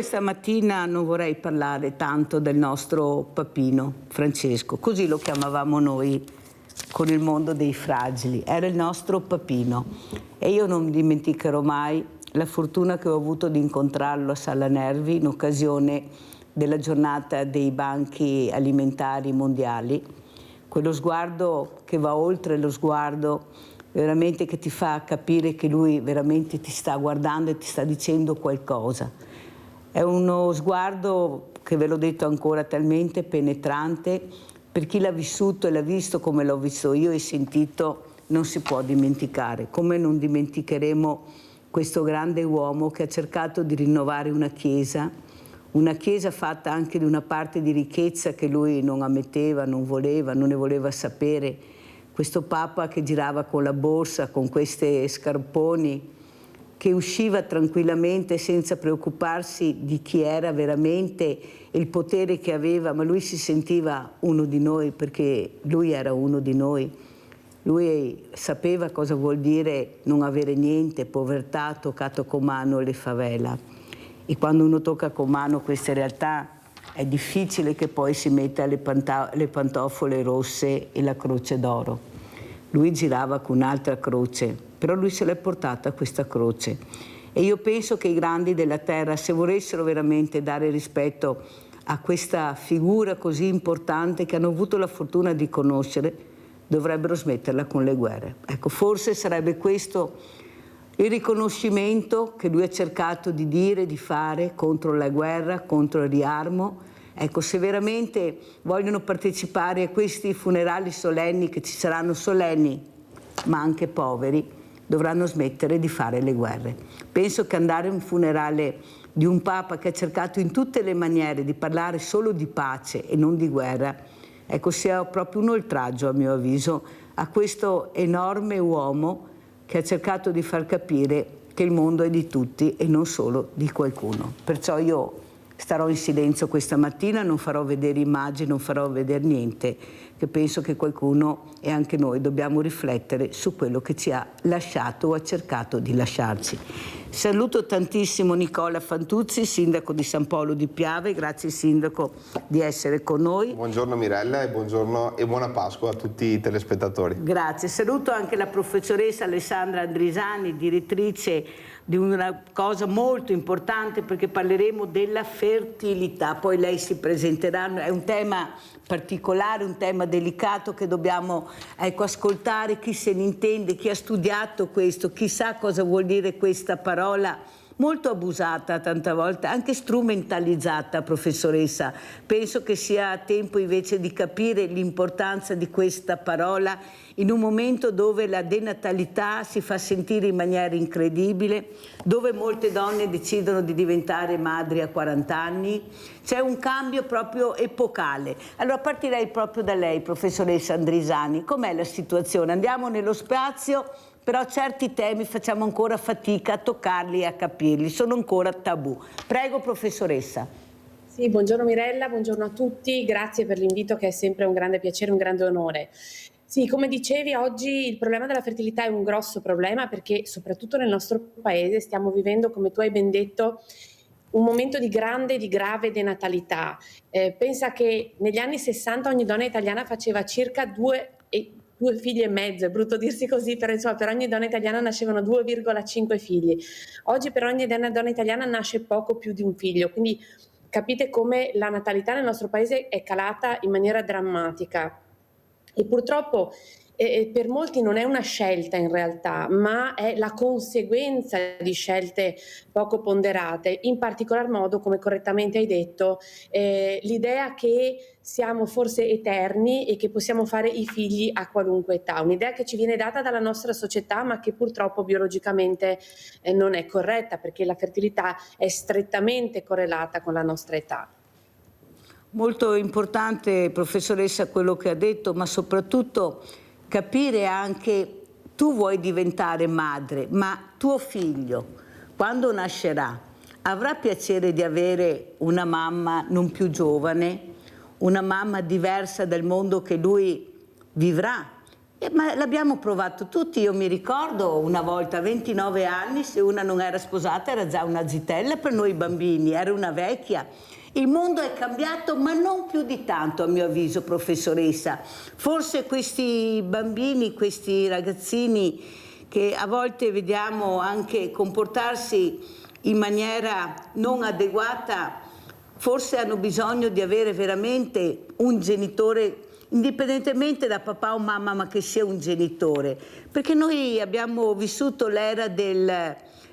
questa mattina non vorrei parlare tanto del nostro papino Francesco, così lo chiamavamo noi con il mondo dei fragili, era il nostro papino e io non dimenticherò mai la fortuna che ho avuto di incontrarlo a Sala Nervi in occasione della giornata dei banchi alimentari mondiali, quello sguardo che va oltre lo sguardo veramente che ti fa capire che lui veramente ti sta guardando e ti sta dicendo qualcosa. È uno sguardo che, ve l'ho detto ancora, talmente penetrante, per chi l'ha vissuto e l'ha visto come l'ho visto io e sentito, non si può dimenticare, come non dimenticheremo questo grande uomo che ha cercato di rinnovare una chiesa fatta anche di una parte di ricchezza che lui non ammetteva, non voleva, non ne voleva sapere. Questo Papa che girava con la borsa, con questi scarponi, che usciva tranquillamente senza preoccuparsi di chi era veramente e il potere che aveva, ma lui si sentiva uno di noi perché lui era uno di noi. Lui sapeva cosa vuol dire non avere niente, povertà, toccato con mano le favela. E quando uno tocca con mano queste realtà è difficile che poi si metta le pantofole rosse e la croce d'oro. Lui girava con un'altra croce, però lui se l'è portata questa croce. E io penso che i grandi della terra, se volessero veramente dare rispetto a questa figura così importante che hanno avuto la fortuna di conoscere, dovrebbero smetterla con le guerre. Ecco, forse sarebbe questo il riconoscimento che lui ha cercato di dire, di fare contro la guerra, contro il riarmo. Ecco, se veramente vogliono partecipare a questi funerali solenni, che ci saranno solenni ma anche poveri, dovranno smettere di fare le guerre. Penso che andare a un funerale di un Papa che ha cercato in tutte le maniere di parlare solo di pace e non di guerra, ecco, sia proprio un oltraggio, a mio avviso, a questo enorme uomo che ha cercato di far capire che il mondo è di tutti e non solo di qualcuno. Perciò io starò in silenzio questa mattina, non farò vedere immagini, non farò vedere niente, che penso che qualcuno e anche noi dobbiamo riflettere su quello che ci ha lasciato o ha cercato di lasciarci. Saluto tantissimo Nicola Fantuzzi, sindaco di San Polo di Piave, grazie sindaco di essere con noi. Buongiorno Mirella e buongiorno e buona Pasqua a tutti i telespettatori. Grazie, saluto anche la professoressa Alessandra Andrisani, direttrice di una cosa molto importante perché parleremo della fertilità, poi lei si presenterà, è un tema particolare, un tema delicato che dobbiamo ascoltare, chi se ne intende, chi ha studiato questo, chi sa cosa vuol dire questa parola molto abusata tante volte, anche strumentalizzata, professoressa. Penso che sia tempo invece di capire l'importanza di questa parola in un momento dove la denatalità si fa sentire in maniera incredibile, dove molte donne decidono di diventare madri a 40 anni. C'è un cambio proprio epocale. Allora partirei proprio da lei, professoressa Andrisani. Com'è la situazione? Andiamo nello spazio, però certi temi facciamo ancora fatica a toccarli e a capirli, sono ancora tabù. Prego, professoressa. Sì, buongiorno Mirella, buongiorno a tutti, grazie per l'invito che è sempre un grande piacere, un grande onore. Sì, come dicevi, oggi il problema della fertilità è un grosso problema perché soprattutto nel nostro paese stiamo vivendo, come tu hai ben detto, un momento di grande e di grave denatalità. Pensa che negli anni 60 ogni donna italiana faceva circa due figli e mezzo, è brutto dirsi così, però insomma per ogni donna italiana nascevano 2,5 figli. Oggi per ogni donna italiana nasce poco più di un figlio, quindi capite come la natalità nel nostro paese è calata in maniera drammatica. E purtroppo per molti non è una scelta in realtà, ma è la conseguenza di scelte poco ponderate, in particolar modo, come correttamente hai detto, l'idea che siamo forse eterni e che possiamo fare i figli a qualunque età, un'idea che ci viene data dalla nostra società ma che purtroppo biologicamente non è corretta, perché la fertilità è strettamente correlata con la nostra età. Molto importante, professoressa, quello che ha detto, ma soprattutto capire anche, tu vuoi diventare madre, ma tuo figlio, quando nascerà, avrà piacere di avere una mamma non più giovane, una mamma diversa dal mondo che lui vivrà, Ma l'abbiamo provato tutti. Io mi ricordo una volta a 29 anni, se una non era sposata era già una zitella per noi bambini, era una vecchia. Il mondo è cambiato, ma non più di tanto, a mio avviso, professoressa. Forse questi bambini, questi ragazzini che a volte vediamo anche comportarsi in maniera non adeguata, forse hanno bisogno di avere veramente un genitore, indipendentemente da papà o mamma, ma che sia un genitore. Perché noi abbiamo vissuto l'era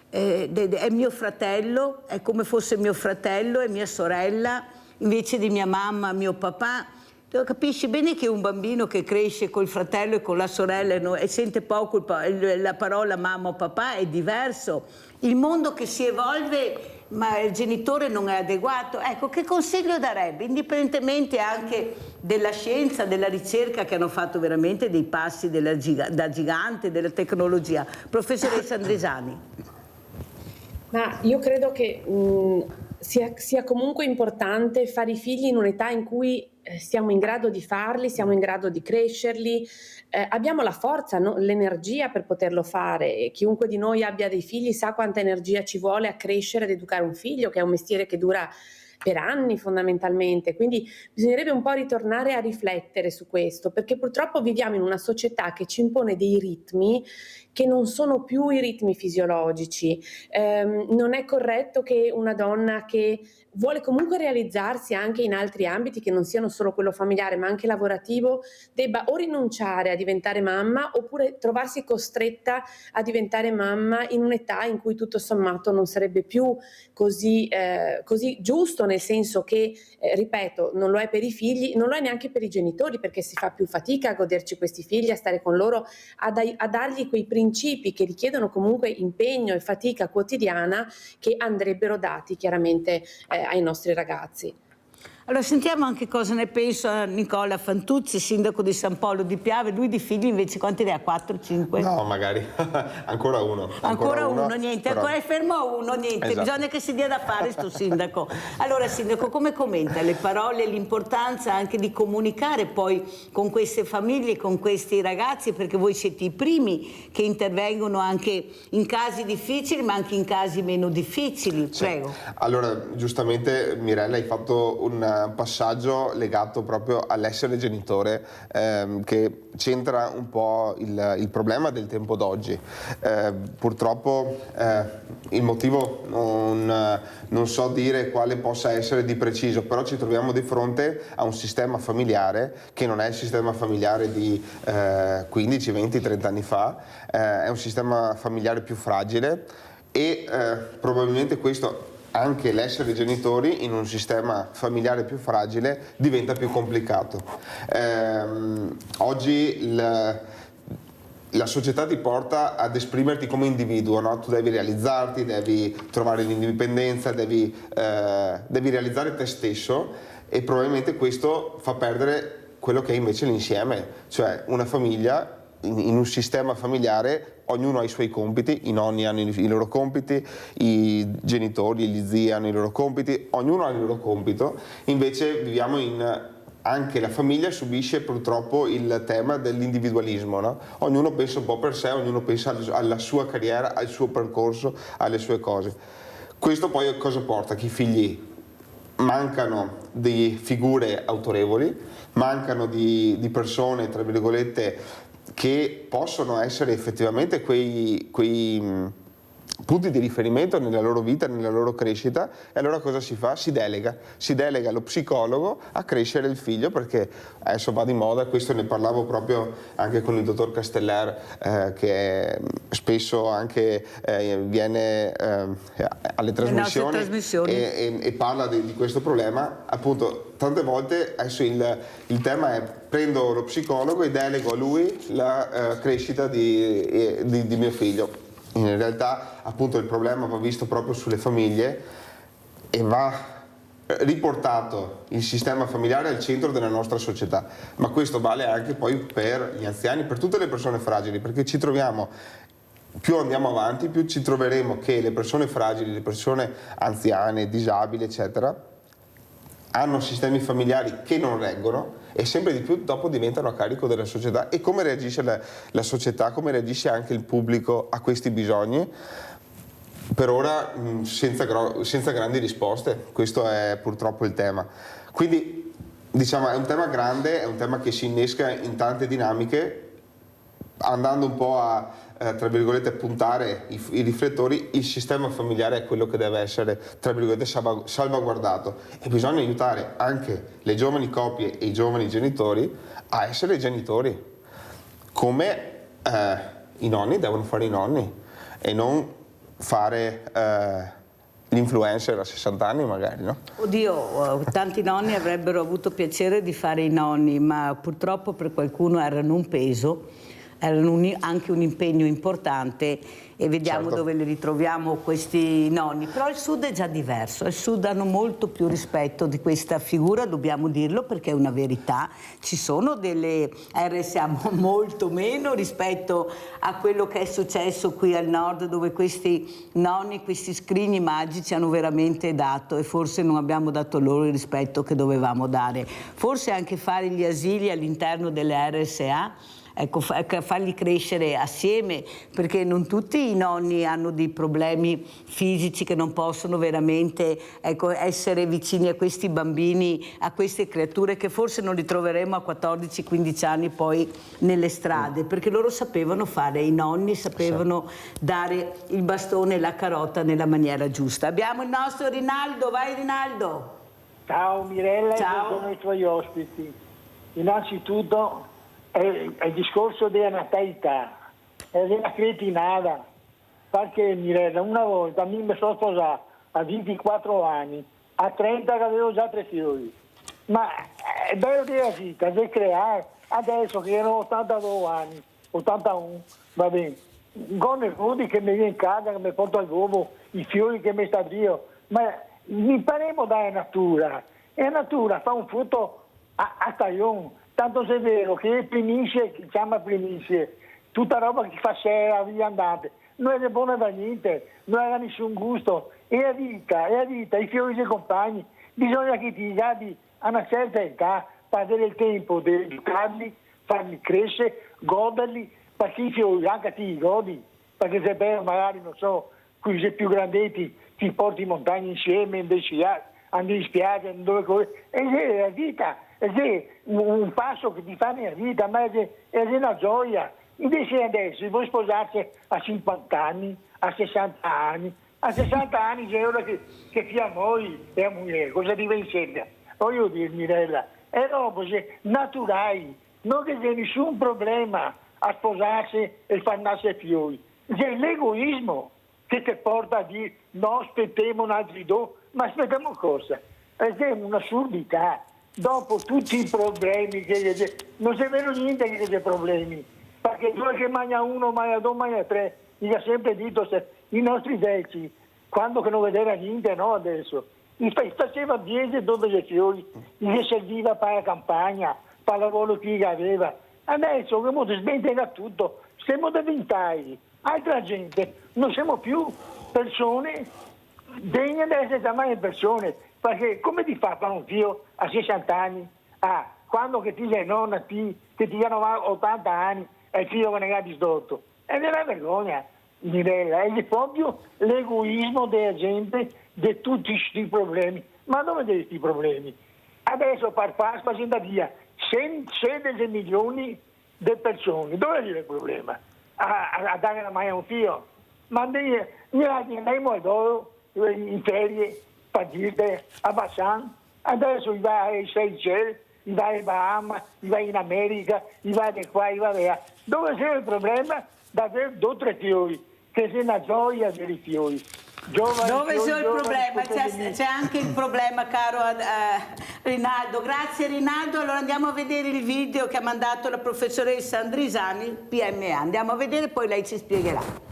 è mio fratello, è come fosse mio fratello e mia sorella, invece di mia mamma, mio papà. Capisci bene che un bambino che cresce col fratello e con la sorella e sente poco la parola mamma o papà è diverso. Il mondo che si evolve, ma il genitore non è adeguato. Ecco, che consiglio darebbe, indipendentemente anche della scienza, della ricerca, che hanno fatto veramente dei passi da gigante della tecnologia. Professoressa Andresani. Ma io credo che sia comunque importante fare i figli in un'età in cui siamo in grado di farli, siamo in grado di crescerli, abbiamo la forza, no? L'energia per poterlo fare, e chiunque di noi abbia dei figli sa quanta energia ci vuole a crescere, ad educare un figlio, che è un mestiere che dura per anni fondamentalmente, quindi bisognerebbe un po' ritornare a riflettere su questo, perché purtroppo viviamo in una società che ci impone dei ritmi che non sono più i ritmi fisiologici. Non è corretto che una donna che vuole comunque realizzarsi anche in altri ambiti che non siano solo quello familiare ma anche lavorativo debba o rinunciare a diventare mamma oppure trovarsi costretta a diventare mamma in un'età in cui tutto sommato non sarebbe più così giusto, nel senso che, ripeto, non lo è per i figli, non lo è neanche per i genitori, perché si fa più fatica a goderci questi figli, a stare con loro, a dargli quei principi che richiedono comunque impegno e fatica quotidiana che andrebbero dati chiaramente ai nostri ragazzi. Allora sentiamo anche cosa ne pensa Nicola Fantuzzi, sindaco di San Polo di Piave. Lui di figli invece quanti ne ha? 4, 5? No, magari ancora uno. Ancora uno, niente, però... ancora è fermo a uno, niente, esatto. Bisogna che si dia da fare sto sindaco. Allora sindaco, come commenta le parole e l'importanza anche di comunicare poi con queste famiglie, con questi ragazzi, perché voi siete i primi che intervengono anche in casi difficili ma anche in casi meno difficili, prego. Allora, giustamente Mirella hai fatto un passaggio legato proprio all'essere genitore, che c'entra un po' il problema del tempo d'oggi. Purtroppo il motivo non so dire quale possa essere di preciso, però ci troviamo di fronte a un sistema familiare che non è il sistema familiare di 15, 20, 30 anni fa, è un sistema familiare più fragile e probabilmente questo, anche l'essere genitori in un sistema familiare più fragile, diventa più complicato. Oggi la società ti porta ad esprimerti come individuo, no? Tu devi realizzarti, devi trovare l'indipendenza, devi realizzare te stesso, e probabilmente questo fa perdere quello che è invece l'insieme, cioè una famiglia. In un sistema familiare ognuno ha i suoi compiti, i nonni hanno i loro compiti, i genitori e gli zii hanno i loro compiti, ognuno ha il loro compito. Invece viviamo anche la famiglia subisce purtroppo il tema dell'individualismo, no? Ognuno pensa un po' per sé, ognuno pensa alla sua carriera, al suo percorso, alle sue cose. Questo poi cosa porta? Che i figli mancano di figure autorevoli, mancano di persone, tra virgolette, che possono essere effettivamente quei punti di riferimento nella loro vita, nella loro crescita. E allora cosa si fa? Si delega lo psicologo a crescere il figlio, perché adesso va di moda, questo ne parlavo proprio anche con il dottor Casteller, che spesso anche viene alle trasmissioni e parla di questo problema. Appunto, tante volte adesso il tema è: prendo lo psicologo e delego a lui la crescita di mio figlio. In realtà appunto il problema va visto proprio sulle famiglie e va riportato il sistema familiare al centro della nostra società, ma questo vale anche poi per gli anziani, per tutte le persone fragili, perché ci troviamo, più andiamo avanti, più ci troveremo che le persone fragili, le persone anziane, disabili, eccetera, hanno sistemi familiari che non reggono e sempre di più dopo diventano a carico della società. E come reagisce la società, come reagisce anche il pubblico a questi bisogni? Per ora senza grandi risposte, questo è purtroppo il tema. Quindi diciamo è un tema grande, è un tema che si innesca in tante dinamiche, andando un po' a tra virgolette puntare i riflettori. Il sistema familiare è quello che deve essere tra virgolette salvaguardato, e bisogna aiutare anche le giovani coppie e i giovani genitori a essere genitori, come i nonni devono fare i nonni, e non fare l'influencer a 60 anni magari, no? Oddio, tanti nonni avrebbero avuto piacere di fare i nonni, ma purtroppo per qualcuno erano un peso, erano anche un impegno importante, e vediamo Certo. dove li ritroviamo questi nonni. Però il Sud è già diverso, al Sud hanno molto più rispetto di questa figura, dobbiamo dirlo perché è una verità. Ci sono delle RSA molto meno rispetto a quello che è successo qui al Nord, dove questi nonni, questi scrigni magici hanno veramente dato, e forse non abbiamo dato loro il rispetto che dovevamo dare. Forse anche fare gli asili all'interno delle RSA, ecco, farli crescere assieme, perché non tutti i nonni hanno dei problemi fisici che non possono veramente, ecco, essere vicini a questi bambini, a queste creature che forse non li troveremo a 14-15 anni poi nelle strade, perché loro sapevano fare, i nonni sapevano dare il bastone e la carota nella maniera giusta. Abbiamo il nostro Rinaldo, vai Rinaldo! Ciao Mirella, Ciao. sono i tuoi ospiti. Innanzitutto è il discorso della natalità, è una cretinata, perché Mirella, una volta mi sono sposato a 24 anni, a 30 che avevo già 3 figli, ma è bello della vita, di creare, adesso che erano 82 anni, 81, va bene, con i figli che mi viene in casa, che mi porto al uovo, i fiori che mi sta Dio, ma impariamo dalla natura, e la natura fa un frutto a taglione. Tanto se è vero che primizie, si chiama primizie, tutta roba che fa sera, via andate, non è buona da niente, non ha nessun gusto, è la vita, i fiori dei compagni, bisogna che ti dati a una certa età per avere il tempo di educarli, farli crescere, goderli, perché i fiori anche ti godi, perché se è bello magari, non so, qui sei più grandetti, ti porti in montagna insieme, andi in spiaggia, dove corri, e è la vita. È un passo che ti fa nella vita, ma è una gioia. Invece adesso vuoi sposarsi a 50 anni, a 60 anni, a 60 anni c'è ora che sia noi e a moglie, cosa ti insegna? Voglio dire Mirella, è roba naturali, non che c'è nessun problema a sposarsi e far nascere fiori. C'è l'egoismo che ti porta a dire no, aspettiamo un altro do, ma aspettiamo cosa? È un'assurdità. Dopo tutti i problemi, non c'è vero niente che c'è problemi, perché dove che mangia uno, mangia due, mangia tre, mi ha sempre detto i nostri vecchi, quando che non vedeva niente, no adesso, faceva 10 12 fiori, gli serviva per la campagna, per la lavoro che aveva. Adesso che si smenterà tutto, siamo diventati altra gente, non siamo più persone degne di essere chiamate persone. Perché come ti fa fare un figlio a 60 anni, quando che ti sei nonna, che ti hanno 80 anni, e il figlio che ne ha disdotto? È una vergogna, Mirella, è proprio l'egoismo della gente di tutti questi problemi. Ma dove sono questi problemi? Adesso per Pasqua si andrà via 16 milioni di persone, dove è il problema? A dare la mano a un figlio? Ma andiamo a Doro, in ferie, partite a Bassan, adesso va ai Seychelles, va ai Bahamas, va in America, va di qua, va di là. Dove c'è il problema? Da avere 2 o 3 fiori, che c'è una gioia per i fiori. Dove c'è il problema? C'è anche il problema, caro Rinaldo. Grazie Rinaldo. Allora andiamo a vedere il video che ha mandato la professoressa Andrisani, PMA. Andiamo a vedere, poi lei ci spiegherà.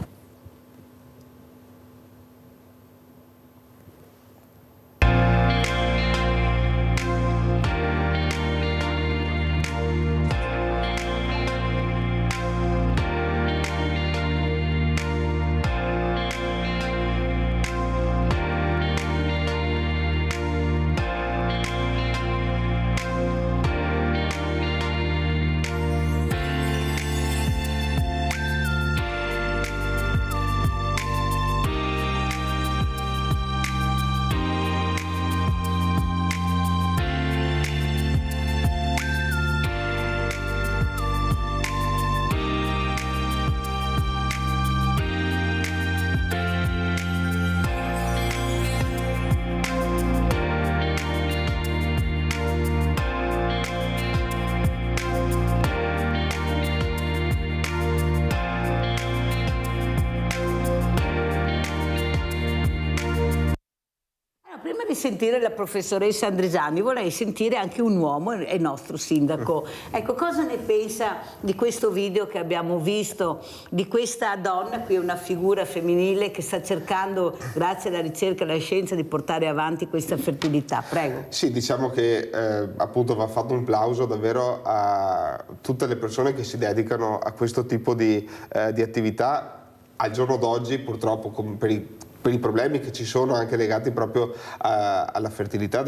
prima di sentire la professoressa Andresani vorrei sentire anche un uomo, è il nostro sindaco. Ecco, cosa ne pensa di questo video che abbiamo visto, di questa donna, qui una figura femminile che sta cercando, grazie alla ricerca e alla scienza, di portare avanti questa fertilità? Prego. Sì, diciamo che appunto va fatto un plauso davvero a tutte le persone che si dedicano a questo tipo di attività. Al giorno d'oggi purtroppo per i problemi che ci sono anche legati proprio alla fertilità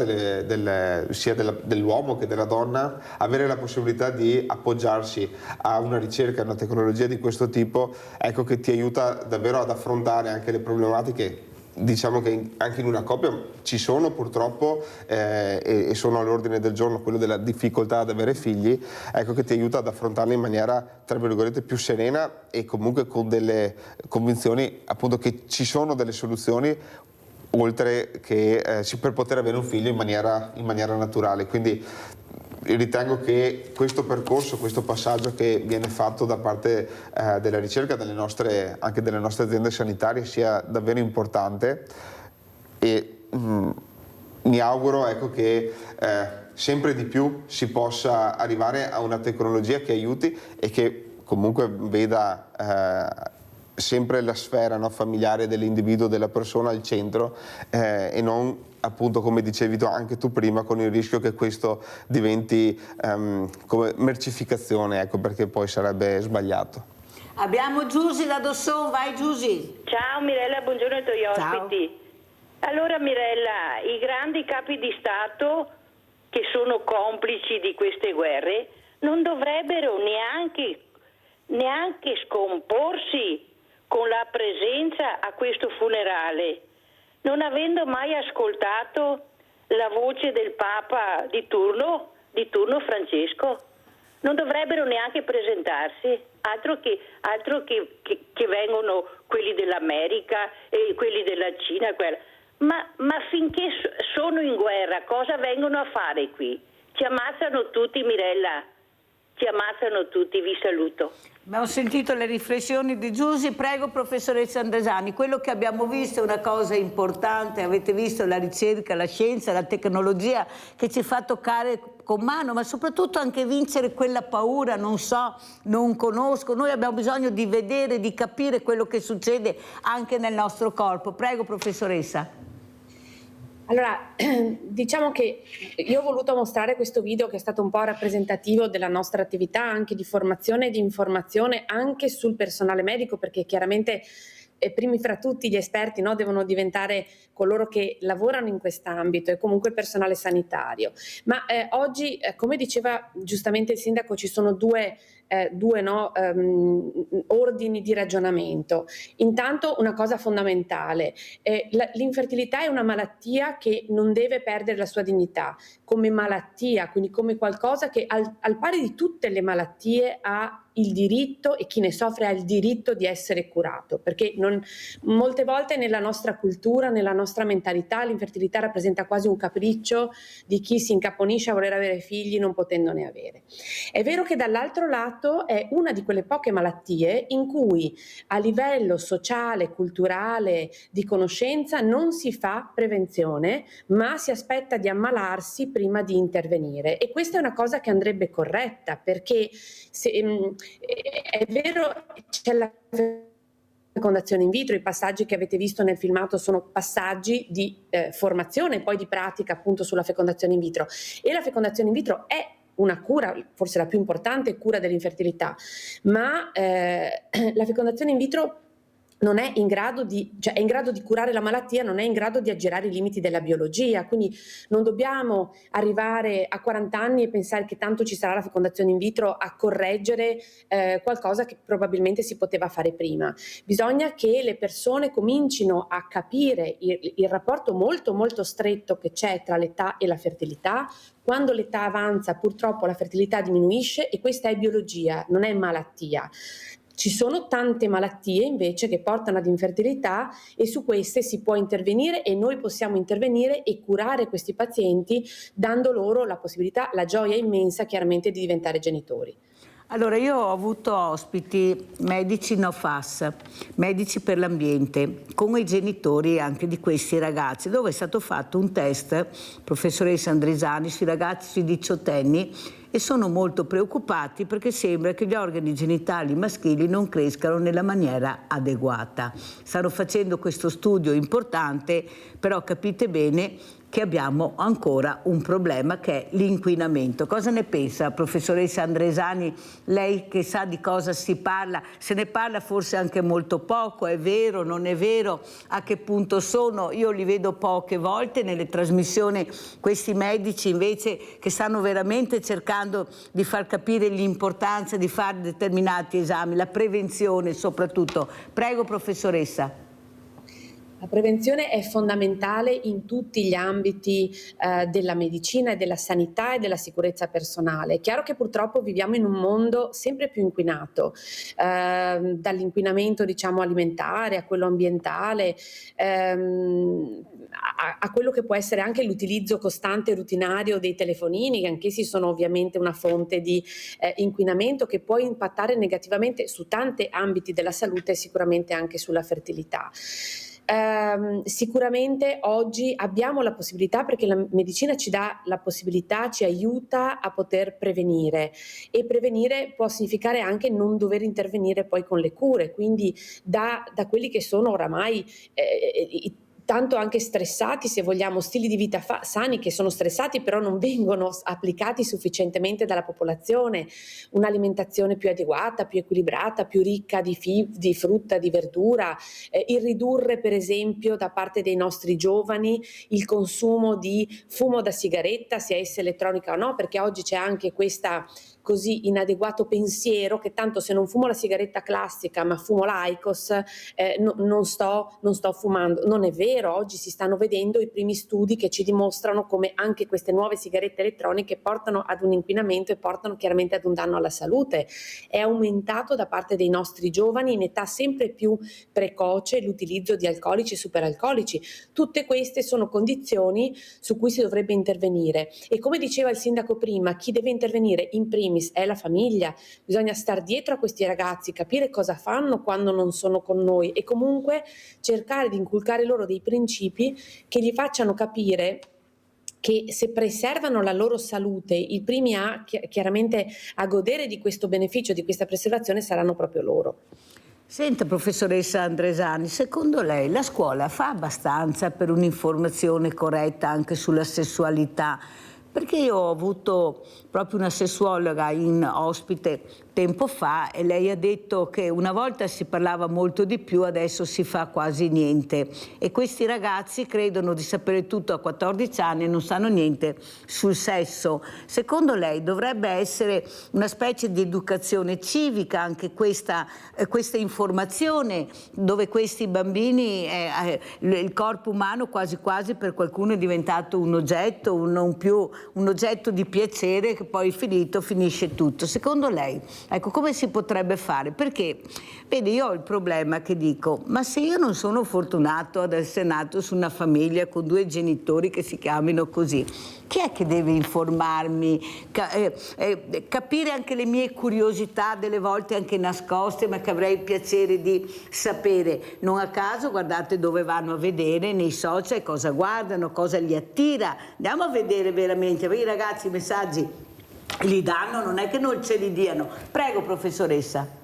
sia dell'uomo che della donna, avere la possibilità di appoggiarsi a una ricerca, a una tecnologia di questo tipo, ecco che ti aiuta davvero ad affrontare anche le problematiche. Diciamo che anche in una coppia ci sono purtroppo e sono all'ordine del giorno, quello della difficoltà ad avere figli, ecco che ti aiuta ad affrontarle in maniera, tra virgolette, più serena e comunque con delle convinzioni appunto che ci sono delle soluzioni oltre che per poter avere un figlio in maniera naturale. Quindi ritengo che questo percorso, questo passaggio che viene fatto da parte della ricerca anche delle nostre aziende sanitarie sia davvero importante e mi auguro, ecco, che sempre di più si possa arrivare a una tecnologia che aiuti e che comunque veda sempre la sfera, no, familiare dell'individuo, della persona al centro e non, appunto, come dicevi anche tu prima, con il rischio che questo diventi come mercificazione, ecco, perché poi sarebbe sbagliato. Abbiamo Giusy da Dosson, vai Giusy. Ciao Mirella, buongiorno ai tuoi ospiti. Allora Mirella, i grandi capi di Stato che sono complici di queste guerre non dovrebbero neanche scomporsi con la presenza a questo funerale, non avendo mai ascoltato la voce del Papa di turno Francesco. Non dovrebbero neanche presentarsi, altro che vengono quelli dell'America e quelli della Cina, ma finché sono in guerra cosa vengono a fare qui? Ci ammazzano tutti, Mirella, ci ammazzano tutti, vi saluto. Abbiamo sentito le riflessioni di Giusy, prego professoressa Andresani, quello che abbiamo visto è una cosa importante, avete visto la ricerca, la scienza, la tecnologia che ci fa toccare con mano, ma soprattutto anche vincere quella paura, non so, non conosco, noi abbiamo bisogno di vedere, di capire quello che succede anche nel nostro corpo. Prego professoressa. Allora, diciamo che io ho voluto mostrare questo video che è stato un po' rappresentativo della nostra attività anche di formazione e di informazione anche sul personale medico, perché chiaramente primi fra tutti gli esperti, no, devono diventare coloro che lavorano in quest'ambito e comunque il personale sanitario. Ma oggi, come diceva giustamente il sindaco, ci sono due ordini di ragionamento. Intanto una cosa fondamentale, l'infertilità è una malattia che non deve perdere la sua dignità come malattia, quindi come qualcosa che al pari di tutte le malattie ha il diritto, e chi ne soffre ha il diritto di essere curato, perché molte volte nella nostra cultura, nella nostra mentalità, l'infertilità rappresenta quasi un capriccio di chi si incaponisce a voler avere figli non potendone avere. È vero che dall'altro lato è una di quelle poche malattie in cui a livello sociale, culturale, di conoscenza non si fa prevenzione, ma si aspetta di ammalarsi prima di intervenire, e questa è una cosa che andrebbe corretta, perché è vero, c'è la fecondazione in vitro, i passaggi che avete visto nel filmato sono passaggi di formazione e poi di pratica appunto sulla fecondazione in vitro, e la fecondazione in vitro è una cura, forse la più importante cura dell'infertilità, ma la fecondazione in vitro non è in grado è in grado di curare la malattia, non è in grado di aggirare i limiti della biologia, quindi non dobbiamo arrivare a 40 anni e pensare che tanto ci sarà la fecondazione in vitro a correggere qualcosa che probabilmente si poteva fare prima. Bisogna che le persone comincino a capire il rapporto molto molto stretto che c'è tra l'età e la fertilità. Quando l'età avanza purtroppo la fertilità diminuisce, e questa è biologia, non è malattia. Ci sono tante malattie invece che portano ad infertilità, e su queste si può intervenire, e noi possiamo intervenire e curare questi pazienti dando loro la possibilità, la gioia immensa chiaramente di diventare genitori. Allora, io ho avuto ospiti medici no FAS, medici per l'ambiente, con i genitori anche di questi ragazzi, dove è stato fatto un test, professoressa Andresani, sui ragazzi, sui diciottenni, e sono molto preoccupati perché sembra che gli organi genitali maschili non crescano nella maniera adeguata. Stanno facendo questo studio importante, però capite bene che abbiamo ancora un problema, che è l'inquinamento. Cosa ne pensa, professoressa Andresani, lei che sa di cosa si parla? Se ne parla forse anche molto poco, è vero, non è vero? A che punto sono? Io li vedo poche volte nelle trasmissioni, questi medici invece che stanno veramente cercando di far capire l'importanza di fare determinati esami, la prevenzione soprattutto. Prego, professoressa. La prevenzione è fondamentale in tutti gli ambiti della medicina e della sanità e della sicurezza personale. È chiaro che purtroppo viviamo in un mondo sempre più inquinato, dall'inquinamento diciamo alimentare a quello ambientale, a quello che può essere anche l'utilizzo costante e rutinario dei telefonini, che anch'essi sono ovviamente una fonte di inquinamento che può impattare negativamente su tanti ambiti della salute e sicuramente anche sulla fertilità. Sicuramente oggi abbiamo la possibilità, perché la medicina ci dà la possibilità, ci aiuta a poter prevenire, e prevenire può significare anche non dover intervenire poi con le cure, quindi da quelli che sono oramai tanto anche stressati, se vogliamo, stili di vita sani che sono stressati però non vengono applicati sufficientemente dalla popolazione, un'alimentazione più adeguata, più equilibrata, più ricca di frutta, di verdura, il ridurre per esempio da parte dei nostri giovani il consumo di fumo da sigaretta, sia essa elettronica o no, perché oggi c'è anche questa così inadeguato pensiero che tanto se non fumo la sigaretta classica ma fumo l'Aicos non sto fumando. Non è vero, oggi si stanno vedendo i primi studi che ci dimostrano come anche queste nuove sigarette elettroniche portano ad un inquinamento e portano chiaramente ad un danno alla salute. È aumentato da parte dei nostri giovani in età sempre più precoce l'utilizzo di alcolici e superalcolici. Tutte queste sono condizioni su cui si dovrebbe intervenire, e come diceva il sindaco prima, chi deve intervenire in primis è la famiglia. Bisogna star dietro a questi ragazzi, capire cosa fanno quando non sono con noi e comunque cercare di inculcare loro dei principi che gli facciano capire che se preservano la loro salute, i primi chiaramente a godere di questo beneficio, di questa preservazione, saranno proprio loro. Senta, professoressa Andresani, secondo lei la scuola fa abbastanza per un'informazione corretta anche sulla sessualità? Perché io ho avuto proprio una sessuologa in ospite tempo fa e lei ha detto che una volta si parlava molto di più, adesso si fa quasi niente, e questi ragazzi credono di sapere tutto a 14 anni e non sanno niente sul sesso. Secondo lei dovrebbe essere una specie di educazione civica anche questa informazione, dove questi bambini, il corpo umano quasi quasi per qualcuno è diventato un oggetto, non più un oggetto di piacere che poi finisce tutto. Secondo lei, ecco, come si potrebbe fare? Perché, vedi, io ho il problema che dico, ma se io non sono fortunato ad essere nato su una famiglia con 2 genitori che si chiamino così, chi è che deve informarmi, capire anche le mie curiosità, delle volte anche nascoste, ma che avrei il piacere di sapere? Non a caso guardate dove vanno a vedere nei social, cosa guardano, cosa li attira. Andiamo a vedere veramente, perché i ragazzi i messaggi li danno, non è che non ce li diano. Prego, professoressa.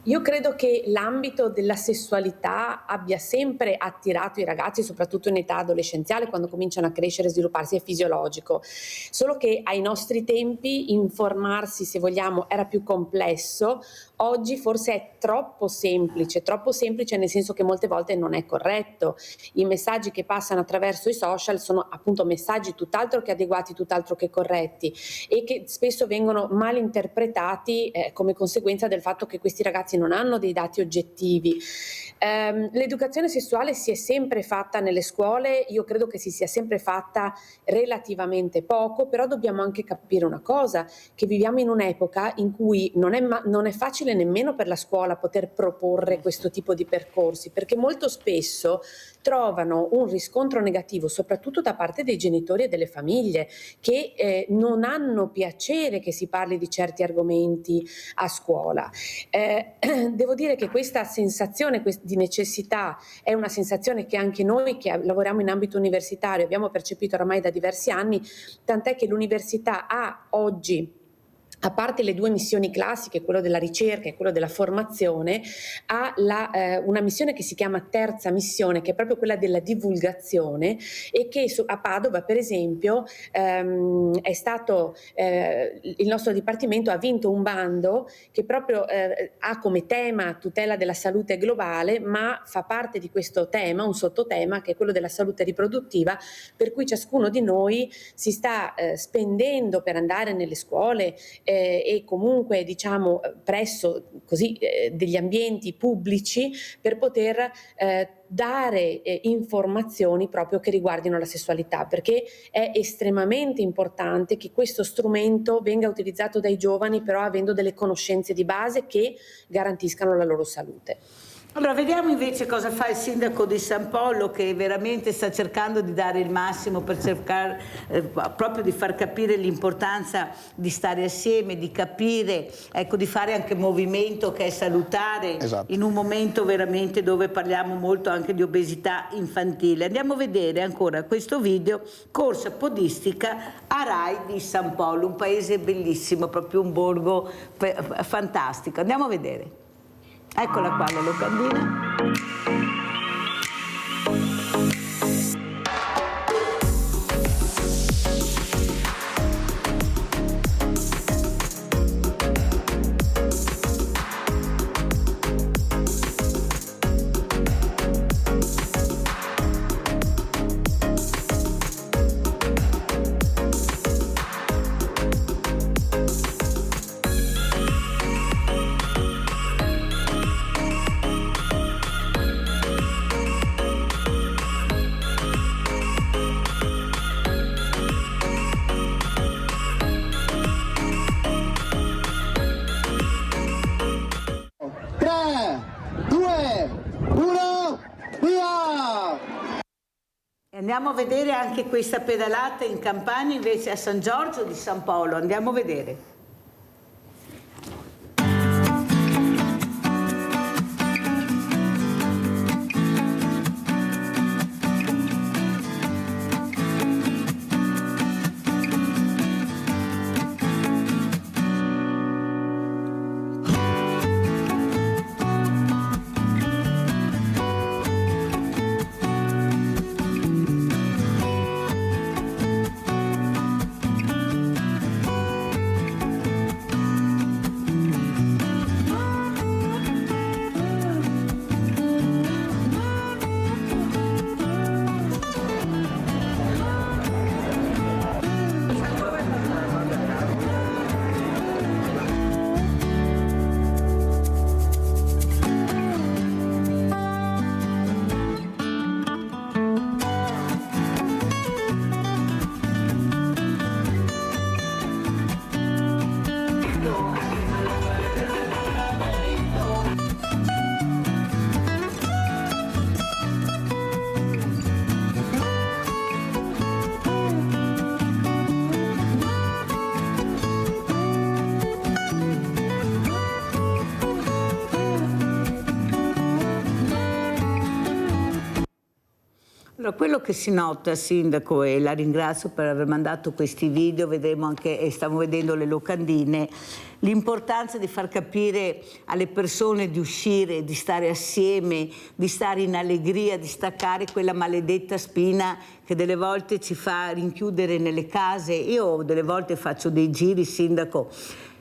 Io credo che l'ambito della sessualità abbia sempre attirato i ragazzi, soprattutto in età adolescenziale, quando cominciano a crescere e svilupparsi, è fisiologico. Solo che ai nostri tempi informarsi, se vogliamo, era più complesso. Oggi forse è troppo semplice nel senso che molte volte non è corretto. I messaggi che passano attraverso i social sono appunto messaggi tutt'altro che adeguati, tutt'altro che corretti, e che spesso vengono mal interpretati come conseguenza del fatto che questi ragazzi non hanno dei dati oggettivi. L'educazione sessuale si è sempre fatta nelle scuole, io credo che si sia sempre fatta relativamente poco, però dobbiamo anche capire una cosa, che viviamo in un'epoca in cui non è facile nemmeno per la scuola poter proporre questo tipo di percorsi, perché molto spesso trovano un riscontro negativo, soprattutto da parte dei genitori e delle famiglie, che non hanno piacere che si parli di certi argomenti a scuola. Devo dire che questa sensazione di necessità è una sensazione che anche noi che lavoriamo in ambito universitario abbiamo percepito oramai da diversi anni, tant'è che l'università ha oggi, a parte le due missioni classiche, quello della ricerca e quello della formazione, ha una missione che si chiama terza missione, che è proprio quella della divulgazione, e che a Padova, per esempio, è stato il nostro dipartimento ha vinto un bando che proprio ha come tema tutela della salute globale, ma fa parte di questo tema un sottotema che è quello della salute riproduttiva, per cui ciascuno di noi si sta spendendo per andare nelle scuole e comunque diciamo presso così degli ambienti pubblici per poter dare informazioni proprio che riguardino la sessualità, perché è estremamente importante che questo strumento venga utilizzato dai giovani, però avendo delle conoscenze di base che garantiscano la loro salute. Allora, vediamo invece cosa fa il sindaco di San Polo, che veramente sta cercando di dare il massimo per cercare proprio di far capire l'importanza di stare assieme, di capire, ecco, di fare anche movimento che è salutare, esatto, in un momento veramente dove parliamo molto anche di obesità infantile. Andiamo a vedere ancora questo video, corsa podistica a Rai di San Polo, un paese bellissimo, proprio un borgo fantastico. Andiamo a vedere. Eccola qua la locandina. Andiamo a vedere anche questa pedalata in campagna invece a San Giorgio di San Polo. Andiamo a vedere. Allora, quello che si nota, Sindaco, e la ringrazio per aver mandato questi video, vedremo anche, e stiamo vedendo le locandine, l'importanza di far capire alle persone di uscire, di stare assieme, di stare in allegria, di staccare quella maledetta spina che delle volte ci fa rinchiudere nelle case. Io delle volte faccio dei giri, Sindaco,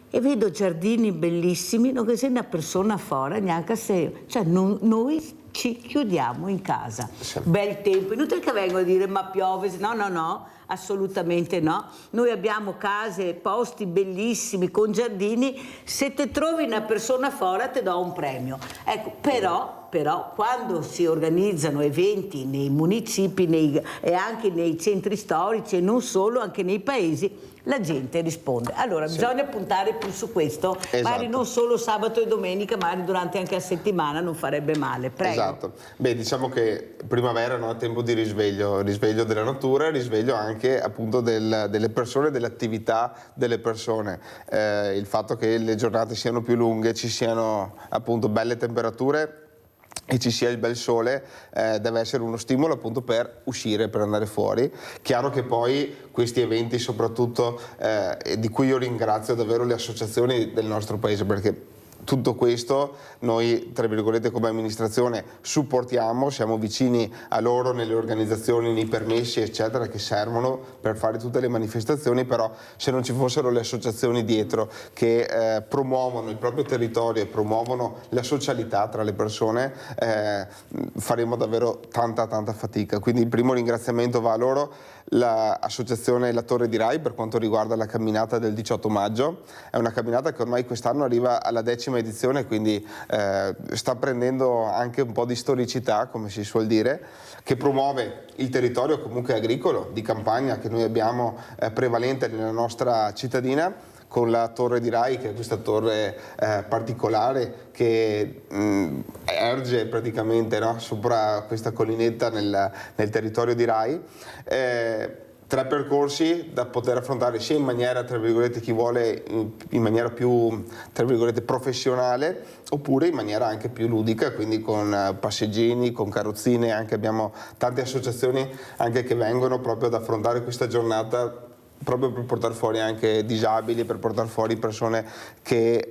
e vedo giardini bellissimi, non che sia una persona fuori, neanche se, cioè noi ci chiudiamo in casa, bel tempo, inutile che vengono a dire ma piove, no, Assolutamente no. Noi abbiamo case, posti bellissimi con giardini, se te trovi una persona fuori ti do un premio. Ecco, però quando si organizzano eventi nei municipi e anche nei centri storici e non solo, anche nei paesi, la gente risponde. Allora bisogna puntare più su questo, magari non solo sabato e domenica, magari durante anche la settimana non farebbe male. Prego. Esatto. Beh, diciamo che primavera, no, è tempo di risveglio della natura, risveglio anche appunto delle persone, dell'attività delle persone. Il fatto che le giornate siano più lunghe, ci siano appunto belle temperature e ci sia il bel sole, deve essere uno stimolo appunto per uscire, per andare fuori. Chiaro che poi questi eventi soprattutto, di cui io ringrazio davvero le associazioni del nostro paese, perché tutto questo noi, tra virgolette, come amministrazione supportiamo, siamo vicini a loro nelle organizzazioni, nei permessi eccetera che servono per fare tutte le manifestazioni, però se non ci fossero le associazioni dietro che promuovono il proprio territorio e promuovono la socialità tra le persone, faremo davvero tanta fatica. Quindi il primo ringraziamento va a loro, l'associazione La Torre di Rai per quanto riguarda la camminata del 18 maggio, è una camminata che ormai quest'anno arriva alla 10ª edizione, quindi sta prendendo anche un po' di storicità, come si suol dire, che promuove il territorio comunque agricolo, di campagna che noi abbiamo prevalente nella nostra cittadina, con la Torre di Rai, che è questa torre particolare che erge praticamente, no, sopra questa collinetta nel territorio di Rai. 3 percorsi da poter affrontare sia in maniera, tra virgolette, chi vuole in maniera più, tra virgolette, professionale, oppure in maniera anche più ludica, quindi con passeggini, con carrozzine. Anche abbiamo tante associazioni anche che vengono proprio ad affrontare questa giornata proprio per portare fuori anche disabili, per portare fuori persone che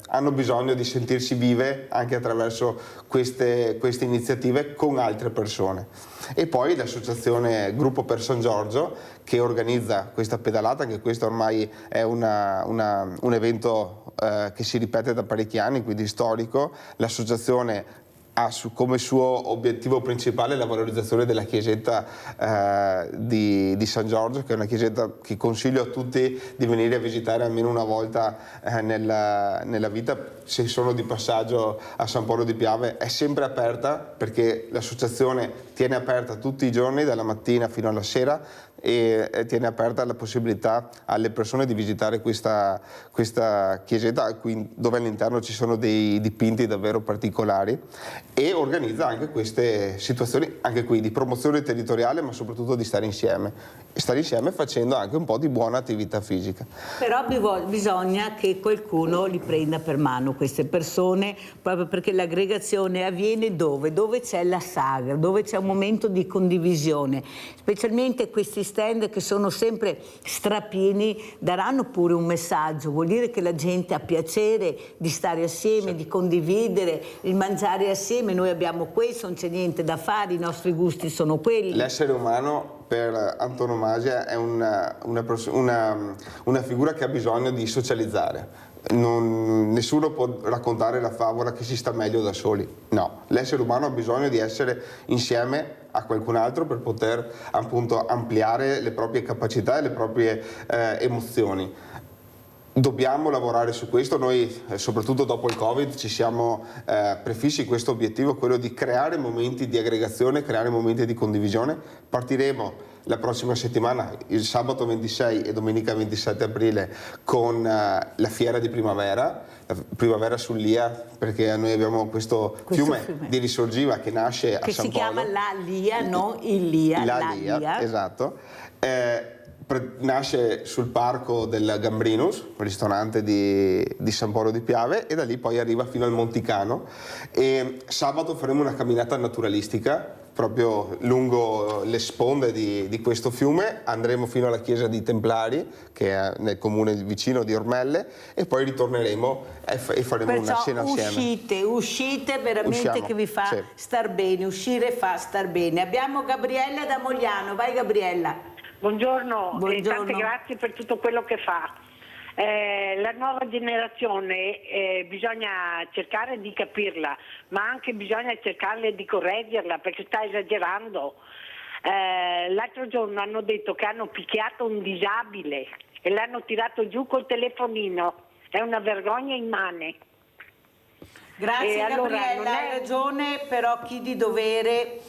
hanno bisogno di sentirsi vive anche attraverso queste iniziative con altre persone. E poi l'associazione Gruppo per San Giorgio, che organizza questa pedalata, che questo ormai è un evento che si ripete da parecchi anni, quindi storico. L'associazione ha come suo obiettivo principale la valorizzazione della chiesetta di San Giorgio, che è una chiesetta che consiglio a tutti di venire a visitare almeno una volta nella vita, se sono di passaggio a San Polo di Piave. È sempre aperta perché l'associazione tiene aperta tutti i giorni, dalla mattina fino alla sera, e tiene aperta la possibilità alle persone di visitare questa chiesetta dove all'interno ci sono dei dipinti davvero particolari, e organizza anche queste situazioni anche qui di promozione territoriale, ma soprattutto di stare insieme facendo anche un po' di buona attività fisica. Però bisogna che qualcuno li prenda per mano queste persone, proprio perché l'aggregazione avviene dove c'è la sagra, dove c'è un momento di condivisione. Specialmente questi stand che sono sempre strapieni daranno pure un messaggio, vuol dire che la gente ha piacere di stare assieme, di condividere, di mangiare assieme. Noi abbiamo questo, non c'è niente da fare, i nostri gusti sono quelli. L'essere umano per antonomasia è una figura che ha bisogno di socializzare. Nessuno può raccontare la favola che si sta meglio da soli. No, l'essere umano ha bisogno di essere insieme a qualcun altro per poter appunto ampliare le proprie capacità e le proprie emozioni. Dobbiamo lavorare su questo. Noi, soprattutto dopo il Covid, ci siamo prefissi questo obiettivo, quello di creare momenti di aggregazione, creare momenti di condivisione. Partiremo la prossima settimana, il sabato 26 e domenica 27 aprile, con la fiera di primavera sull'Ia, perché noi abbiamo questo fiume di Risorgiva che nasce a San Polo. Che si chiama la Lia, non il Lia. La Lia, esatto. Nasce sul parco del Gambrinus, ristorante di San Polo di Piave, e da lì poi arriva fino al Monticano. E sabato faremo una camminata naturalistica proprio lungo le sponde di questo fiume. Andremo fino alla chiesa di Templari, che è nel comune vicino di Ormelle, e poi ritorneremo e faremo una cena assieme. Uscite veramente. Usciamo, che vi fa star bene, uscire fa star bene. Abbiamo Gabriella da Mogliano, vai Gabriella. Buongiorno, e tante grazie per tutto quello che fa. La nuova generazione bisogna cercare di capirla, ma anche bisogna cercare di correggerla, perché sta esagerando. L'altro giorno hanno detto che hanno picchiato un disabile e l'hanno tirato giù col telefonino. È una vergogna immane. Grazie allora, Gabriella, hai ragione, però chi di dovere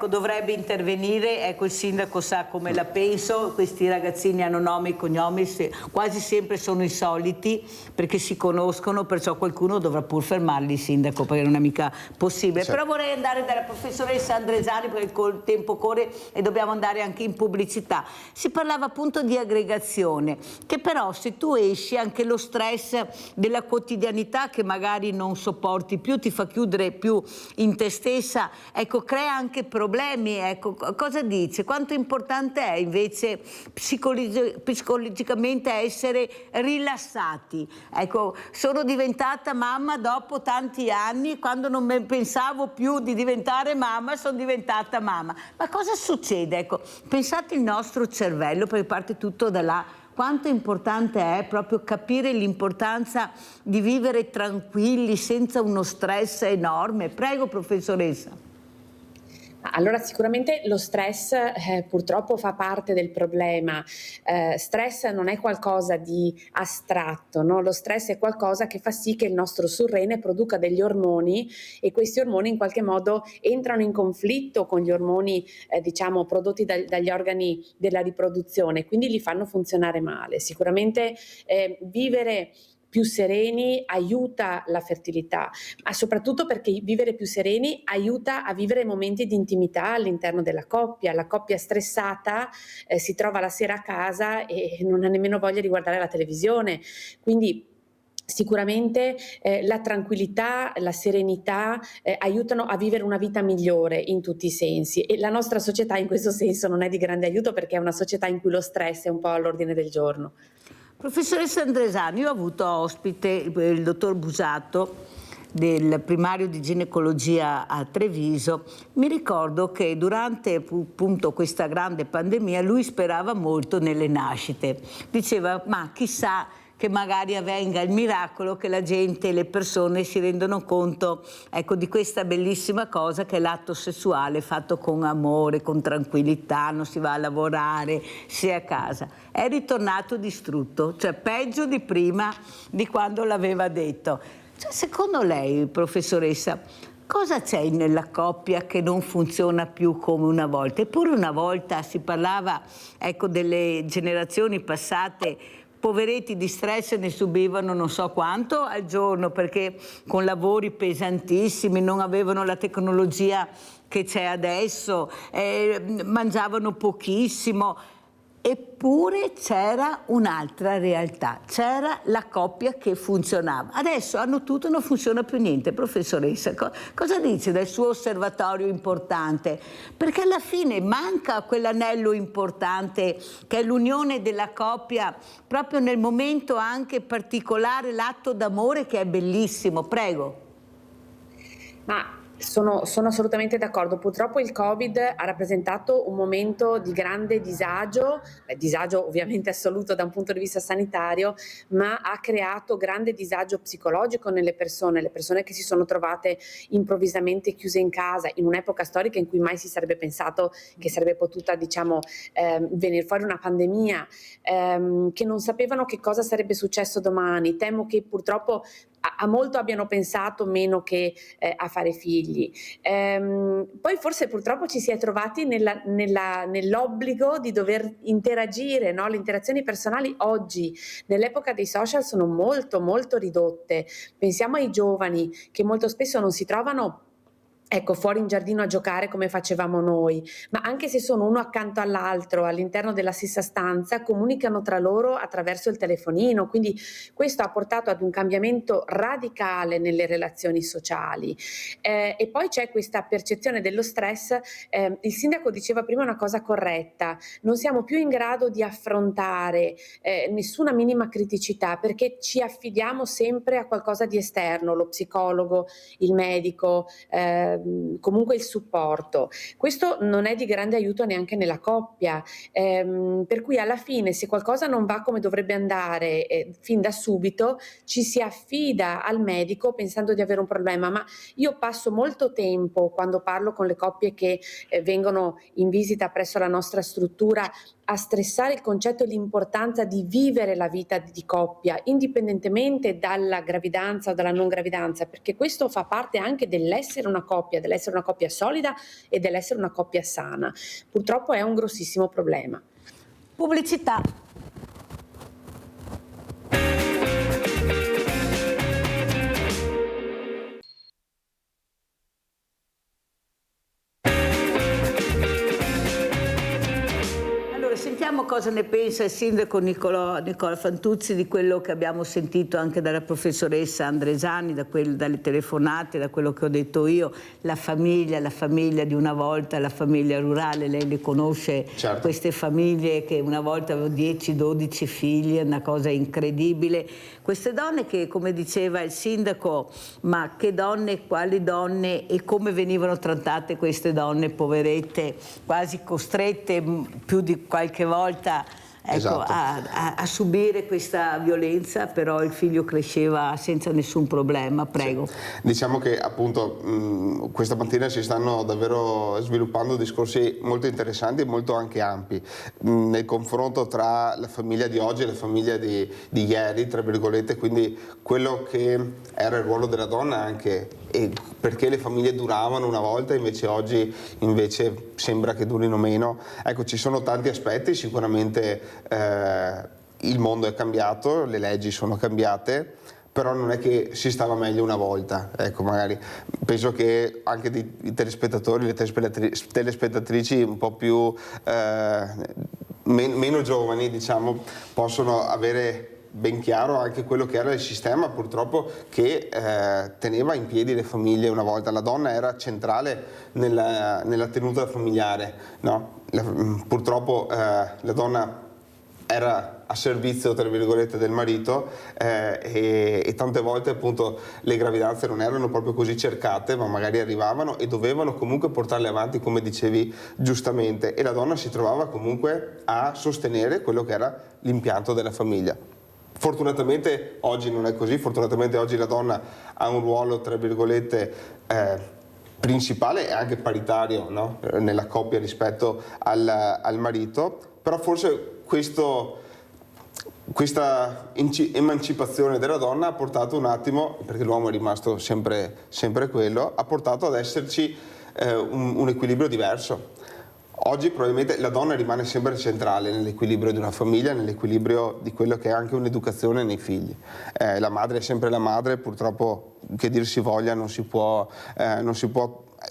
dovrebbe intervenire. Il sindaco sa come la penso, questi ragazzini hanno nomi e cognomi, quasi sempre sono i soliti perché si conoscono, perciò qualcuno dovrà pur fermarli, sindaco, perché non è mica possibile. Certo. Però vorrei andare dalla professoressa Andresani perché il tempo corre e dobbiamo andare anche in pubblicità. Si parlava appunto di aggregazione, che però se tu esci anche lo stress della quotidianità che magari non sopporti più, ti fa chiudere più in te stessa, crea anche problemi. Cosa dice? Quanto importante è invece psicologicamente essere rilassati? Sono diventata mamma dopo tanti anni, quando non pensavo più di diventare mamma, sono diventata mamma. Ma cosa succede? Pensate il nostro cervello, perché parte tutto da là. Quanto importante è proprio capire l'importanza di vivere tranquilli, senza uno stress enorme. Prego, professoressa. Allora, sicuramente lo stress purtroppo fa parte del problema. Stress non è qualcosa di astratto, no? Lo stress è qualcosa che fa sì che il nostro surrene produca degli ormoni e questi ormoni in qualche modo entrano in conflitto con gli ormoni prodotti dagli organi della riproduzione, quindi li fanno funzionare male. Sicuramente vivere più sereni aiuta la fertilità, ma soprattutto perché vivere più sereni aiuta a vivere momenti di intimità all'interno della coppia. La coppia stressata si trova la sera a casa e non ha nemmeno voglia di guardare la televisione, quindi sicuramente la tranquillità, la serenità aiutano a vivere una vita migliore in tutti i sensi, e la nostra società in questo senso non è di grande aiuto, perché è una società in cui lo stress è un po' all'ordine del giorno. Professoressa Andresani, io ho avuto ospite il dottor Busato del primario di ginecologia a Treviso. Mi ricordo che durante appunto questa grande pandemia lui sperava molto nelle nascite. Diceva, ma chissà che magari avvenga il miracolo, che la gente, le persone si rendono conto di questa bellissima cosa che è l'atto sessuale fatto con amore, con tranquillità, non si va a lavorare, si è a casa. È ritornato distrutto, cioè peggio di prima di quando l'aveva detto. Cioè, secondo lei, professoressa, cosa c'è nella coppia che non funziona più come una volta? Eppure una volta si parlava delle generazioni passate, poveretti di stress ne subivano non so quanto al giorno, perché con lavori pesantissimi, non avevano la tecnologia che c'è adesso, mangiavano pochissimo. Eppure c'era un'altra realtà, c'era la coppia che funzionava. Adesso hanno tutto e non funziona più niente. Professoressa, cosa dice del suo osservatorio importante? Perché alla fine manca quell'anello importante che è l'unione della coppia, proprio nel momento anche particolare, l'atto d'amore che è bellissimo. Prego. Ma sono assolutamente d'accordo. Purtroppo il Covid ha rappresentato un momento di grande disagio ovviamente assoluto da un punto di vista sanitario, ma ha creato grande disagio psicologico nelle persone, le persone che si sono trovate improvvisamente chiuse in casa in un'epoca storica in cui mai si sarebbe pensato che sarebbe potuta venire fuori una pandemia, che non sapevano che cosa sarebbe successo domani. Temo che purtroppo a molto abbiano pensato meno che a fare figli. Poi forse purtroppo ci si è trovati nell'obbligo di dover interagire, no? Le interazioni personali oggi, nell'epoca dei social, sono molto molto ridotte. Pensiamo ai giovani che molto spesso non si trovano fuori in giardino a giocare come facevamo noi, ma anche se sono uno accanto all'altro all'interno della stessa stanza, comunicano tra loro attraverso il telefonino, quindi questo ha portato ad un cambiamento radicale nelle relazioni sociali. E poi c'è questa percezione dello stress, il sindaco diceva prima una cosa corretta, non siamo più in grado di affrontare nessuna minima criticità perché ci affidiamo sempre a qualcosa di esterno, lo psicologo, il medico, comunque il supporto. Questo non è di grande aiuto neanche nella coppia, per cui alla fine se qualcosa non va come dovrebbe andare fin da subito ci si affida al medico pensando di avere un problema, ma io passo molto tempo quando parlo con le coppie che vengono in visita presso la nostra struttura a stressare il concetto e l'importanza di vivere la vita di coppia indipendentemente dalla gravidanza o dalla non gravidanza, perché questo fa parte anche dell'essere una coppia solida e dell'essere una coppia sana. Purtroppo è un grossissimo problema. Pubblicità. Sentiamo cosa ne pensa il sindaco Nicola Fantuzzi di quello che abbiamo sentito anche dalla professoressa Andresani, dalle telefonate, da quello che ho detto io, la famiglia di una volta, la famiglia rurale, lei le conosce, certo. Queste famiglie che una volta avevano 10-12 figli, è una cosa incredibile. Queste donne che, come diceva il sindaco, ma che donne, quali donne e come venivano trattate queste donne poverette, quasi costrette più di qualche volta, ecco, esatto. a subire questa violenza, però il figlio cresceva senza nessun problema. Prego. Sì. Diciamo che appunto questa mattina si stanno davvero sviluppando discorsi molto interessanti e molto anche ampi nel confronto tra la famiglia di oggi e la famiglia di ieri, tra virgolette, quindi quello che era il ruolo della donna anche, e perché le famiglie duravano una volta invece oggi invece sembra che durino meno. Ecco, ci sono tanti aspetti, sicuramente il mondo è cambiato, le leggi sono cambiate, però non è che si stava meglio una volta. Ecco, magari penso che anche i telespettatori, le telespettatrici un po' più meno giovani, diciamo, possono avere ben chiaro anche quello che era il sistema purtroppo che teneva in piedi le famiglie una volta. La donna era centrale nella tenuta familiare, no? Purtroppo la donna era a servizio, tra virgolette, del marito e tante volte appunto le gravidanze non erano proprio così cercate, ma magari arrivavano e dovevano comunque portarle avanti, come dicevi giustamente, e la donna si trovava comunque a sostenere quello che era l'impianto della famiglia. Fortunatamente oggi non è così, fortunatamente oggi la donna ha un ruolo, tra virgolette, principale e anche paritario, no? Nella coppia rispetto al marito, però forse questa emancipazione della donna ha portato un attimo, perché l'uomo è rimasto sempre quello, ha portato ad esserci un equilibrio diverso. Oggi probabilmente la donna rimane sempre centrale nell'equilibrio di una famiglia, nell'equilibrio di quello che è anche un'educazione nei figli. La madre è sempre la madre, purtroppo che dir si voglia non si può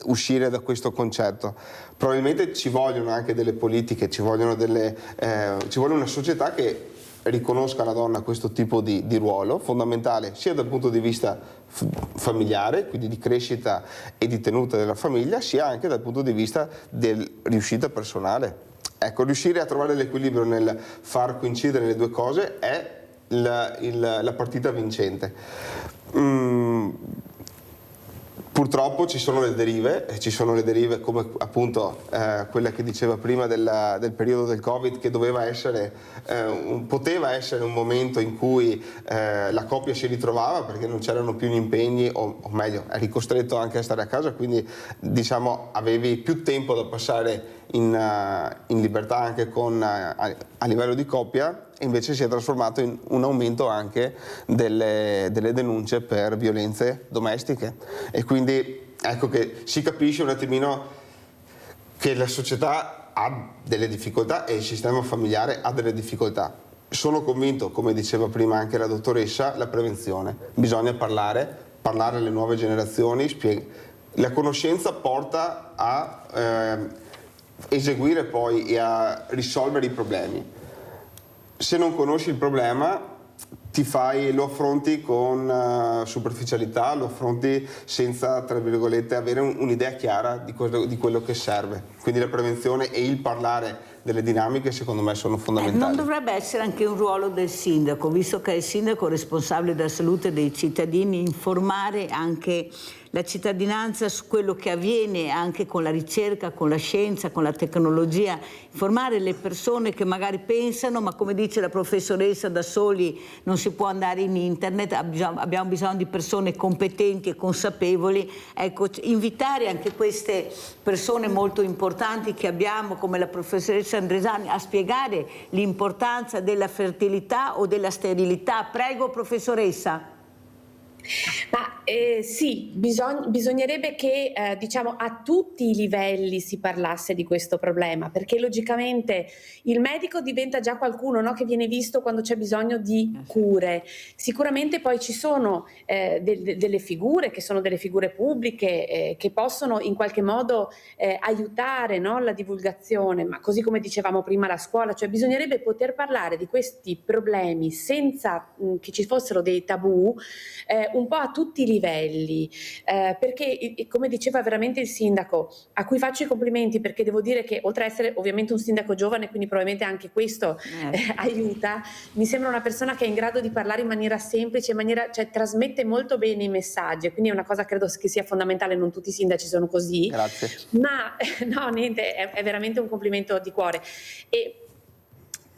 uscire da questo concetto. Probabilmente ci vogliono anche delle politiche, ci vuole una società che riconosca alla donna questo tipo di ruolo fondamentale sia dal punto di vista familiare, quindi di crescita e di tenuta della famiglia, sia anche dal punto di vista della riuscita personale. Ecco, riuscire a trovare l'equilibrio nel far coincidere le due cose è la partita vincente. Purtroppo ci sono le derive come appunto quella che diceva prima del periodo del Covid, che poteva essere un momento in cui la coppia si ritrovava perché non c'erano più gli impegni, o meglio, eri costretto anche a stare a casa, quindi diciamo avevi più tempo da passare in libertà anche a livello di coppia, e invece si è trasformato in un aumento anche delle denunce per violenze domestiche, e quindi ecco che si capisce un attimino che la società ha delle difficoltà e il sistema familiare ha delle difficoltà. Sono convinto, come diceva prima anche la dottoressa, la prevenzione, bisogna parlare alle nuove generazioni, la conoscenza porta a eseguire poi e a risolvere i problemi. Se non conosci il problema lo affronti con superficialità, lo affronti senza, tra virgolette, avere un'idea chiara di quello che serve. Quindi la prevenzione e il parlare delle dinamiche secondo me sono fondamentali. Non dovrebbe essere anche un ruolo del sindaco, visto che è il sindaco responsabile della salute dei cittadini, informare anche la cittadinanza su quello che avviene anche con la ricerca, con la scienza, con la tecnologia, informare le persone che magari pensano, ma come dice la professoressa, da soli non si può andare in internet, abbiamo bisogno di persone competenti e consapevoli. Ecco, invitare anche queste persone molto importanti che abbiamo, come la professoressa Andresani, a spiegare l'importanza della fertilità o della sterilità. Prego, professoressa. Ma sì, bisognerebbe che diciamo a tutti i livelli si parlasse di questo problema, perché logicamente il medico diventa già qualcuno, no, che viene visto quando c'è bisogno di cure. Sicuramente poi ci sono delle figure che sono delle figure pubbliche che possono in qualche modo aiutare, no, la divulgazione, ma così come dicevamo prima la scuola, cioè bisognerebbe poter parlare di questi problemi senza che ci fossero dei tabù, un po' a tutti i livelli, perché come diceva veramente il sindaco, a cui faccio i complimenti, perché devo dire che oltre ad essere ovviamente un sindaco giovane, quindi probabilmente anche questo aiuta, mi sembra una persona che è in grado di parlare in maniera semplice, cioè trasmette molto bene i messaggi, quindi è una cosa credo che sia fondamentale, non tutti i sindaci sono così. Grazie. Ma no, niente, è veramente un complimento di cuore. E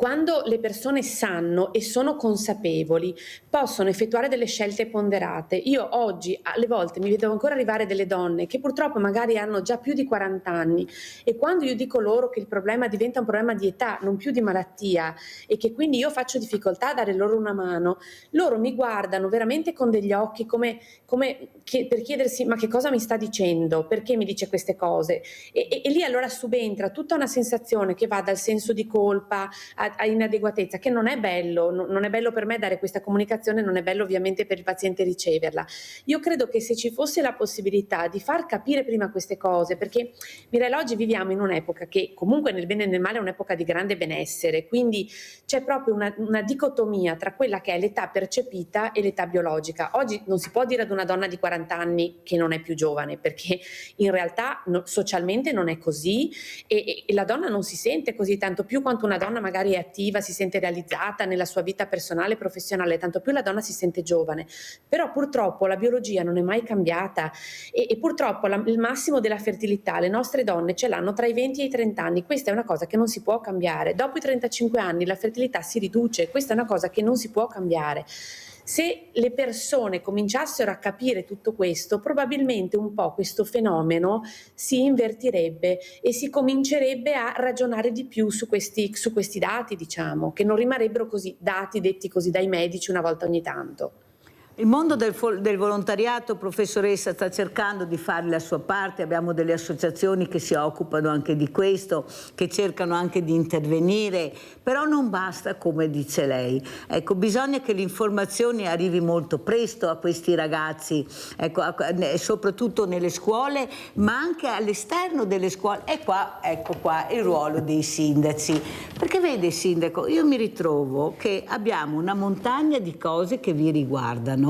quando le persone sanno e sono consapevoli, possono effettuare delle scelte ponderate. Io oggi, alle volte, mi vedo ancora arrivare delle donne che purtroppo magari hanno già più di 40 anni e quando io dico loro che il problema diventa un problema di età, non più di malattia, e che quindi io faccio difficoltà a dare loro una mano, loro mi guardano veramente con degli occhi come per chiedersi ma che cosa mi sta dicendo, perché mi dice queste cose. E lì allora subentra tutta una sensazione che va dal senso di colpa a inadeguatezza, che non è bello, non è bello per me dare questa comunicazione, non è bello ovviamente per il paziente riceverla. Io credo che se ci fosse la possibilità di far capire prima queste cose, perché Mirella, oggi viviamo in un'epoca che comunque nel bene e nel male è un'epoca di grande benessere, quindi c'è proprio una dicotomia tra quella che è l'età percepita e l'età biologica. Oggi non si può dire ad una donna di 40 anni che non è più giovane, perché in realtà socialmente non è così e la donna non si sente così, tanto più quanto una donna magari è attiva, si sente realizzata nella sua vita personale e professionale, tanto più la donna si sente giovane. Però purtroppo la biologia non è mai cambiata e purtroppo il massimo della fertilità le nostre donne ce l'hanno tra i 20 e i 30 anni. Questa è una cosa che non si può cambiare. Dopo i 35 anni la fertilità si riduce, questa è una cosa che non si può cambiare. Se le persone cominciassero a capire tutto questo, probabilmente un po' questo fenomeno si invertirebbe e si comincerebbe a ragionare di più su questi dati, diciamo, che non rimarrebbero così dati detti così dai medici una volta ogni tanto. Il mondo del volontariato, professoressa, sta cercando di fare la sua parte, abbiamo delle associazioni che si occupano anche di questo, che cercano anche di intervenire, però non basta come dice lei. Ecco, bisogna che l'informazione arrivi molto presto a questi ragazzi, ecco, soprattutto nelle scuole, ma anche all'esterno delle scuole. E qua, ecco qua, il ruolo dei sindaci. Perché vede, sindaco, io mi ritrovo che abbiamo una montagna di cose che vi riguardano,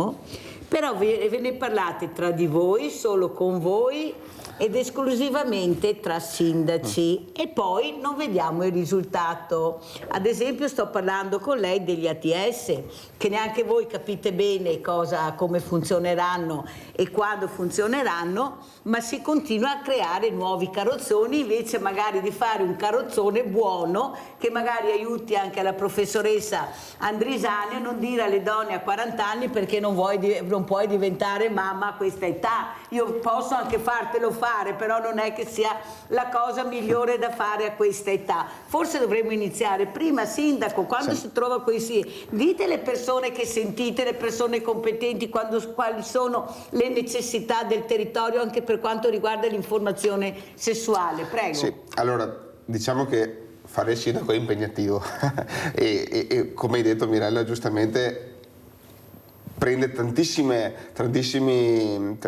però ve ne parlate tra di voi, solo con voi ed esclusivamente tra sindaci e poi non vediamo il risultato. Ad esempio sto parlando con lei degli ATS, che neanche voi capite bene come funzioneranno e quando funzioneranno, ma si continua a creare nuovi carrozzoni invece magari di fare un carrozzone buono che magari aiuti anche la professoressa Andresani a non dire alle donne a 40 anni perché non puoi diventare mamma a questa età. Io posso anche fartelo fare, però non è che sia la cosa migliore da fare a questa età. Forse dovremmo iniziare prima, sindaco, quando si trova così, dite le persone che sentite, le persone competenti, quali sono le necessità del territorio anche per quanto riguarda l'informazione sessuale. Prego. Sì, allora diciamo che fare il sindaco è impegnativo e come hai detto Mirella giustamente prende tantissimi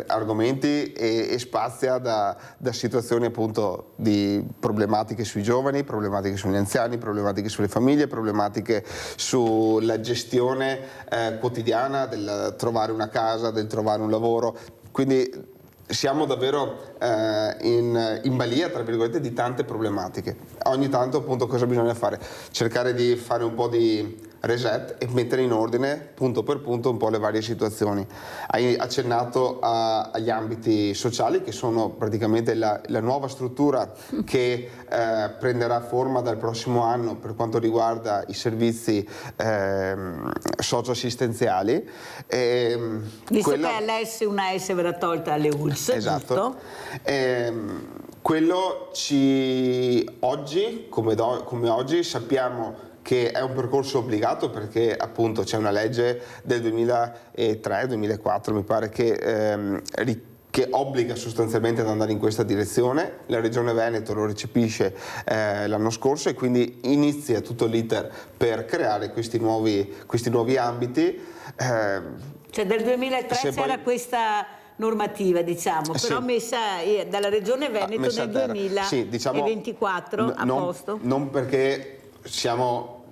argomenti e spazia da situazioni appunto di problematiche sui giovani, problematiche sugli anziani, problematiche sulle famiglie, problematiche sulla gestione quotidiana del trovare una casa, del trovare un lavoro, quindi siamo davvero in balia, tra virgolette, di tante problematiche. Ogni tanto appunto cosa bisogna fare? Cercare di fare un po' di reset e mettere in ordine punto per punto un po' le varie situazioni. Hai accennato agli ambiti sociali, che sono praticamente la nuova struttura che prenderà forma dal prossimo anno per quanto riguarda i servizi socioassistenziali. Visto che una S verrà tolta alle ULSS, esatto. Giusto? Quello oggi, come oggi, sappiamo che è un percorso obbligato, perché appunto c'è una legge del 2003-2004, mi pare, che obbliga sostanzialmente ad andare in questa direzione. La Regione Veneto lo recepisce l'anno scorso e quindi inizia tutto l'iter per creare questi nuovi ambiti. Cioè del 2003 c'era questa normativa, diciamo, però messa dalla Regione Veneto nel 2024 a posto. Non perché siamo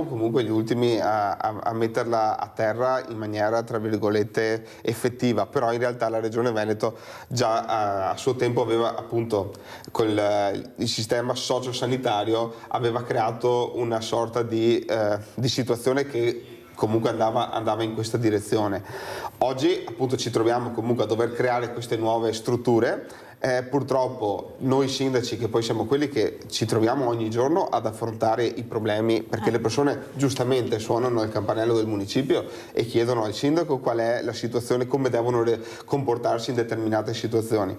comunque gli ultimi a metterla a terra in maniera, tra virgolette, effettiva, però in realtà la Regione Veneto già a suo tempo aveva, appunto, con il sistema sociosanitario, aveva creato una sorta di situazione che comunque andava in questa direzione. Oggi appunto ci troviamo comunque a dover creare queste nuove strutture. Purtroppo noi sindaci, che poi siamo quelli che ci troviamo ogni giorno ad affrontare i problemi, perché le persone giustamente suonano il campanello del municipio e chiedono al sindaco qual è la situazione, come devono comportarsi in determinate situazioni.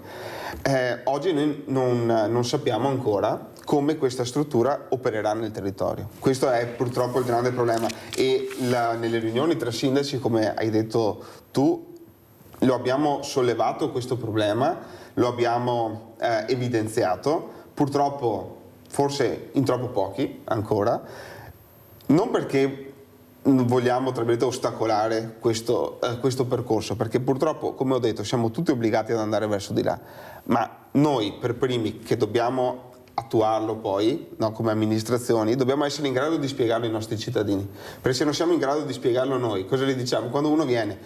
Oggi noi non sappiamo ancora come questa struttura opererà nel territorio. Questo è purtroppo il grande problema, e nelle riunioni tra sindaci, come hai detto tu, lo abbiamo sollevato questo problema, lo abbiamo evidenziato, purtroppo forse in troppo pochi ancora, non perché vogliamo, tra virgolette, ostacolare questo percorso, perché purtroppo, come ho detto, siamo tutti obbligati ad andare verso di là, ma noi per primi che dobbiamo attuarlo poi, no, come amministrazioni, dobbiamo essere in grado di spiegarlo ai nostri cittadini, perché se non siamo in grado di spiegarlo noi, cosa gli diciamo? Quando uno viene,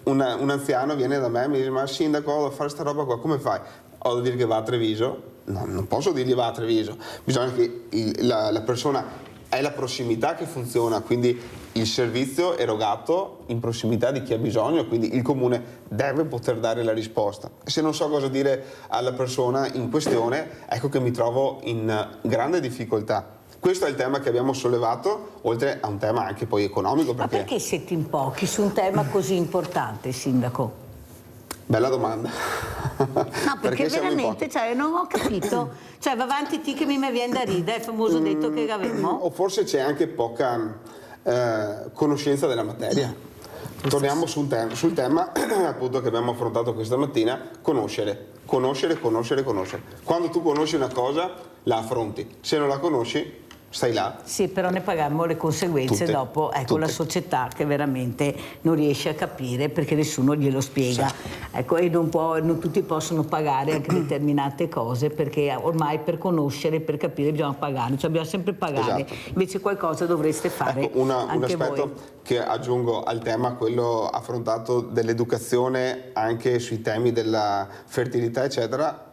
un anziano viene da me e mi dice: ma sindaco, ho da fare sta roba qua, come fai? Ho da dire che va a Treviso? No, non posso dirgli va a Treviso, bisogna che la persona, è la prossimità che funziona, quindi il servizio erogato in prossimità di chi ha bisogno, quindi il comune deve poter dare la risposta. Se non so cosa dire alla persona in questione, ecco che mi trovo in grande difficoltà. Questo è il tema che abbiamo sollevato, oltre a un tema anche poi economico. Ma perché siete in pochi su un tema così importante, sindaco? Bella domanda. No, perché veramente, cioè, non ho capito. Cioè, va avanti te che mi viene da ridere, il famoso detto che avevamo. O forse c'è anche poca conoscenza della materia. Torniamo sul tema appunto che abbiamo affrontato questa mattina: conoscere. Quando tu conosci una cosa, la affronti. Se non la conosci, stai là. Sì, però ne paghiamo le conseguenze dopo, ecco, la società che veramente non riesce a capire perché nessuno glielo spiega. Sì. Ecco, e non tutti possono pagare anche determinate cose, perché ormai per conoscere, per capire bisogna pagare, cioè bisogna sempre pagare. Esatto. Invece qualcosa dovreste fare. Ecco, un anche aspetto voi. Che aggiungo al tema, quello affrontato dell'educazione anche sui temi della fertilità eccetera.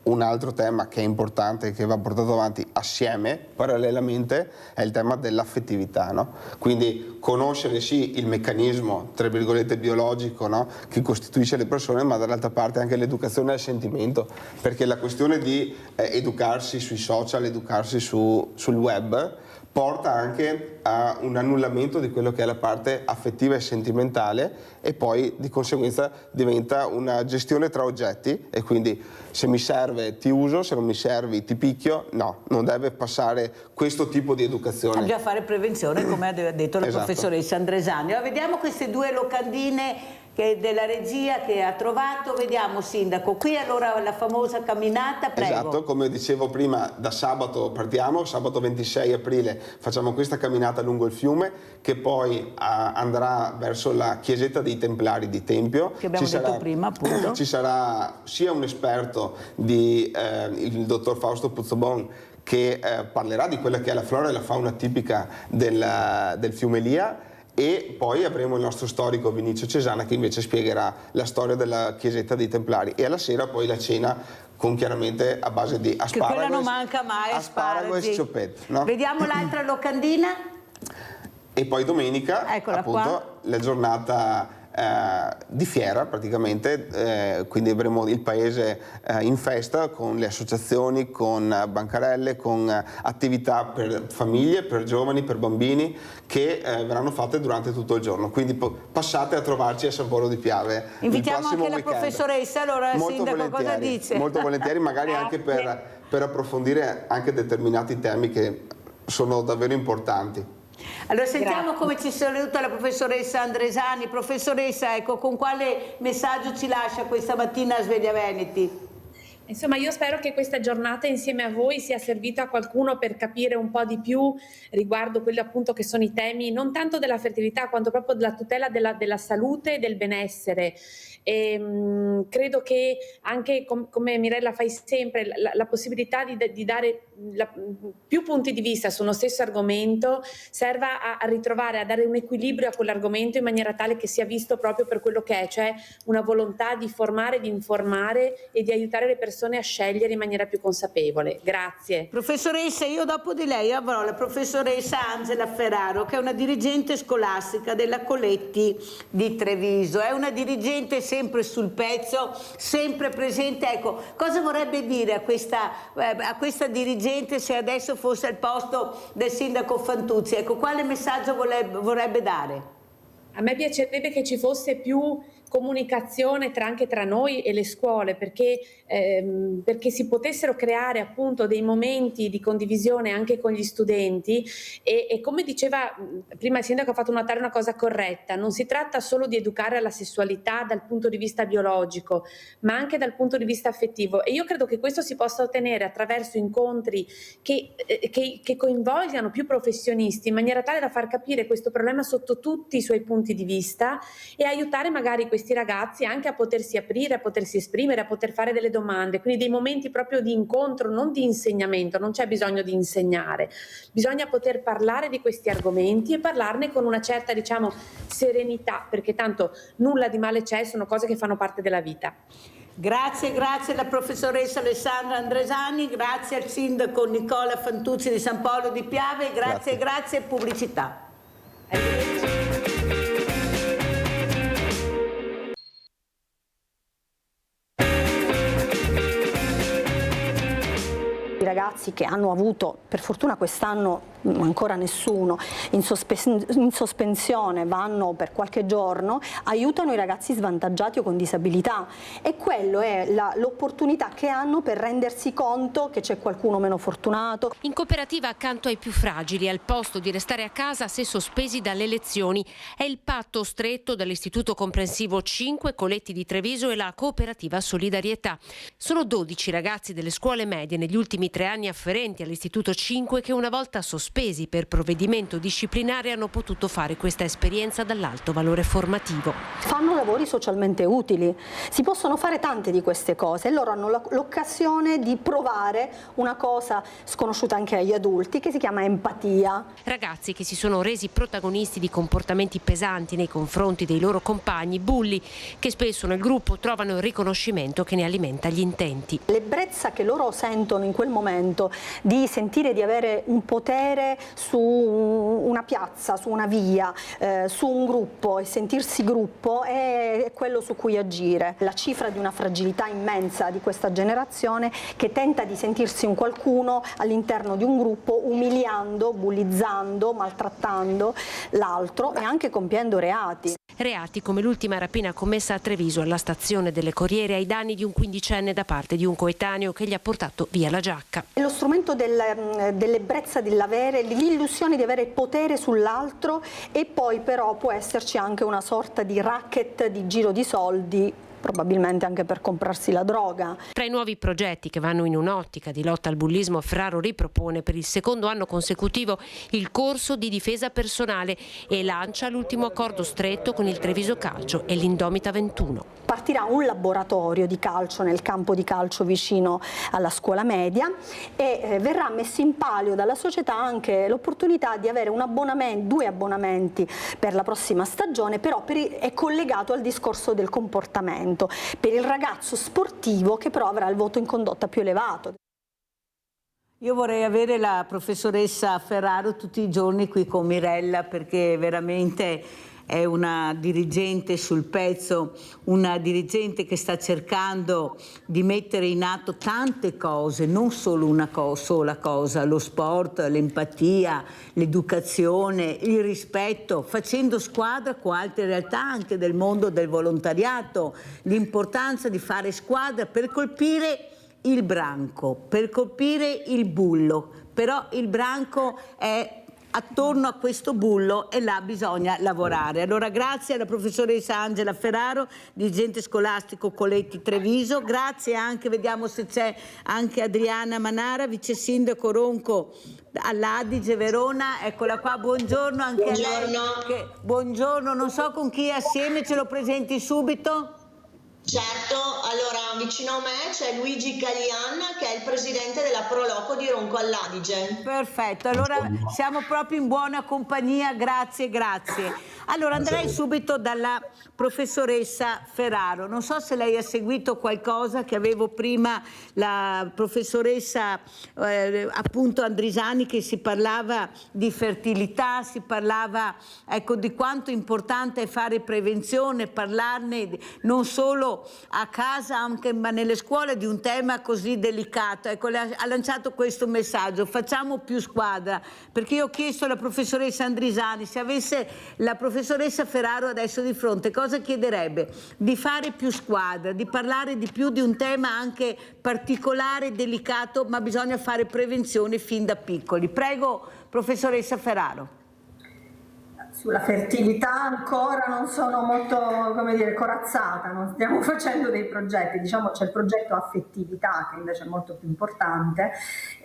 Un altro tema che è importante, che va portato avanti assieme, parallelamente, è il tema dell'affettività, no? Quindi conoscere sì il meccanismo, tra virgolette, biologico, no? Che costituisce le persone, ma dall'altra parte anche l'educazione al sentimento, perché la questione di educarsi sui social, educarsi sul web, porta anche a un annullamento di quello che è la parte affettiva e sentimentale, e poi di conseguenza diventa una gestione tra oggetti, e quindi se mi serve ti uso, se non mi servi ti picchio. No, non deve passare questo tipo di educazione. Bisogna fare prevenzione, come ha detto la professoressa Andresani. Allora, vediamo queste due locandine della regia che ha trovato. Vediamo, sindaco, qui allora la famosa camminata, prego. Esatto, come dicevo prima, da sabato partiamo, sabato 26 aprile facciamo questa camminata lungo il fiume, che poi andrà verso la chiesetta dei Templari di Tempio. Che abbiamo detto prima, appunto. Ci sarà sia un esperto il dottor Fausto Puzzobon, che parlerà di quella che è la flora e la fauna tipica del fiume Lia, e poi avremo il nostro storico Vinicio Cesana, che invece spiegherà la storia della chiesetta dei Templari, e alla sera poi la cena con, chiaramente, a base di asparago, che quella non manca mai, asparago e sciopette, no? Vediamo l'altra locandina. E poi domenica, Eccola appunto, qua. la giornata di fiera praticamente, quindi avremo il paese in festa con le associazioni, con bancarelle, con attività per famiglie, per giovani, per bambini che verranno fatte durante tutto il giorno, quindi passate a trovarci a San Polo di Piave. Invitiamo anche la weekend. professoressa, allora Molto Sindaco cosa dice? molto volentieri, magari anche per approfondire anche determinati temi che sono davvero importanti. Allora sentiamo Grazie. come ci saluta la professoressa Andresani. Professoressa, ecco, con quale messaggio ci lascia questa mattina a Sveglia Veneti? Insomma, io spero che questa giornata insieme a voi sia servita a qualcuno per capire un po' di più riguardo quelli appunto che sono i temi non tanto della fertilità quanto proprio della tutela della salute e del benessere. Credo che anche come Mirella fai sempre la possibilità di dare più punti di vista su uno stesso argomento serva a ritrovare, a dare un equilibrio a quell'argomento in maniera tale che sia visto proprio per quello che è, cioè una volontà di formare, di informare e di aiutare le persone a scegliere in maniera più consapevole. Grazie. Professoressa, io dopo di lei avrò la professoressa Angela Ferraro, che è una dirigente scolastica della Coletti di Treviso, è una dirigente sempre sul pezzo, sempre presente. Ecco, cosa vorrebbe dire a questa dirigente se adesso fosse al posto del sindaco Fantuzzi? Ecco, quale messaggio vorrebbe dare? A me piacerebbe che ci fosse più comunicazione anche tra noi e le scuole, perché si potessero creare appunto dei momenti di condivisione anche con gli studenti e come diceva prima il sindaco, ha fatto notare una cosa corretta: non si tratta solo di educare alla sessualità dal punto di vista biologico, ma anche dal punto di vista affettivo, e io credo che questo si possa ottenere attraverso incontri che coinvolgano più professionisti in maniera tale da far capire questo problema sotto tutti i suoi punti di vista e aiutare magari questi ragazzi anche a potersi aprire, a potersi esprimere, a poter fare delle domande, quindi dei momenti proprio di incontro, non di insegnamento. Non c'è bisogno di insegnare, bisogna poter parlare di questi argomenti e parlarne con una certa, diciamo, serenità, perché tanto nulla di male c'è, sono cose che fanno parte della vita. Grazie alla professoressa Alessandra Andresani, grazie al sindaco Nicola Fantuzzi di San Polo di Piave, grazie pubblicità. I ragazzi che hanno avuto, per fortuna quest'anno ancora nessuno, in sospensione, vanno per qualche giorno, aiutano i ragazzi svantaggiati o con disabilità, e quello è l'opportunità che hanno per rendersi conto che c'è qualcuno meno fortunato. In cooperativa accanto ai più fragili, al posto di restare a casa se sospesi dalle lezioni, è il patto stretto dall'Istituto Comprensivo 5 Coletti di Treviso e la cooperativa Solidarietà. Sono 12 ragazzi delle scuole medie negli ultimi 3 anni afferenti all'Istituto 5 che una volta sospesi per provvedimento disciplinare hanno potuto fare questa esperienza dall'alto valore formativo. Fanno lavori socialmente utili, si possono fare tante di queste cose e loro hanno l'occasione di provare una cosa sconosciuta anche agli adulti che si chiama empatia. Ragazzi che si sono resi protagonisti di comportamenti pesanti nei confronti dei loro compagni, bulli, che spesso nel gruppo trovano il riconoscimento che ne alimenta gli intenti. L'ebbrezza che loro sentono in quel momento di sentire di avere un potere su una piazza, su una via, su un gruppo, e sentirsi gruppo è quello su cui agire. La cifra di una fragilità immensa di questa generazione che tenta di sentirsi un qualcuno all'interno di un gruppo, umiliando, bullizzando, maltrattando l'altro e anche compiendo reati. Reati come l'ultima rapina commessa a Treviso alla stazione delle Corriere ai danni di un 15enne da parte di un coetaneo che gli ha portato via la giacca. Lo strumento dell'ebbrezza dell'avere, l'illusione di avere potere sull'altro, e poi però può esserci anche una sorta di racket di giro di soldi, probabilmente anche per comprarsi la droga. Tra i nuovi progetti che vanno in un'ottica di lotta al bullismo, Ferraro ripropone per il 2° anno consecutivo il corso di difesa personale e lancia l'ultimo accordo stretto con il Treviso Calcio e l'Indomita 21. Partirà un laboratorio di calcio nel campo di calcio vicino alla scuola media e verrà messo in palio dalla società anche l'opportunità di avere 2 abbonamenti per la prossima stagione, però è collegato al discorso del comportamento per il ragazzo sportivo che però avrà il voto in condotta più elevato. Io vorrei avere la professoressa Ferraro tutti i giorni qui con Mirella, perché veramente è una dirigente sul pezzo, una dirigente che sta cercando di mettere in atto tante cose, non solo una sola cosa, lo sport, l'empatia, l'educazione, il rispetto, facendo squadra con altre realtà anche del mondo del volontariato, l'importanza di fare squadra per colpire il branco, per colpire il bullo, però il branco è attorno a questo bullo e là bisogna lavorare. Allora grazie alla professoressa Angela Ferraro, dirigente scolastico Coletti Treviso, grazie anche, vediamo se c'è anche Adriana Manara, vice sindaco Ronco all'Adige Verona, eccola qua, buongiorno anche a lei. Buongiorno, non so con chi è assieme, ce lo presenti subito? Certo, allora vicino a me c'è Luigi Caglian che è il presidente della Proloco di Ronco all'Adige. Perfetto, allora siamo proprio in buona compagnia, grazie. Allora andrei subito dalla professoressa Ferraro, non so se lei ha seguito qualcosa che avevo prima la professoressa appunto Andrisani, che si parlava di fertilità, si parlava di quanto importante è fare prevenzione, parlarne non solo a casa anche ma nelle scuole di un tema così delicato. Ecco, ha lanciato questo messaggio: facciamo più squadra, perché io ho chiesto alla professoressa Andrisani se avesse la professoressa Ferraro adesso di fronte cosa chiederebbe: di fare più squadra, di parlare di più di un tema anche particolare, delicato, ma bisogna fare prevenzione fin da piccoli. Prego professoressa Ferraro. Sulla fertilità ancora non sono molto, corazzata, non stiamo facendo dei progetti, diciamo c'è il progetto affettività che invece è molto più importante,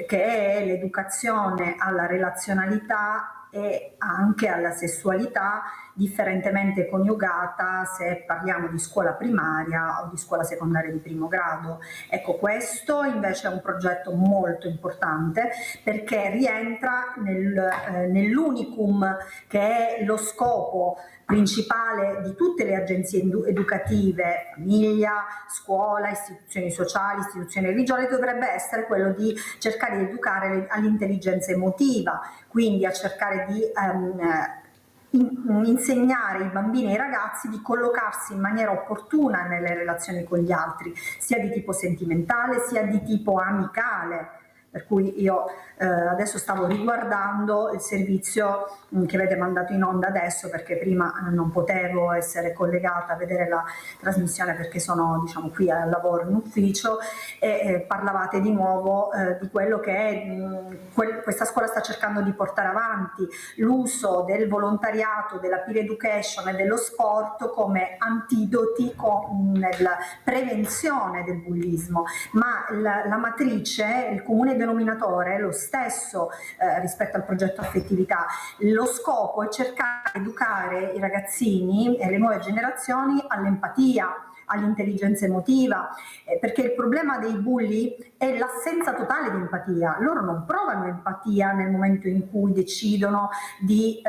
che è l'educazione alla relazionalità e anche alla sessualità differentemente coniugata se parliamo di scuola primaria o di scuola secondaria di primo grado. Ecco, questo invece è un progetto molto importante perché rientra nell'unicum che è lo scopo principale di tutte le agenzie educative, famiglia, scuola, istituzioni sociali, istituzioni religiose, dovrebbe essere quello di cercare di educare all'intelligenza emotiva, quindi a cercare di insegnare ai bambini e ai ragazzi di collocarsi in maniera opportuna nelle relazioni con gli altri, sia di tipo sentimentale sia di tipo amicale. Per cui io adesso stavo riguardando il servizio che avete mandato in onda adesso, perché prima non potevo essere collegata a vedere la trasmissione perché sono qui al lavoro in ufficio, e parlavate di nuovo di quello che questa scuola sta cercando di portare avanti, l'uso del volontariato, della peer education e dello sport come antidoti nella prevenzione del bullismo, ma la matrice, il comune denominatore è lo stesso rispetto al progetto affettività. Lo scopo è cercare di educare i ragazzini e le nuove generazioni all'empatia, all'intelligenza emotiva, perché il problema dei bulli è l'assenza totale di empatia. Loro non provano empatia nel momento in cui decidono di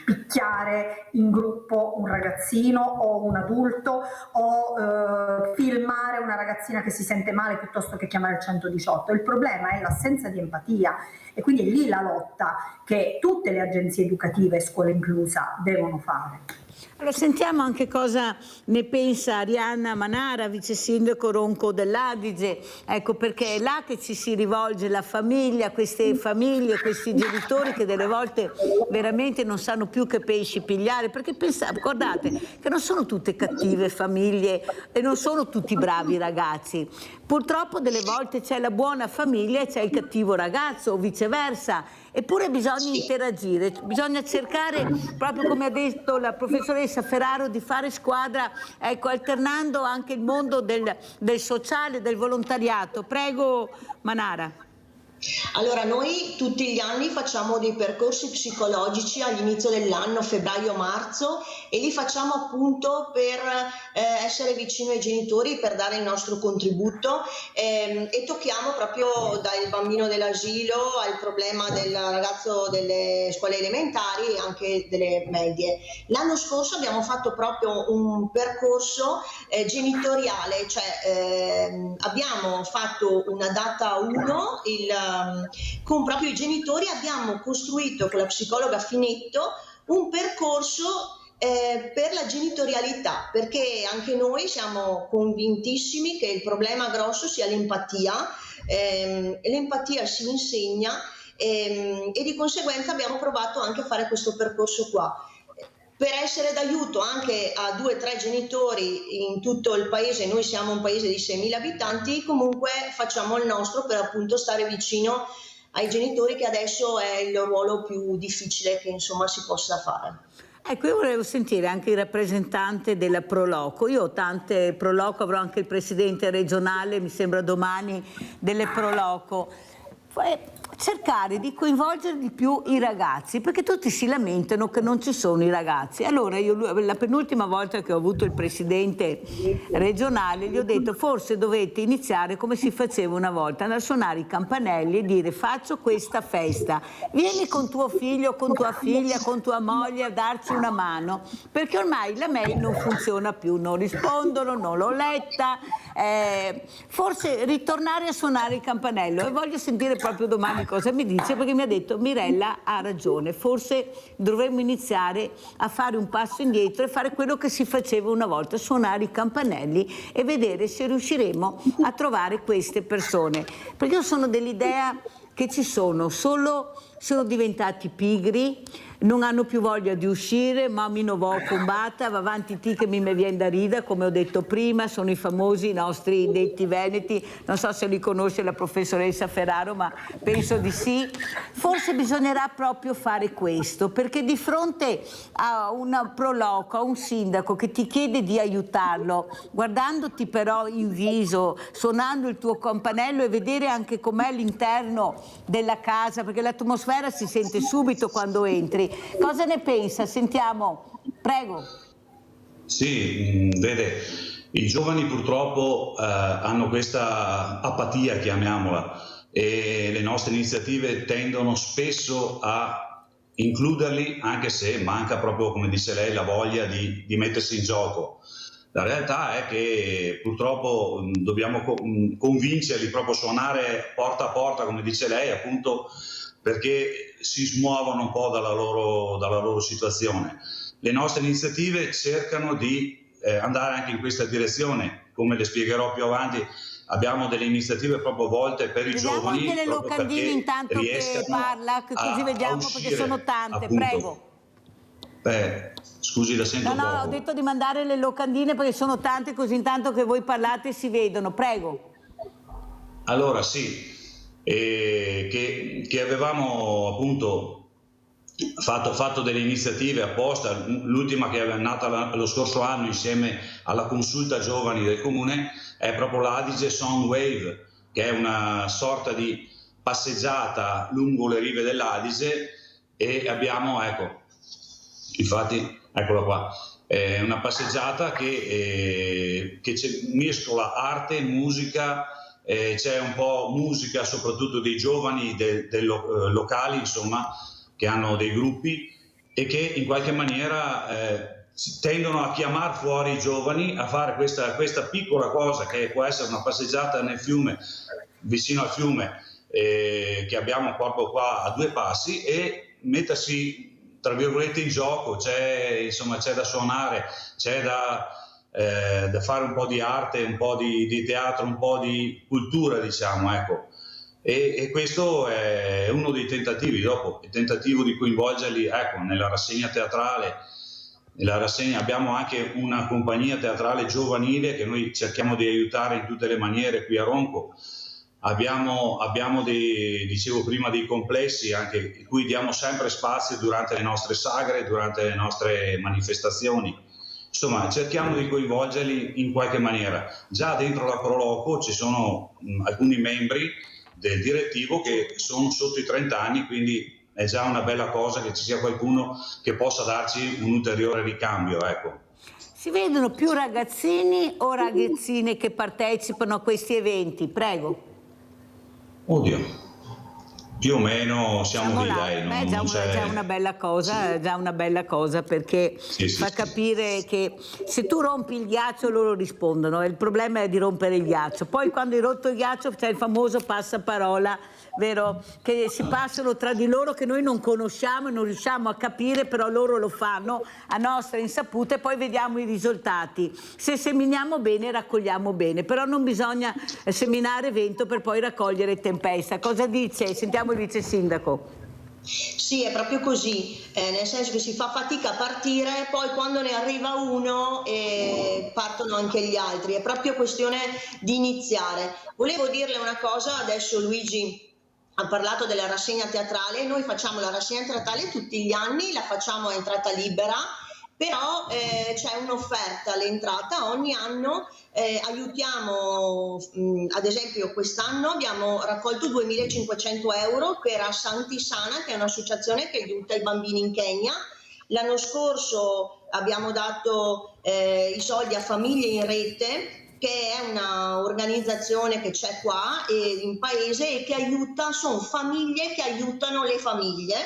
picchiare in gruppo un ragazzino o un adulto o filmare una ragazzina che si sente male piuttosto che chiamare il 118. Il problema è l'assenza di empatia e quindi è lì la lotta che tutte le agenzie educative, scuola inclusa, devono fare. Allora sentiamo anche cosa ne pensa Arianna Manara, vice sindaco Ronco dell'Adige, ecco, perché è là che ci si rivolge la famiglia, queste famiglie, questi genitori che delle volte veramente non sanno più che pesci pigliare, perché guardate che non sono tutte cattive famiglie e non sono tutti bravi ragazzi, purtroppo delle volte c'è la buona famiglia e c'è il cattivo ragazzo o viceversa. Eppure bisogna interagire, bisogna cercare, proprio come ha detto la professoressa Ferraro, di fare squadra, ecco, alternando anche il mondo del sociale, del volontariato. Prego Manara. Allora, noi tutti gli anni facciamo dei percorsi psicologici all'inizio dell'anno, febbraio-marzo, e li facciamo appunto per essere vicino ai genitori, per dare il nostro contributo, e tocchiamo proprio dal bambino dell'asilo al problema del ragazzo delle scuole elementari e anche delle medie. L'anno scorso abbiamo fatto proprio un percorso genitoriale, cioè abbiamo fatto una data 1, con proprio i genitori abbiamo costruito con la psicologa Finetto un percorso per la genitorialità, perché anche noi siamo convintissimi che il problema grosso sia l'empatia, l'empatia si insegna e di conseguenza abbiamo provato anche a fare questo percorso qua. Per essere d'aiuto anche a 2 o 3 genitori in tutto il paese, noi siamo un paese di 6.000 abitanti, comunque facciamo il nostro per appunto stare vicino ai genitori, che adesso è il ruolo più difficile che insomma si possa fare. Ecco, io volevo sentire anche il rappresentante della Proloco. Io ho tante Proloco, avrò anche il presidente regionale, mi sembra domani, delle Proloco. Cercare di coinvolgere di più i ragazzi, perché tutti si lamentano che non ci sono i ragazzi. Allora io, la penultima volta che ho avuto il presidente regionale, gli ho detto: forse dovete iniziare come si faceva una volta, andare a suonare i campanelli e dire: faccio questa festa, vieni con tuo figlio, con tua figlia, con tua moglie a darci una mano, perché ormai la mail non funziona più, non rispondono, non l'ho letta. Forse ritornare a suonare il campanello, e voglio sentire proprio domani cosa mi dice, perché mi ha detto: Mirella ha ragione, forse dovremmo iniziare a fare un passo indietro e fare quello che si faceva una volta, suonare i campanelli e vedere se riusciremo a trovare queste persone, perché io sono dell'idea che sono diventati pigri, non hanno più voglia di uscire, mammi no vo combatta, va avanti ti che mi viene da rida, come ho detto prima, sono i famosi nostri detti veneti, non so se li conosce la professoressa Ferraro, ma penso di sì. Forse bisognerà proprio fare questo, perché di fronte a una Proloco, a un sindaco che ti chiede di aiutarlo, guardandoti però in viso, suonando il tuo campanello e vedere anche com'è l'interno della casa, perché l'atmosfera si sente subito quando entri. Cosa ne pensa? Sentiamo, prego. Sì, vede, i giovani purtroppo hanno questa apatia, chiamiamola, e le nostre iniziative tendono spesso a includerli, anche se manca proprio, come dice lei, la voglia di mettersi in gioco. La realtà è che purtroppo dobbiamo convincerli proprio a suonare porta a porta, come dice lei, appunto perché si smuovono un po' dalla loro situazione. Le nostre iniziative cercano di andare anche in questa direzione, come le spiegherò più avanti. Abbiamo delle iniziative proprio volte per i giovani. Vediamo anche le locandine intanto che parla, così vediamo, perché sono tante, appunto. Prego. Scusi, la sento poco. No, ho detto di mandare le locandine perché sono tante, così intanto che voi parlate si vedono, prego. Allora sì, che avevamo appunto fatto delle iniziative apposta, l'ultima che è nata lo scorso anno insieme alla consulta giovani del comune è proprio l'Adige Song Wave, che è una sorta di passeggiata lungo le rive dell'Adige, e abbiamo, ecco, infatti eccola qua, è una passeggiata che mescola arte, musica. C'è un po' musica soprattutto dei giovani locali, insomma, che hanno dei gruppi e che in qualche maniera tendono a chiamare fuori i giovani a fare questa piccola cosa, che può essere una passeggiata nel fiume, vicino al fiume, che abbiamo proprio qua a 2 passi, e mettersi tra virgolette in gioco. C'è da suonare, c'è da fare un po' di arte, un po' di teatro, un po' di cultura, diciamo, ecco. E questo è uno dei tentativi. Dopo il tentativo di coinvolgerli, ecco, nella rassegna teatrale. Nella rassegna abbiamo anche una compagnia teatrale giovanile che noi cerchiamo di aiutare in tutte le maniere qui a Ronco. Abbiamo dicevo prima, dei complessi anche cui diamo sempre spazio durante le nostre sagre, durante le nostre manifestazioni. Insomma, cerchiamo di coinvolgerli in qualche maniera. Già dentro la Proloco ci sono alcuni membri del direttivo che sono sotto i 30 anni, quindi è già una bella cosa che ci sia qualcuno che possa darci un ulteriore ricambio, ecco. Si vedono più ragazzini o ragazzine che partecipano a questi eventi? Prego. Oddio, più o meno siamo lì, là. dai. Beh, già una bella cosa, già una bella cosa, perché fa capire che se tu rompi il ghiaccio loro rispondono, e il problema è di rompere il ghiaccio. Poi quando hai rotto il ghiaccio c'è il famoso passaparola, vero? Che si passano tra di loro, che noi non conosciamo e non riusciamo a capire, però loro lo fanno a nostra insaputa e poi vediamo i risultati. Se seminiamo bene raccogliamo bene, però non bisogna seminare vento per poi raccogliere tempesta. Cosa dice? Sentiamo il vice sindaco. Sì, è proprio così, nel senso che si fa fatica a partire, poi quando ne arriva uno partono anche gli altri, è proprio questione di iniziare. Volevo dirle una cosa, adesso Luigi ha parlato della rassegna teatrale, noi facciamo la rassegna teatrale tutti gli anni, la facciamo a entrata libera, però c'è un'offerta all'entrata ogni anno, aiutiamo, ad esempio quest'anno abbiamo raccolto 2.500 euro per Ashanti Sana, che è un'associazione che aiuta i bambini in Kenya. L'anno scorso abbiamo dato i soldi a Famiglie in Rete, che è una organizzazione che c'è qua in paese e che aiuta, sono famiglie che aiutano le famiglie,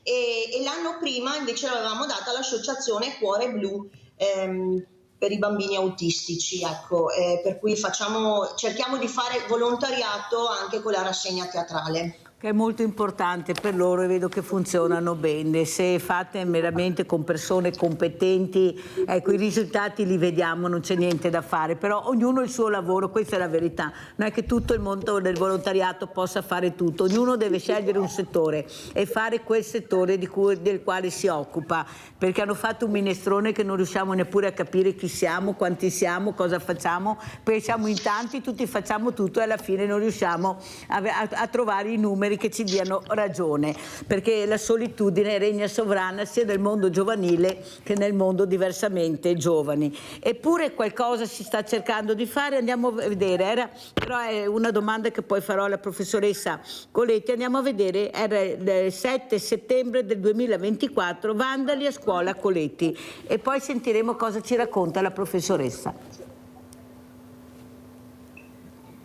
e l'anno prima invece l'avevamo data all'associazione Cuore Blu per i bambini autistici, ecco, per cui cerchiamo di fare volontariato anche con la rassegna teatrale. Che è molto importante per loro, e vedo che funzionano bene. Se fate veramente con persone competenti, ecco, i risultati li vediamo, non c'è niente da fare, però ognuno il suo lavoro, questa è la verità. Non è che tutto il mondo del volontariato possa fare tutto, ognuno deve scegliere un settore e fare quel settore del quale si occupa, perché hanno fatto un minestrone che non riusciamo neppure a capire chi siamo, quanti siamo, cosa facciamo, perché siamo in tanti, tutti facciamo tutto e alla fine non riusciamo a trovare i numeri che ci diano ragione, perché la solitudine regna sovrana sia nel mondo giovanile che nel mondo diversamente giovani. Eppure qualcosa si sta cercando di fare, andiamo a vedere, però è una domanda che poi farò alla professoressa Coletti, andiamo a vedere, era il 7 settembre del 2024, vandali a scuola Coletti, e poi sentiremo cosa ci racconta la professoressa.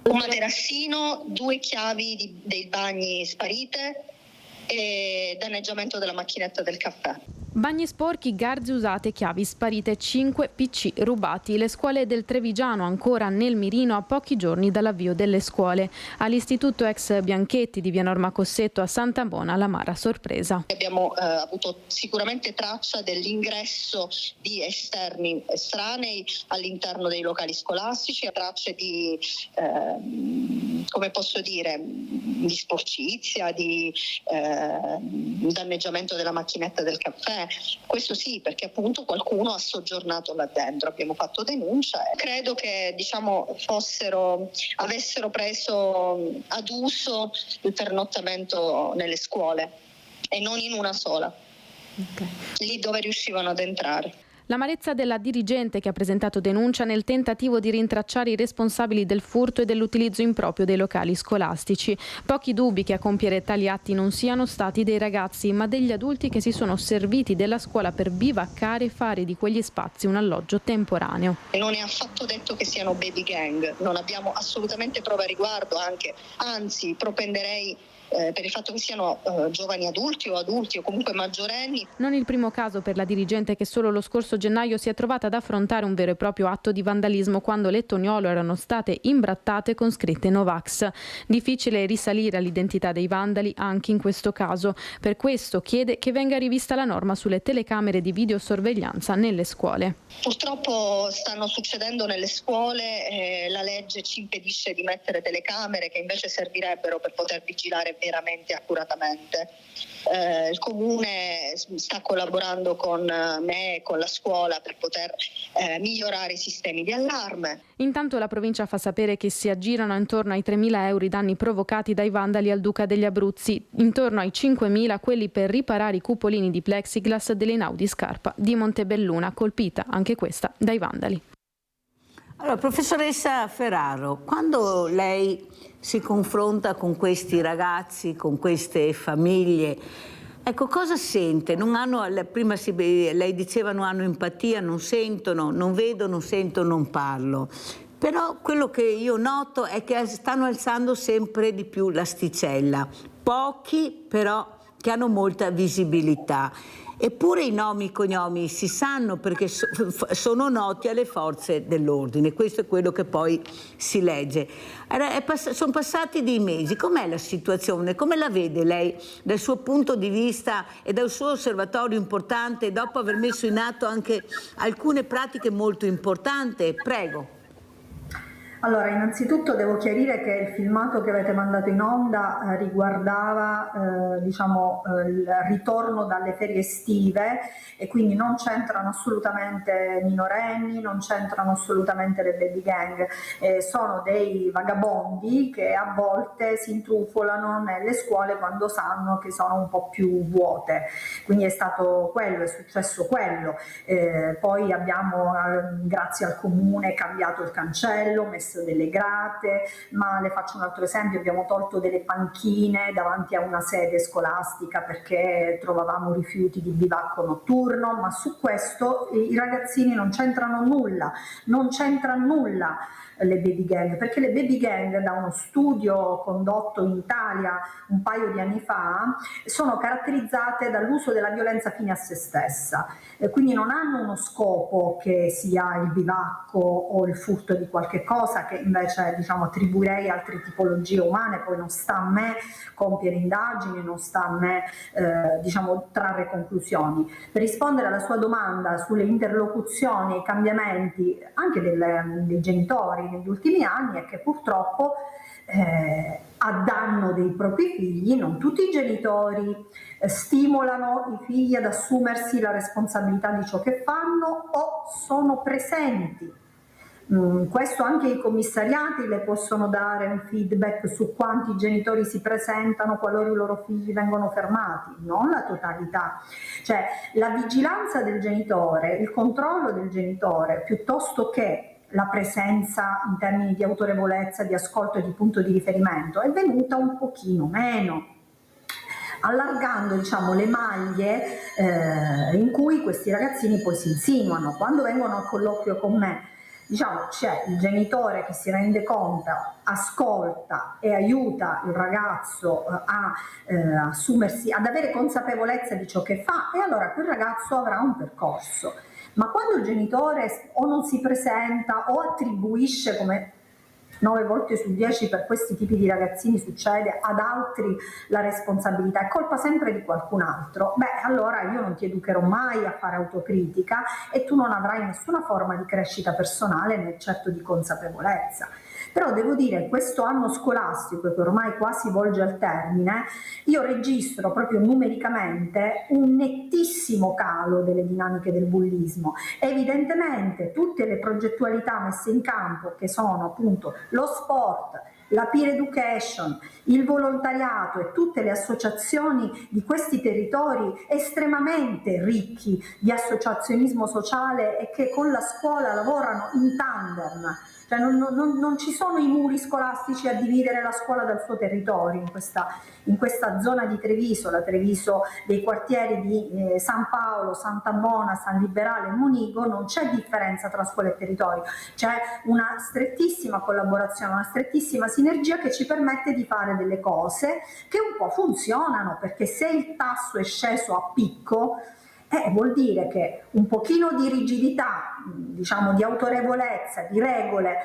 Un materassino, 2 chiavi dei bagni sparite e danneggiamento della macchinetta del caffè. Bagni sporchi, garze usate, chiavi sparite, 5 PC rubati. Le scuole del Trevigiano ancora nel mirino a pochi giorni dall'avvio delle scuole. All'istituto ex Bianchetti di via Norma Cossetto a Sant'Ambona l'amara sorpresa. Abbiamo avuto sicuramente traccia dell'ingresso di esterni estranei all'interno dei locali scolastici, tracce di, come posso dire, di sporcizia, di danneggiamento della macchinetta del caffè. Questo sì, perché appunto qualcuno ha soggiornato là dentro, abbiamo fatto denuncia. Credo che avessero preso ad uso il pernottamento nelle scuole e non in una sola, lì dove riuscivano ad entrare. L'amarezza della dirigente che ha presentato denuncia nel tentativo di rintracciare i responsabili del furto e dell'utilizzo improprio dei locali scolastici. Pochi dubbi che a compiere tali atti non siano stati dei ragazzi, ma degli adulti che si sono serviti della scuola per bivaccare e fare di quegli spazi un alloggio temporaneo. Non è affatto detto che siano baby gang, non abbiamo assolutamente prova a riguardo, anzi propenderei per il fatto che siano giovani adulti o comunque maggiorenni. Non il primo caso per la dirigente che solo lo scorso gennaio si è trovata ad affrontare un vero e proprio atto di vandalismo quando le Toniolo erano state imbrattate con scritte Novax. Difficile risalire all'identità dei vandali anche in questo caso. Per questo chiede che venga rivista la norma sulle telecamere di videosorveglianza nelle scuole. Purtroppo stanno succedendo nelle scuole, la legge ci impedisce di mettere telecamere che invece servirebbero per poter vigilare veramente accuratamente. Il Comune sta collaborando con me e con la scuola per poter migliorare i sistemi di allarme. Intanto la provincia fa sapere che si aggirano intorno ai 3.000 euro i danni provocati dai vandali al Duca degli Abruzzi, intorno ai 5.000 quelli per riparare i cupolini di plexiglass dell'Einaudi Scarpa di Montebelluna, colpita anche questa dai vandali. Allora, professoressa Ferraro, quando lei si confronta con questi ragazzi, con queste famiglie, ecco, cosa sente? Prima lei diceva non hanno empatia, non sentono, non vedo, non sento, non parlo. Però quello che io noto è che stanno alzando sempre di più l'asticella. pochi però che hanno molta visibilità. Eppure i nomi e cognomi si sanno perché sono noti alle forze dell'ordine, questo è quello che poi si legge. Sono passati dei mesi, com'è la situazione? Come la vede lei dal suo punto di vista e dal suo osservatorio importante, dopo aver messo in atto anche alcune pratiche molto importanti? Prego. Allora, innanzitutto devo chiarire che il filmato che avete mandato in onda riguardava il ritorno dalle ferie estive e quindi non c'entrano assolutamente minorenni, non c'entrano assolutamente le baby gang, sono dei vagabondi che a volte si intrufolano nelle scuole quando sanno che sono un po' più vuote, quindi è stato quello, è successo quello. Poi abbiamo grazie al comune cambiato il cancello, messo delle grate, ma le faccio un altro esempio: abbiamo tolto delle panchine davanti a una sede scolastica perché trovavamo rifiuti di bivacco notturno, ma su questo i ragazzini non c'entrano nulla, non c'entra nulla le baby gang, perché le baby gang, da uno studio condotto in Italia un paio di anni fa, sono caratterizzate dall'uso della violenza fine a se stessa, quindi non hanno uno scopo che sia il bivacco o il furto di qualche cosa, che invece attribuirei a altre tipologie umane. Poi non sta a me compiere indagini, non sta a me trarre conclusioni. Per rispondere alla sua domanda sulle interlocuzioni e i cambiamenti anche dei genitori negli ultimi anni, è che purtroppo a danno dei propri figli non tutti i genitori stimolano i figli ad assumersi la responsabilità di ciò che fanno o sono presenti. Questo anche i commissariati le possono dare un feedback su quanti genitori si presentano qualora i loro figli vengono fermati, non la totalità. Cioè la vigilanza del genitore, il controllo del genitore, piuttosto che la presenza in termini di autorevolezza, di ascolto e di punto di riferimento, è venuta un pochino meno, allargando le maglie in cui questi ragazzini poi si insinuano. Quando vengono a colloquio con me, c'è il genitore che si rende conto, ascolta e aiuta il ragazzo a assumersi, ad avere consapevolezza di ciò che fa, e allora quel ragazzo avrà un percorso. Ma quando il genitore o non si presenta o attribuisce, come 9 volte su 10 per questi tipi di ragazzini succede, ad altri la responsabilità, è colpa sempre di qualcun altro, allora io non ti educherò mai a fare autocritica e tu non avrai nessuna forma di crescita personale né certo di consapevolezza. Però devo dire, questo anno scolastico che ormai quasi volge al termine, io registro proprio numericamente un nettissimo calo delle dinamiche del bullismo. Evidentemente tutte le progettualità messe in campo, che sono appunto lo sport, la peer education, il volontariato e tutte le associazioni di questi territori estremamente ricchi di associazionismo sociale e che con la scuola lavorano in tandem. Cioè non ci sono i muri scolastici a dividere la scuola dal suo territorio in questa zona di Treviso, la Treviso dei quartieri di San Paolo, Santa Mona, San Liberale e Monigo. Non c'è differenza tra scuola e territorio, c'è una strettissima collaborazione, una strettissima sinergia che ci permette di fare delle cose che un po' funzionano, perché se il tasso è sceso a picco, vuol dire che un pochino di rigidità, di autorevolezza, di regole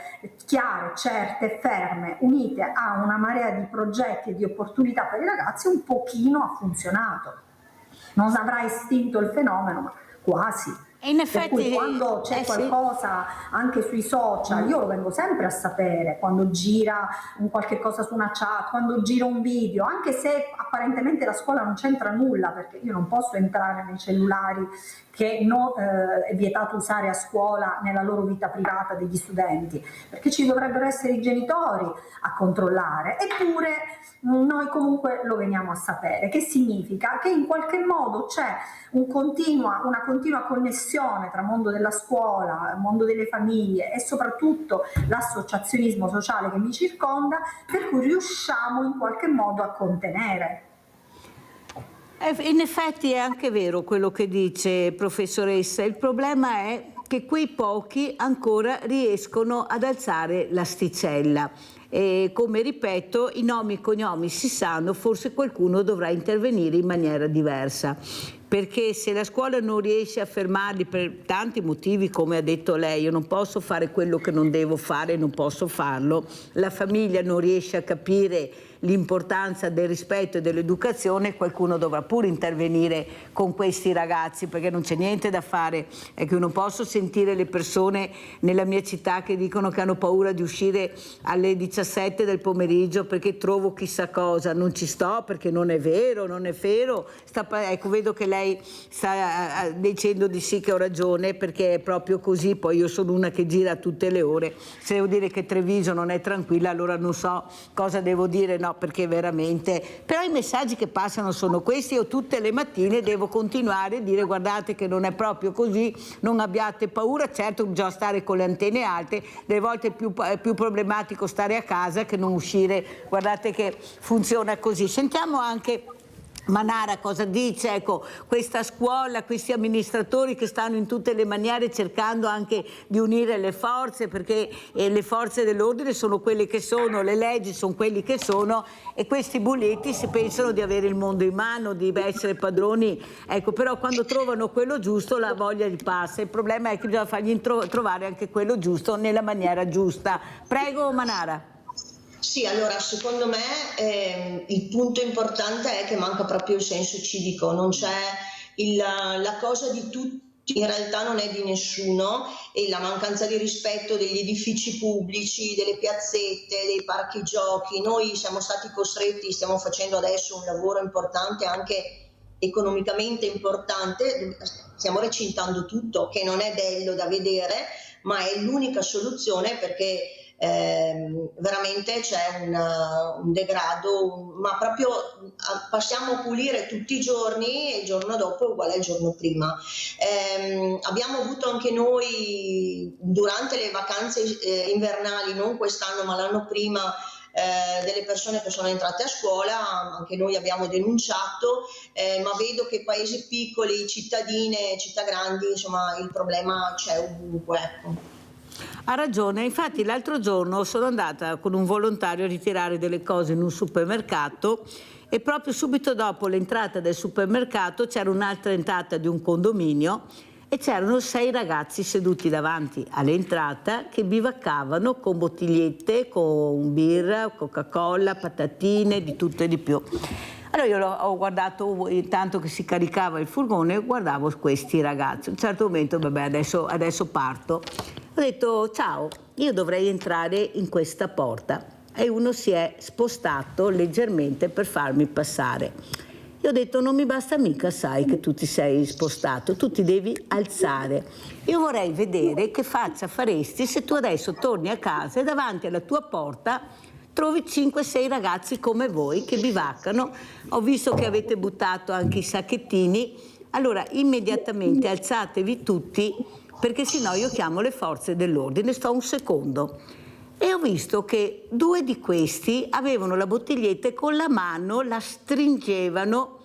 chiare, certe, ferme, unite a una marea di progetti e di opportunità per i ragazzi, un pochino ha funzionato. Non avrà estinto il fenomeno, ma quasi. E in effetti, per cui quando c'è qualcosa anche sui social, io lo vengo sempre a sapere, quando gira un qualche cosa su una chat, quando gira un video, anche se apparentemente la scuola non c'entra nulla, perché io non posso entrare nei cellulari che è vietato usare a scuola nella loro vita privata degli studenti, perché ci dovrebbero essere i genitori a controllare, eppure noi comunque lo veniamo a sapere. Che significa? Che in qualche modo c'è una continua connessione tra mondo della scuola, mondo delle famiglie e soprattutto l'associazionismo sociale che mi circonda, per cui riusciamo in qualche modo a contenere. In effetti è anche vero quello che dice professoressa, il problema è che quei pochi ancora riescono ad alzare l'asticella e come ripeto, i nomi e cognomi si sanno, forse qualcuno dovrà intervenire in maniera diversa. Perché se la scuola non riesce a fermarli per tanti motivi, come ha detto lei, io non posso fare quello che non devo fare, non posso farlo, la famiglia non riesce a capire l'importanza del rispetto e dell'educazione, qualcuno dovrà pure intervenire con questi ragazzi, perché non c'è niente da fare. È che io non posso sentire le persone nella mia città che dicono che hanno paura di uscire alle 17 del pomeriggio perché trovo chissà cosa. Non ci sto, perché non è vero, non è vero. Ecco, vedo che lei sta dicendo di sì, che ho ragione, perché è proprio così. Poi io sono una che gira tutte le ore. Se devo dire che Treviso non è tranquilla, allora non so cosa devo dire, no, perché veramente... Però i messaggi che passano sono questi. Io tutte le mattine devo continuare a dire: guardate che non è proprio così, non abbiate paura. Certo, bisogna stare con le antenne alte, delle volte è più problematico stare a casa che non uscire. Guardate che funziona così. Sentiamo anche Manara cosa dice. Ecco, questa scuola, questi amministratori che stanno in tutte le maniere cercando anche di unire le forze, perché le forze dell'ordine sono quelle che sono, le leggi sono quelli che sono, e questi bulletti si pensano di avere il mondo in mano, di essere padroni. Ecco, però quando trovano quello giusto la voglia gli passa. Il problema è che bisogna fargli trovare anche quello giusto nella maniera giusta. Prego Manara. Sì, allora secondo me il punto importante è che manca proprio il senso civico, non c'è la cosa di tutti, in realtà non è di nessuno, e la mancanza di rispetto degli edifici pubblici, delle piazzette, dei parchi giochi. Noi siamo stati costretti, stiamo facendo adesso un lavoro importante, anche economicamente importante, stiamo recintando tutto, che non è bello da vedere, ma è l'unica soluzione, perché veramente c'è un degrado, ma proprio passiamo a pulire tutti i giorni e il giorno dopo è uguale al giorno prima. Abbiamo avuto anche noi durante le vacanze invernali, non quest'anno ma l'anno prima, delle persone che sono entrate a scuola. Anche noi abbiamo denunciato, ma vedo che paesi piccoli, cittadine, città grandi, insomma il problema c'è ovunque, ecco. Ha ragione, infatti l'altro giorno sono andata con un volontario a ritirare delle cose in un supermercato, e proprio subito dopo l'entrata del supermercato c'era un'altra entrata di un condominio e c'erano 6 ragazzi seduti davanti all'entrata che bivaccavano con bottigliette, con birra, Coca-Cola, patatine, di tutto e di più. Allora io ho guardato, intanto che si caricava il furgone, guardavo questi ragazzi. A un certo momento, vabbè, adesso parto. Ho detto: ciao, io dovrei entrare in questa porta. E uno si è spostato leggermente per farmi passare. Io ho detto: non mi basta mica, sai, che tu ti sei spostato, tu ti devi alzare. Io vorrei vedere che faccia faresti se tu adesso torni a casa e davanti alla tua porta trovi 5-6 ragazzi come voi che bivaccano. Ho visto che avete buttato anche i sacchettini. Allora immediatamente alzatevi tutti, perché sennò io chiamo le forze dell'ordine. Sto un secondo. E ho visto che 2 di questi avevano la bottiglietta e con la mano la stringevano,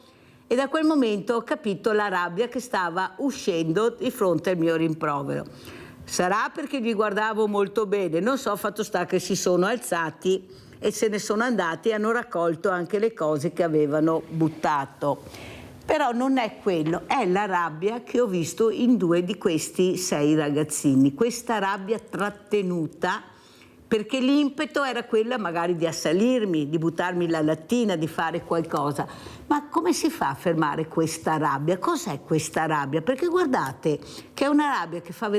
e da quel momento ho capito la rabbia che stava uscendo di fronte al mio rimprovero. Sarà perché li guardavo molto bene, non so, fatto sta che si sono alzati e se ne sono andati e hanno raccolto anche le cose che avevano buttato. Però non è quello, è la rabbia che ho visto in 2 di questi 6 ragazzini, questa rabbia trattenuta, perché l'impeto era quella magari di assalirmi, di buttarmi la lattina, di fare qualcosa. Ma come si fa a fermare questa rabbia? Cos'è questa rabbia? Perché guardate che è una rabbia che fa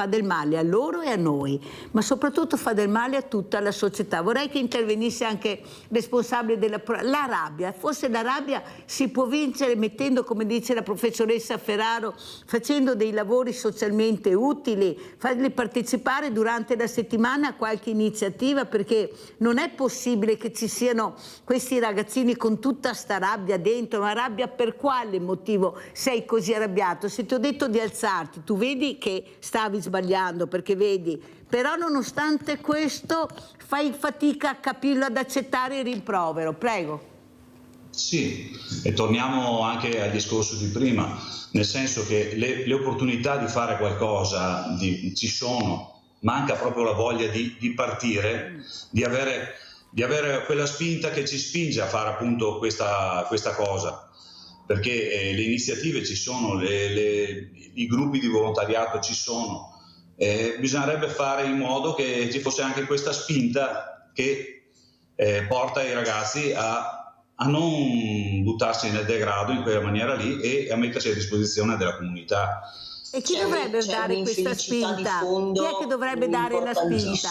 del male a loro e a noi, ma soprattutto fa del male a tutta la società. Vorrei che intervenisse anche responsabile della rabbia. Forse la rabbia si può vincere mettendo, come dice la professoressa Ferraro, facendo dei lavori socialmente utili, farli partecipare durante la settimana a qualche iniziativa, perché non è possibile che ci siano questi ragazzini con tutta sta rabbia dentro. Una rabbia per quale motivo sei così arrabbiato? Se ti ho detto di alzarti, tu vedi che stavi sbagliando, perché vedi, però nonostante questo fai fatica a capirlo, ad accettare il rimprovero. Prego. Sì, e torniamo anche al discorso di prima, nel senso che le opportunità di fare qualcosa ci sono. manca proprio la voglia di partire, di avere quella spinta che ci spinge a fare appunto questa cosa, perché le iniziative ci sono, i gruppi di volontariato ci sono, bisognerebbe fare in modo che ci fosse anche questa spinta che porta i ragazzi a non buttarsi nel degrado in quella maniera lì e a mettersi a disposizione della comunità. E chi dovrebbe dare questa spinta? Chi è che dovrebbe dare la spinta?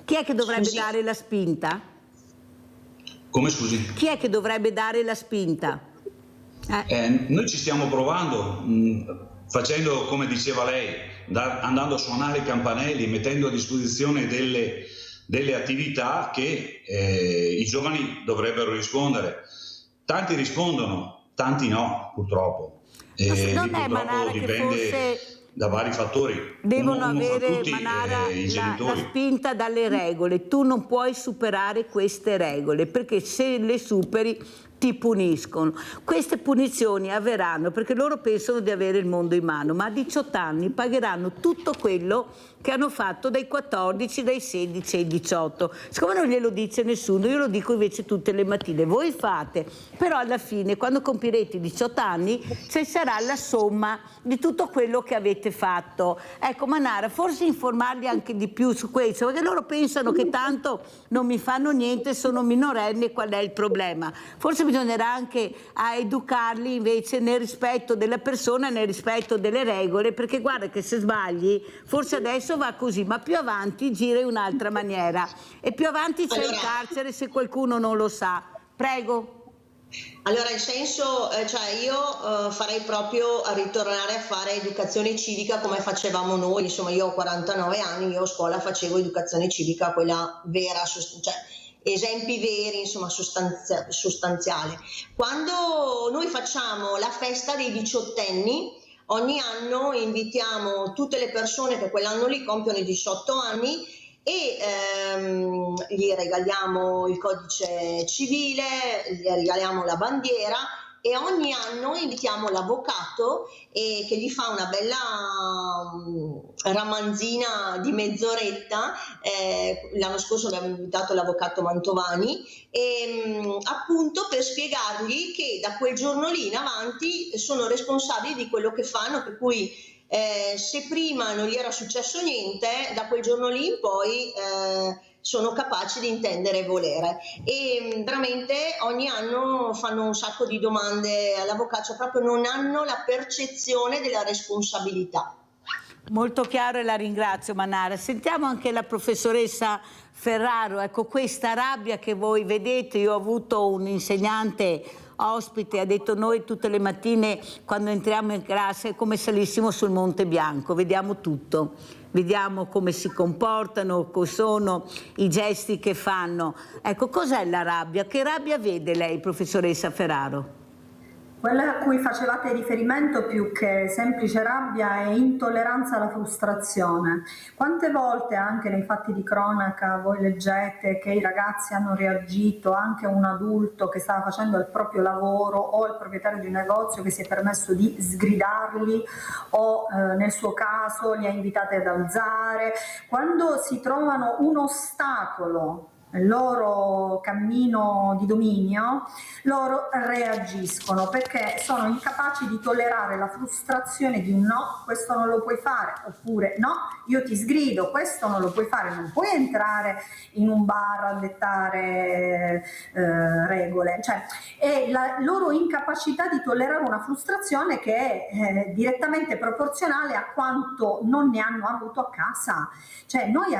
Chi è che dovrebbe dare la spinta? Come, scusi? Chi è che dovrebbe dare la spinta? Noi ci stiamo provando, facendo come diceva lei, andando a suonare i campanelli, mettendo a disposizione delle attività che i giovani dovrebbero rispondere. Tanti rispondono, tanti no, purtroppo. Non è, Manara, che forse da vari fattori. Devono avere, tutti, Manara, i la genitori. spinta dalle regole. Tu non puoi superare queste regole, perché se le superi ti puniscono. Queste punizioni avverranno perché loro pensano di avere il mondo in mano, ma a 18 anni pagheranno tutto quello che hanno fatto dai 14, dai 16 ai 18. Siccome non glielo dice nessuno, io lo dico invece tutte le mattine. Voi fate, però alla fine, quando compirete i 18 anni, ci sarà la somma di tutto quello che avete fatto. Ecco, Manara, forse informarli anche di più su questo, perché loro pensano che tanto non mi fanno niente, sono minorenni, qual è il problema? Forse bisognerà anche educarli invece nel rispetto della persona, nel rispetto delle regole, perché guarda che se sbagli, forse adesso va così, ma più avanti gira in un'altra maniera e più avanti c'è il carcere se qualcuno non lo sa. Prego. Allora, il senso, io farei proprio a ritornare a fare educazione civica come facevamo noi. Insomma, io ho 49 anni, io a scuola facevo educazione civica, quella vera, esempi veri, insomma, sostanziale. Quando noi facciamo la festa dei 18enni, ogni anno invitiamo tutte le persone che quell'anno lì compiono i 18 anni e gli regaliamo il codice civile, gli regaliamo la bandiera e ogni anno invitiamo l'avvocato che gli fa una bella ramanzina di mezz'oretta. L'anno scorso abbiamo invitato l'avvocato Mantovani appunto per spiegargli che da quel giorno lì in avanti sono responsabili di quello che fanno, per cui se prima non gli era successo niente, da quel giorno lì in poi sono capaci di intendere e volere, e veramente ogni anno fanno un sacco di domande all'avvocato, cioè proprio non hanno la percezione della responsabilità. Molto chiaro e la ringrazio, Manara. Sentiamo anche la professoressa Ferraro. Ecco, questa rabbia che voi vedete, io ho avuto un insegnante ospite, ha detto: noi tutte le mattine quando entriamo in classe è come salissimo sul Monte Bianco, vediamo tutto, vediamo come si comportano, cosa sono i gesti che fanno. Ecco, cos'è la rabbia? Che rabbia vede lei, professoressa Ferraro? Quella a cui facevate riferimento, più che semplice rabbia, è intolleranza alla frustrazione. Quante volte anche nei fatti di cronaca voi leggete che i ragazzi hanno reagito, anche un adulto che stava facendo il proprio lavoro o il proprietario di un negozio che si è permesso di sgridarli o nel suo caso li ha invitati ad alzare. Quando si trovano un ostacolo nel loro cammino di dominio, loro reagiscono perché sono incapaci di tollerare la frustrazione di un no, questo non lo puoi fare, oppure no, io ti sgrido, questo non lo puoi fare, non puoi entrare in un bar a dettare regole. Cioè, è la loro incapacità di tollerare una frustrazione che è direttamente proporzionale a quanto non ne hanno avuto a casa. Cioè, noi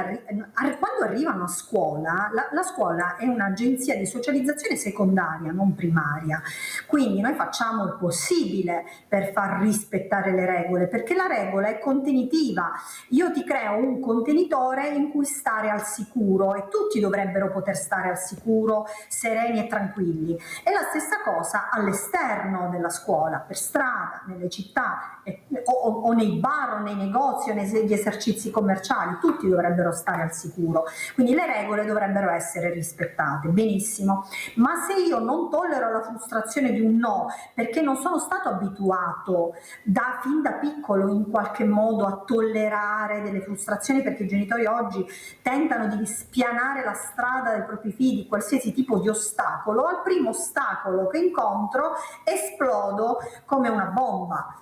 quando arrivano a scuola, la scuola è un'agenzia di socializzazione secondaria, non primaria, quindi noi facciamo il possibile per far rispettare le regole, perché la regola è contenitiva. Io ti creo un contenitore in cui stare al sicuro e tutti dovrebbero poter stare al sicuro, sereni e tranquilli. È la stessa cosa all'esterno della scuola, per strada, nelle città o nei bar o nei negozi o negli esercizi commerciali, tutti dovrebbero stare al sicuro, quindi le regole dovrebbero essere rispettate, benissimo, ma se io non tollero la frustrazione di un no, perché non sono stato abituato fin da piccolo in qualche modo a tollerare delle frustrazioni, perché i genitori oggi tentano di spianare la strada dei propri figli, qualsiasi tipo di ostacolo, al primo ostacolo che incontro esplodo come una bomba.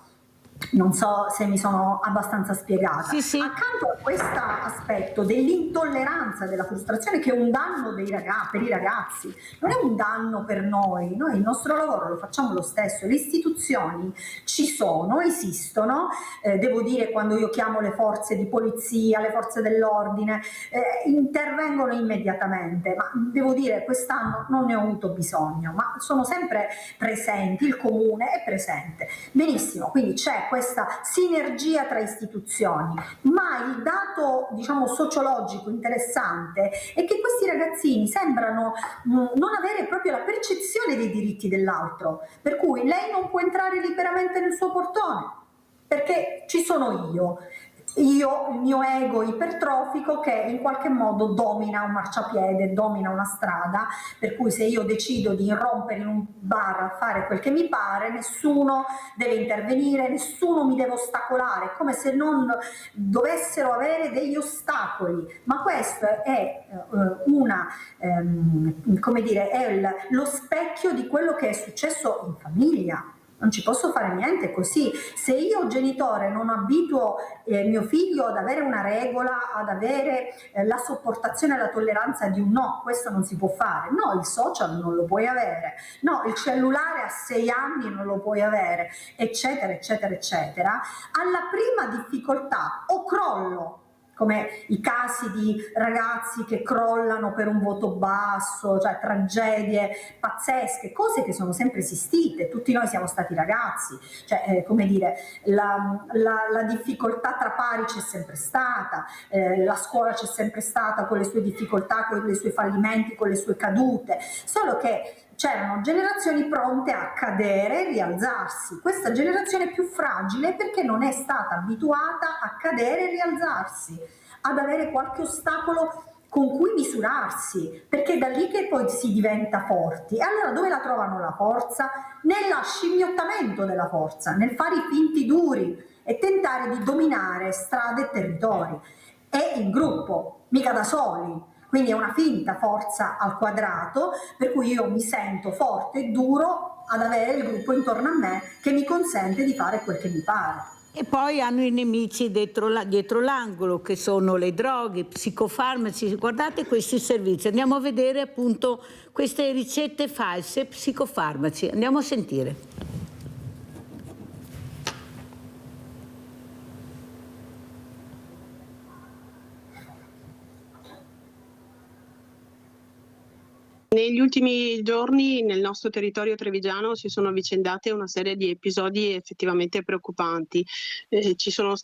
Non so se mi sono abbastanza spiegata. Sì, sì. Accanto a questo aspetto dell'intolleranza, della frustrazione, che è un danno per i ragazzi, non è un danno per noi il nostro lavoro lo facciamo lo stesso, le istituzioni ci sono, esistono, devo dire, quando io chiamo le forze di polizia, le forze dell'ordine, intervengono immediatamente, ma devo dire quest'anno non ne ho avuto bisogno, ma sono sempre presenti, il comune è presente. Benissimo, quindi c'è questa sinergia tra istituzioni, ma il dato, diciamo, sociologico interessante è che questi ragazzini sembrano non avere proprio la percezione dei diritti dell'altro, per cui lei non può entrare liberamente nel suo portone perché ci sono io, il mio ego ipertrofico che in qualche modo domina un marciapiede, domina una strada, per cui se io decido di irrompere in un bar a fare quel che mi pare, nessuno deve intervenire, nessuno mi deve ostacolare, come se non dovessero avere degli ostacoli, ma questo è come dire, è lo specchio di quello che è successo in famiglia. Non ci posso fare niente così. Se io genitore non abituo mio figlio ad avere una regola, ad avere la sopportazione e la tolleranza di un no, questo non si può fare. No, il social non lo puoi avere. No, il cellulare a 6 anni non lo puoi avere, eccetera, eccetera, eccetera. Alla prima difficoltà o crollo, come i casi di ragazzi che crollano per un voto basso, cioè tragedie pazzesche, cose che sono sempre esistite, tutti noi siamo stati ragazzi, cioè come dire, la difficoltà tra pari c'è sempre stata, la scuola c'è sempre stata con le sue difficoltà, con i suoi fallimenti, con le sue cadute, solo che c'erano generazioni pronte a cadere e rialzarsi. Questa generazione è più fragile perché non è stata abituata a cadere e rialzarsi, ad avere qualche ostacolo con cui misurarsi, perché è da lì che poi si diventa forti. E allora dove la trovano la forza? Nella scimmiottamento della forza, nel fare i finti duri e tentare di dominare strade e territori. E in gruppo, mica da soli. Quindi è una finta forza al quadrato, per cui io mi sento forte e duro ad avere il gruppo intorno a me che mi consente di fare quel che mi pare. E poi hanno i nemici dietro l'angolo, che sono le droghe, psicofarmaci. Guardate questi servizi, andiamo a vedere appunto queste ricette false, psicofarmaci. Andiamo a sentire. Negli ultimi giorni nel nostro territorio trevigiano si sono avvicendate una serie di episodi effettivamente preoccupanti. Sono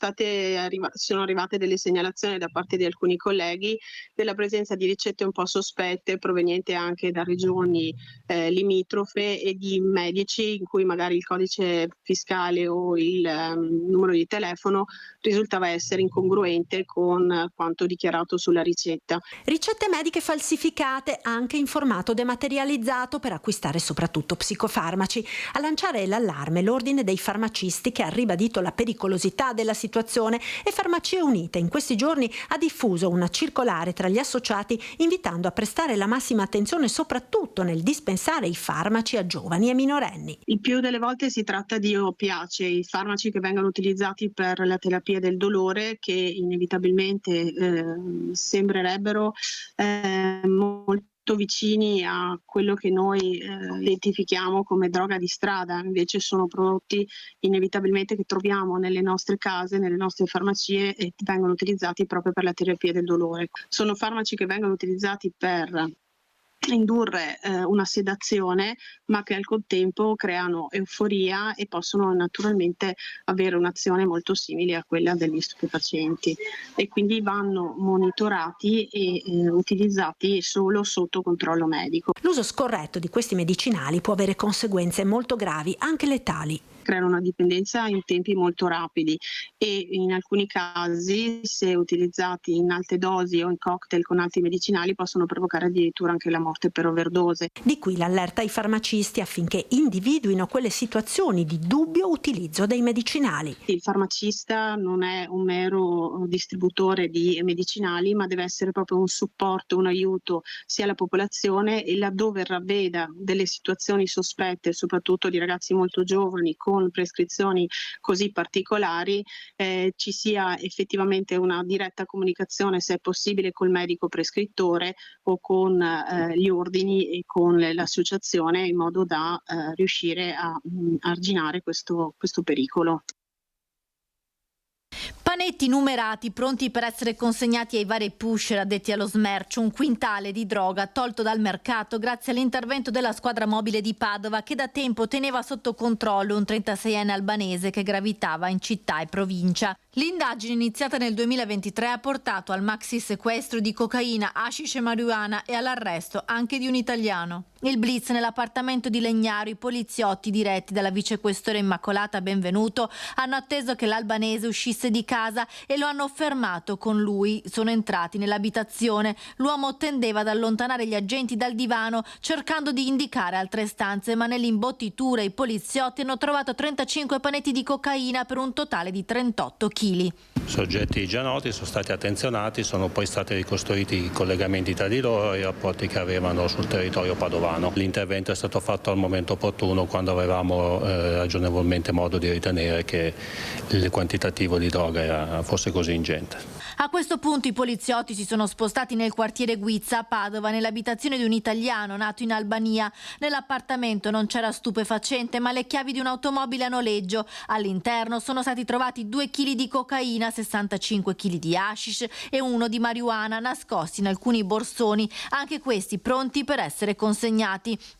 arrivate delle segnalazioni da parte di alcuni colleghi della presenza di ricette un po' sospette provenienti anche da regioni limitrofe e di medici in cui magari il codice fiscale o il numero di telefono risultava essere incongruente con quanto dichiarato sulla ricetta. Ricette mediche falsificate anche in formato dematerializzato per acquistare soprattutto psicofarmaci. A lanciare l'allarme l'ordine dei farmacisti, che ha ribadito la pericolosità della situazione, e Farmacie Unite in questi giorni ha diffuso una circolare tra gli associati invitando a prestare la massima attenzione soprattutto nel dispensare i farmaci a giovani e minorenni. Il più delle volte si tratta di oppiacei, farmaci che vengono utilizzati per la terapia del dolore, che inevitabilmente sembrerebbero molto vicini a quello che noi identifichiamo come droga di strada, invece sono prodotti inevitabilmente che troviamo nelle nostre case, nelle nostre farmacie, e vengono utilizzati proprio per la terapia del dolore. Sono farmaci che vengono utilizzati per indurre una sedazione, ma che al contempo creano euforia e possono naturalmente avere un'azione molto simile a quella degli stupefacenti, e quindi vanno monitorati e utilizzati solo sotto controllo medico. L'uso scorretto di questi medicinali può avere conseguenze molto gravi, anche letali. Creano una dipendenza in tempi molto rapidi e in alcuni casi, se utilizzati in alte dosi o in cocktail con altri medicinali, possono provocare addirittura anche la morte per overdose. Di qui l'allerta ai farmacisti affinché individuino quelle situazioni di dubbio utilizzo dei medicinali. Il farmacista non è un mero distributore di medicinali, ma deve essere proprio un supporto, un aiuto sia alla popolazione, e laddove ravveda delle situazioni sospette, soprattutto di ragazzi molto giovani con prescrizioni così particolari, ci sia effettivamente una diretta comunicazione, se è possibile, col medico prescrittore o con gli ordini e con l'associazione, in modo da riuscire a arginare questo pericolo. Panetti numerati pronti per essere consegnati ai vari pusher addetti allo smercio, un quintale di droga tolto dal mercato grazie all'intervento della squadra mobile di Padova, che da tempo teneva sotto controllo un 36enne albanese che gravitava in città e provincia. L'indagine iniziata nel 2023 ha portato al maxi sequestro di cocaina, hashish e marijuana e all'arresto anche di un italiano. Il blitz nell'appartamento di Legnaro, i poliziotti diretti dalla vicequestore Immacolata Benvenuto hanno atteso che l'albanese uscisse di casa e lo hanno fermato con lui. Sono entrati nell'abitazione. L'uomo tendeva ad allontanare gli agenti dal divano cercando di indicare altre stanze, ma nell'imbottitura i poliziotti hanno trovato 35 panetti di cocaina per un totale di 38 kg. Soggetti già noti sono stati attenzionati, sono poi stati ricostruiti i collegamenti tra di loro e i rapporti che avevano sul territorio padovano. L'intervento è stato fatto al momento opportuno, quando avevamo ragionevolmente modo di ritenere che il quantitativo di droga fosse così ingente. A questo punto i poliziotti si sono spostati nel quartiere Guizza a Padova, nell'abitazione di un italiano nato in Albania. Nell'appartamento non c'era stupefacente, ma le chiavi di un'automobile a noleggio. All'interno sono stati trovati 2 kg di cocaina, 65 kg di hashish e 1 di marijuana nascosti in alcuni borsoni, anche questi pronti per essere consegnati.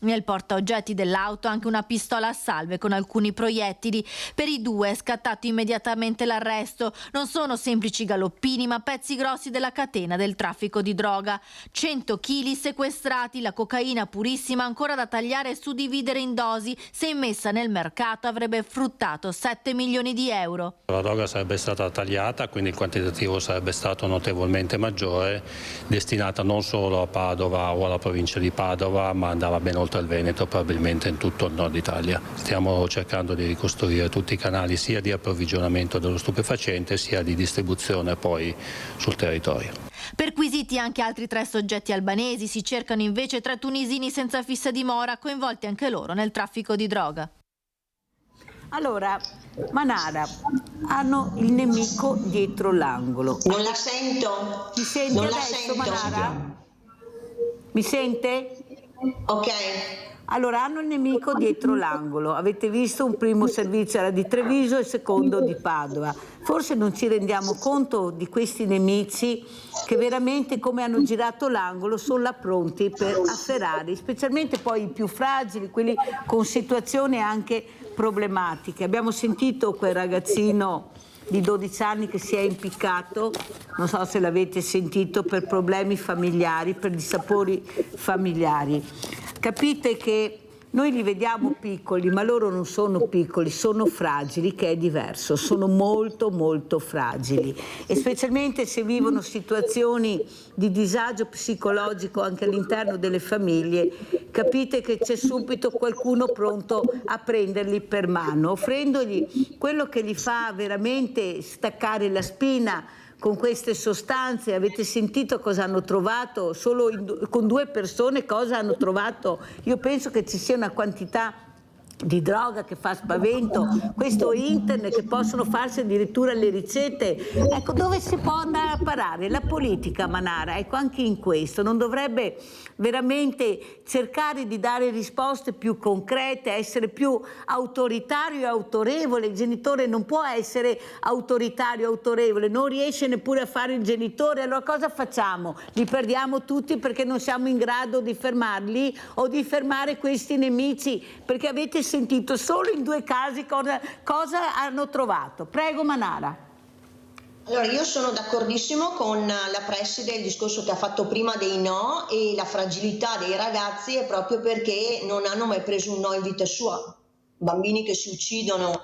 Nel portaoggetti dell'auto anche una pistola a salve con alcuni proiettili. Per i due è scattato immediatamente l'arresto. Non sono semplici galoppini, ma pezzi grossi della catena del traffico di droga. 100 kg sequestrati, la cocaina purissima ancora da tagliare e suddividere in dosi. Se immessa nel mercato avrebbe fruttato 7 milioni di euro. La droga sarebbe stata tagliata, quindi il quantitativo sarebbe stato notevolmente maggiore, destinata non solo a Padova o alla provincia di Padova, ma andava ben oltre il Veneto, probabilmente in tutto il nord Italia. Stiamo cercando di ricostruire tutti i canali sia di approvvigionamento dello stupefacente sia di distribuzione poi sul territorio. Perquisiti anche altri 3 soggetti albanesi, si cercano invece 3 tunisini senza fissa dimora, coinvolti anche loro nel traffico di droga. Allora, Manara, hanno il nemico dietro l'angolo. Non la sento. Mi sente non adesso, la sento. Manara? Mi sente? Ok. Allora, hanno il nemico dietro l'angolo. Avete visto, un primo servizio era di Treviso e il secondo di Padova. Forse non ci rendiamo conto di questi nemici che veramente, come hanno girato l'angolo, sono là pronti per afferrare, specialmente poi i più fragili, quelli con situazioni anche problematiche. Abbiamo sentito quel ragazzino di 12 anni che si è impiccato, non so se l'avete sentito, per problemi familiari, per dissapori familiari. Capite che noi li vediamo piccoli, ma loro non sono piccoli, sono fragili, che è diverso, sono molto molto fragili, e specialmente se vivono situazioni di disagio psicologico anche all'interno delle famiglie, capite che c'è subito qualcuno pronto a prenderli per mano, offrendogli quello che gli fa veramente staccare la spina. Con queste sostanze avete sentito cosa hanno trovato? Solo con 2 persone cosa hanno trovato? Io penso che ci sia una quantità di droga che fa spavento, questo internet che possono farsi addirittura le ricette. Ecco, dove si può andare a parare? La politica, Manara, ecco, anche in questo non dovrebbe veramente cercare di dare risposte più concrete, essere più autoritario e autorevole. Il genitore non può essere autoritario e autorevole, non riesce neppure a fare il genitore, allora cosa facciamo? Li perdiamo tutti perché non siamo in grado di fermarli o di fermare questi nemici, perché avete sentito solo in 2 casi cosa hanno trovato. Prego, Manara. Allora, io sono d'accordissimo con la preside, il discorso che ha fatto prima dei no, e la fragilità dei ragazzi è proprio perché non hanno mai preso un no in vita sua. Bambini che si uccidono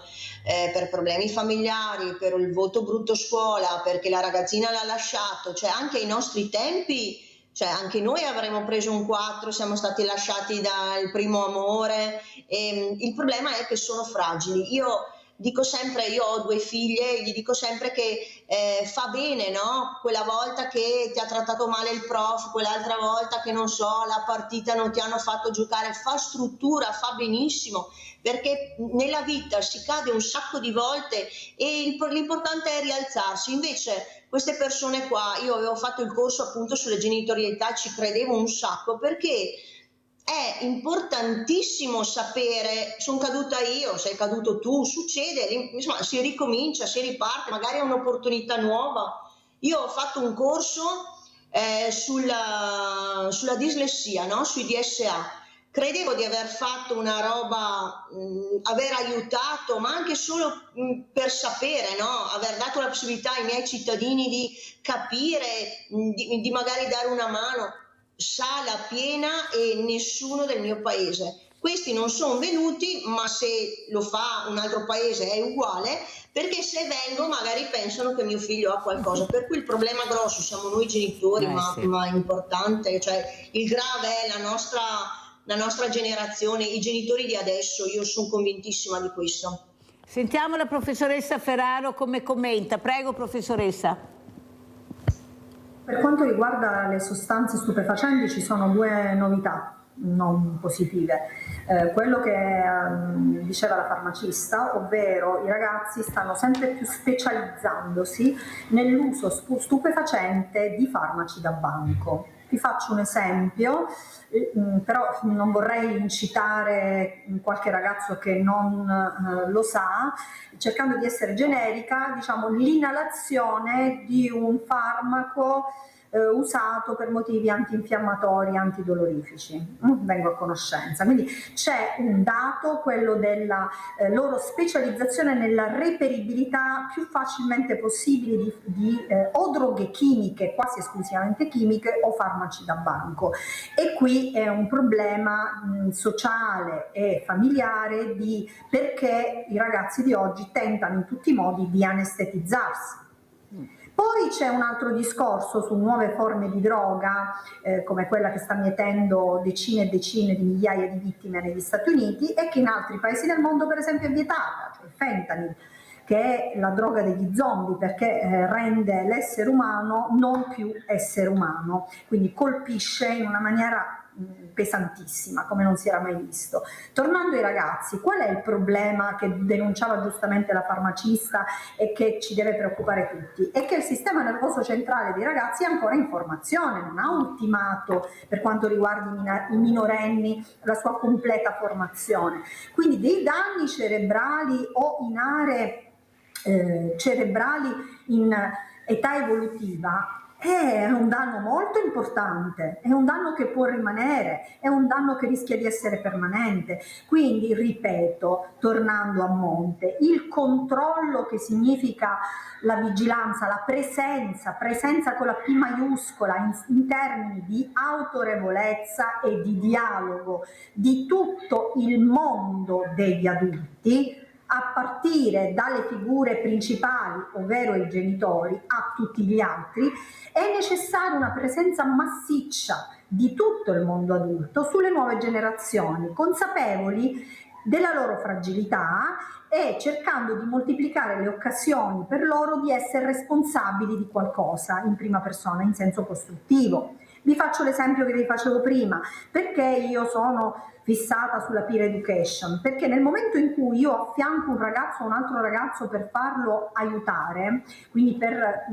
per problemi familiari, per il voto brutto a scuola, perché la ragazzina l'ha lasciato, cioè anche ai nostri tempi, cioè anche noi avremmo preso un 4, siamo stati lasciati dal primo amore, e il problema è che sono fragili. Io dico sempre, io ho 2 figlie, gli dico sempre che fa bene, no? Quella volta che ti ha trattato male il prof, quell'altra volta che non so, la partita non ti hanno fatto giocare, fa struttura, fa benissimo, perché nella vita si cade un sacco di volte e l'importante è rialzarsi. Invece queste persone qua, io avevo fatto il corso appunto sulle genitorialità, ci credevo un sacco, perché è importantissimo sapere, sono caduta io, sei caduto tu, succede, insomma, si ricomincia, si riparte, magari è un'opportunità nuova. Io ho fatto un corso sulla dislessia, no? Sui DSA. Credevo di aver fatto una roba, aver aiutato, ma anche solo per sapere, no? Aver dato la possibilità ai miei cittadini di capire, di magari dare una mano. Sala piena e nessuno del mio paese. Questi non sono venuti, ma se lo fa un altro paese è uguale, perché se vengo magari pensano che mio figlio ha qualcosa. Per cui il problema grosso siamo noi genitori, ma importante, cioè il grave è la nostra generazione, i genitori di adesso. Io sono convintissima di questo. Sentiamo la professoressa Ferraro come commenta. Prego, professoressa. Per quanto riguarda le sostanze stupefacenti ci sono 2 novità non positive. Quello che diceva la farmacista, ovvero i ragazzi stanno sempre più specializzandosi nell'uso stupefacente di farmaci da banco. Vi faccio un esempio, però non vorrei incitare qualche ragazzo che non lo sa, cercando di essere generica, diciamo l'inalazione di un farmaco usato per motivi antinfiammatori, antidolorifici. Vengo a conoscenza. Quindi c'è un dato, quello della loro specializzazione nella reperibilità più facilmente possibile di o droghe chimiche, quasi esclusivamente chimiche, o farmaci da banco. E qui è un problema sociale e familiare perché i ragazzi di oggi tentano in tutti i modi di anestetizzarsi. Poi c'è un altro discorso su nuove forme di droga, come quella che sta mietendo decine e decine di migliaia di vittime negli Stati Uniti e che in altri paesi del mondo per esempio è vietata, cioè il fentanyl, che è la droga degli zombie, perché rende l'essere umano non più essere umano, quindi colpisce in una maniera pesantissima, come non si era mai visto. Tornando ai ragazzi, qual è il problema che denunciava giustamente la farmacista e che ci deve preoccupare tutti? È che il sistema nervoso centrale dei ragazzi è ancora in formazione, non ha ultimato per quanto riguarda i minorenni la sua completa formazione, quindi dei danni cerebrali o in aree cerebrali in età evolutiva è un danno molto importante, è un danno che può rimanere, è un danno che rischia di essere permanente. Quindi, ripeto, tornando a monte, il controllo, che significa la vigilanza, la presenza con la P maiuscola in termini di autorevolezza e di dialogo di tutto il mondo degli adulti, a partire dalle figure principali, ovvero i genitori, a tutti gli altri, è necessaria una presenza massiccia di tutto il mondo adulto sulle nuove generazioni, consapevoli della loro fragilità e cercando di moltiplicare le occasioni per loro di essere responsabili di qualcosa in prima persona, in senso costruttivo. Vi faccio l'esempio che vi facevo prima, perché io sono fissata sulla peer education, perché nel momento in cui io affianco un ragazzo a un altro ragazzo per farlo aiutare, quindi per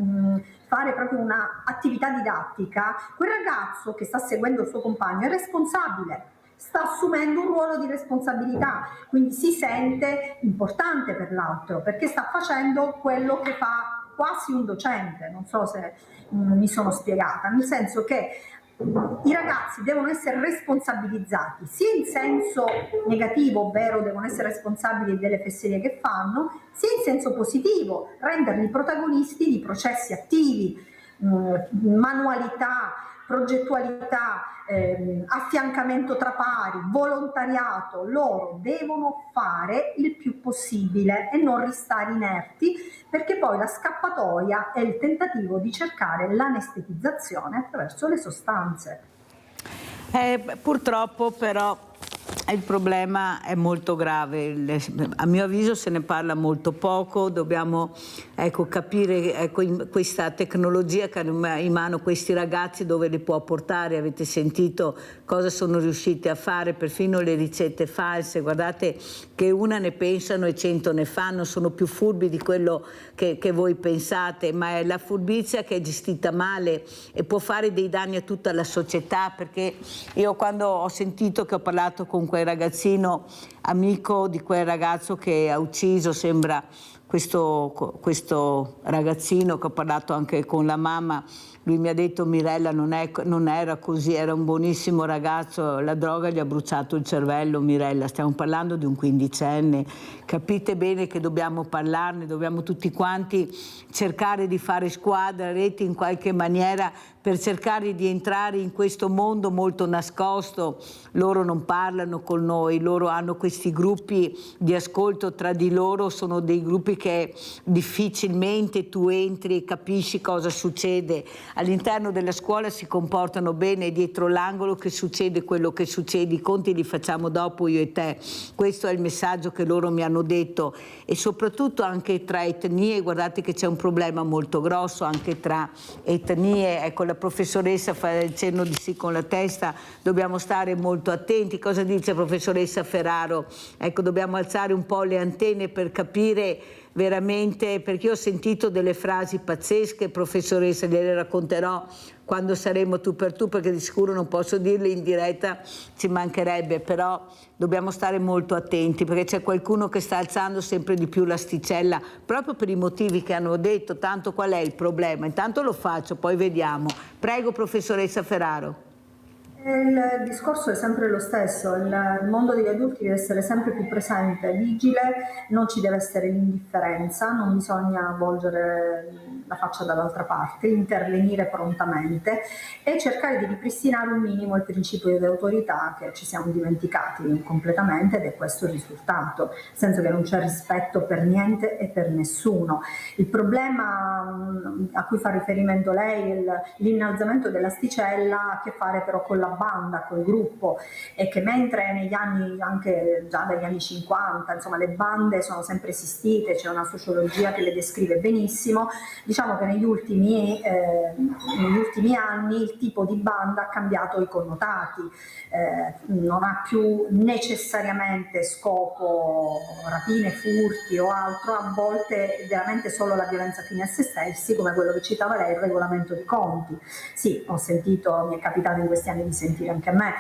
fare proprio un'attività didattica, quel ragazzo che sta seguendo il suo compagno è responsabile, sta assumendo un ruolo di responsabilità, quindi si sente importante per l'altro, perché sta facendo quello che fa quasi un docente, non so se mi sono spiegata, nel senso che i ragazzi devono essere responsabilizzati sia in senso negativo, ovvero devono essere responsabili delle fesserie che fanno, sia in senso positivo, renderli protagonisti di processi attivi, manualità, progettualità, affiancamento tra pari, volontariato. Loro devono fare il più possibile e non restare inerti, perché poi la scappatoia è il tentativo di cercare l'anestetizzazione attraverso le sostanze. Purtroppo però il problema è molto grave, a mio avviso se ne parla molto poco, dobbiamo capire questa tecnologia che hanno in mano questi ragazzi dove li può portare. Avete sentito cosa sono riusciti a fare, perfino le ricette false, guardate che una ne pensano e 100 ne fanno, sono più furbi di quello che voi pensate, ma è la furbizia che è gestita male e può fare dei danni a tutta la società, perché io quando ho sentito che ho parlato con quel ragazzino, amico di quel ragazzo che ha ucciso, sembra questo ragazzino, che ho parlato anche con la mamma, lui mi ha detto: Mirella, non era così, era un buonissimo ragazzo, la droga gli ha bruciato il cervello. Mirella, stiamo parlando di un 15enne, capite bene che dobbiamo parlarne, dobbiamo tutti quanti cercare di fare squadra, reti in qualche maniera, per cercare di entrare in questo mondo molto nascosto. Loro non parlano con noi, loro hanno questi gruppi di ascolto tra di loro, sono dei gruppi che difficilmente tu entri e capisci cosa succede. All'interno della scuola si comportano bene, dietro l'angolo che succede quello che succede, i conti li facciamo dopo io e te. Questo è il messaggio che loro mi hanno detto, e soprattutto anche tra etnie. Guardate che c'è un problema molto grosso anche tra etnie. Ecco, la professoressa fa il cenno di sì con la testa, dobbiamo stare molto attenti. Cosa dice professoressa Ferraro? Ecco, dobbiamo alzare un po' le antenne per capire veramente, perché io ho sentito delle frasi pazzesche, professoressa, gliele racconterò quando saremo tu per tu, perché di sicuro non posso dirle in diretta, ci mancherebbe, però dobbiamo stare molto attenti, perché c'è qualcuno che sta alzando sempre di più l'asticella, proprio per i motivi che hanno detto. Tanto qual è il problema? Intanto lo faccio, poi vediamo. Prego, professoressa Ferraro. Il discorso è sempre lo stesso, il mondo degli adulti deve essere sempre più presente, vigile, non ci deve essere l'indifferenza, non bisogna volgere la faccia dall'altra parte, intervenire prontamente e cercare di ripristinare un minimo il principio di autorità che ci siamo dimenticati completamente, ed è questo il risultato, nel senso che non c'è rispetto per niente e per nessuno. Il problema a cui fa riferimento lei, l'innalzamento dell'asticella, ha a che fare però con la banda, col gruppo, e che mentre negli anni, anche già dagli anni 50, insomma, le bande sono sempre esistite, c'è una sociologia che le descrive benissimo, diciamo che negli ultimi anni il tipo di banda ha cambiato i connotati, non ha più necessariamente scopo rapine, furti o altro, a volte veramente solo la violenza fine a se stessi, come quello che citava lei, il regolamento di conti. Sì, ho sentito, mi è capitato in questi anni di sentire anche a me,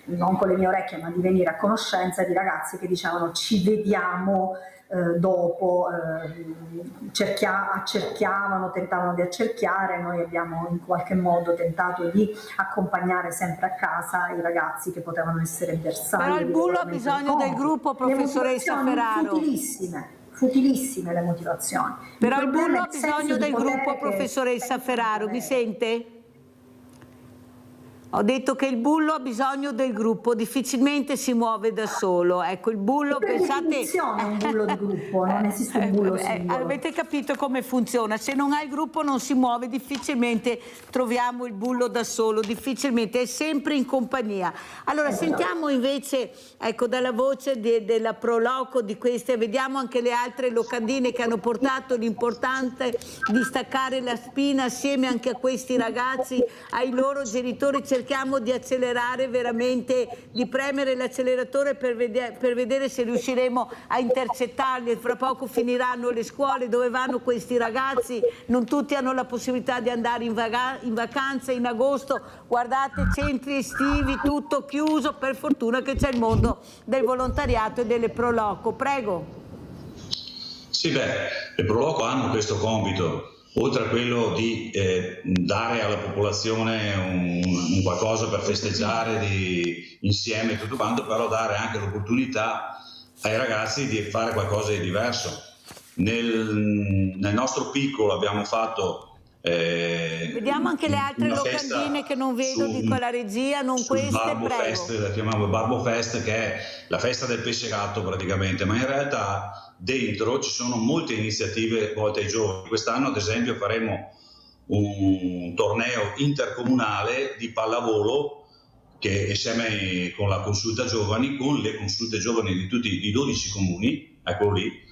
non con le mie orecchie, ma di venire a conoscenza di ragazzi che dicevano: ci vediamo dopo, accerchiavano, tentavano di accerchiare. Noi abbiamo in qualche modo tentato di accompagnare sempre a casa i ragazzi che potevano essere bersagli. Però il bullo ha bisogno del gruppo, professoressa Ferraro. Futilissime le motivazioni. Però il bullo ha bisogno del gruppo, professoressa Ferraro, mi sente? Ho detto che il bullo ha bisogno del gruppo, difficilmente si muove da solo. Ecco, il bullo, per definizione è un bullo di gruppo, non esiste un bullo singolo. Avete capito come funziona? Se non ha il gruppo non si muove, difficilmente troviamo il bullo da solo, difficilmente, è sempre in compagnia. Allora sentiamo invece, ecco, dalla voce della Proloco di queste, vediamo anche le altre locandine che hanno portato l'importante di staccare la spina assieme anche a questi ragazzi, ai loro genitori. Cerchiamo di accelerare veramente, di premere l'acceleratore per vedere se riusciremo a intercettarli. Fra poco finiranno le scuole, dove vanno questi ragazzi? Non tutti hanno la possibilità di andare in vacanza in agosto. Guardate, centri estivi, tutto chiuso. Per fortuna che c'è il mondo del volontariato e delle Proloco. Prego. Sì, le Proloco hanno questo compito. Oltre a quello di dare alla popolazione un qualcosa per festeggiare insieme e tutto quanto, però dare anche l'opportunità ai ragazzi di fare qualcosa di diverso. Nel nostro piccolo abbiamo fatto vediamo anche le altre locandine che non vedo, dico alla regia, non queste, Barbo prego. Fest, la chiamiamo Barbo Fest, che è la festa del pesce gatto praticamente, ma in realtà dentro ci sono molte iniziative volte ai giovani. Quest'anno ad esempio faremo un torneo intercomunale di pallavolo che insieme con la consulta giovani, con le consulte giovani di tutti i 12 comuni, eccolo lì.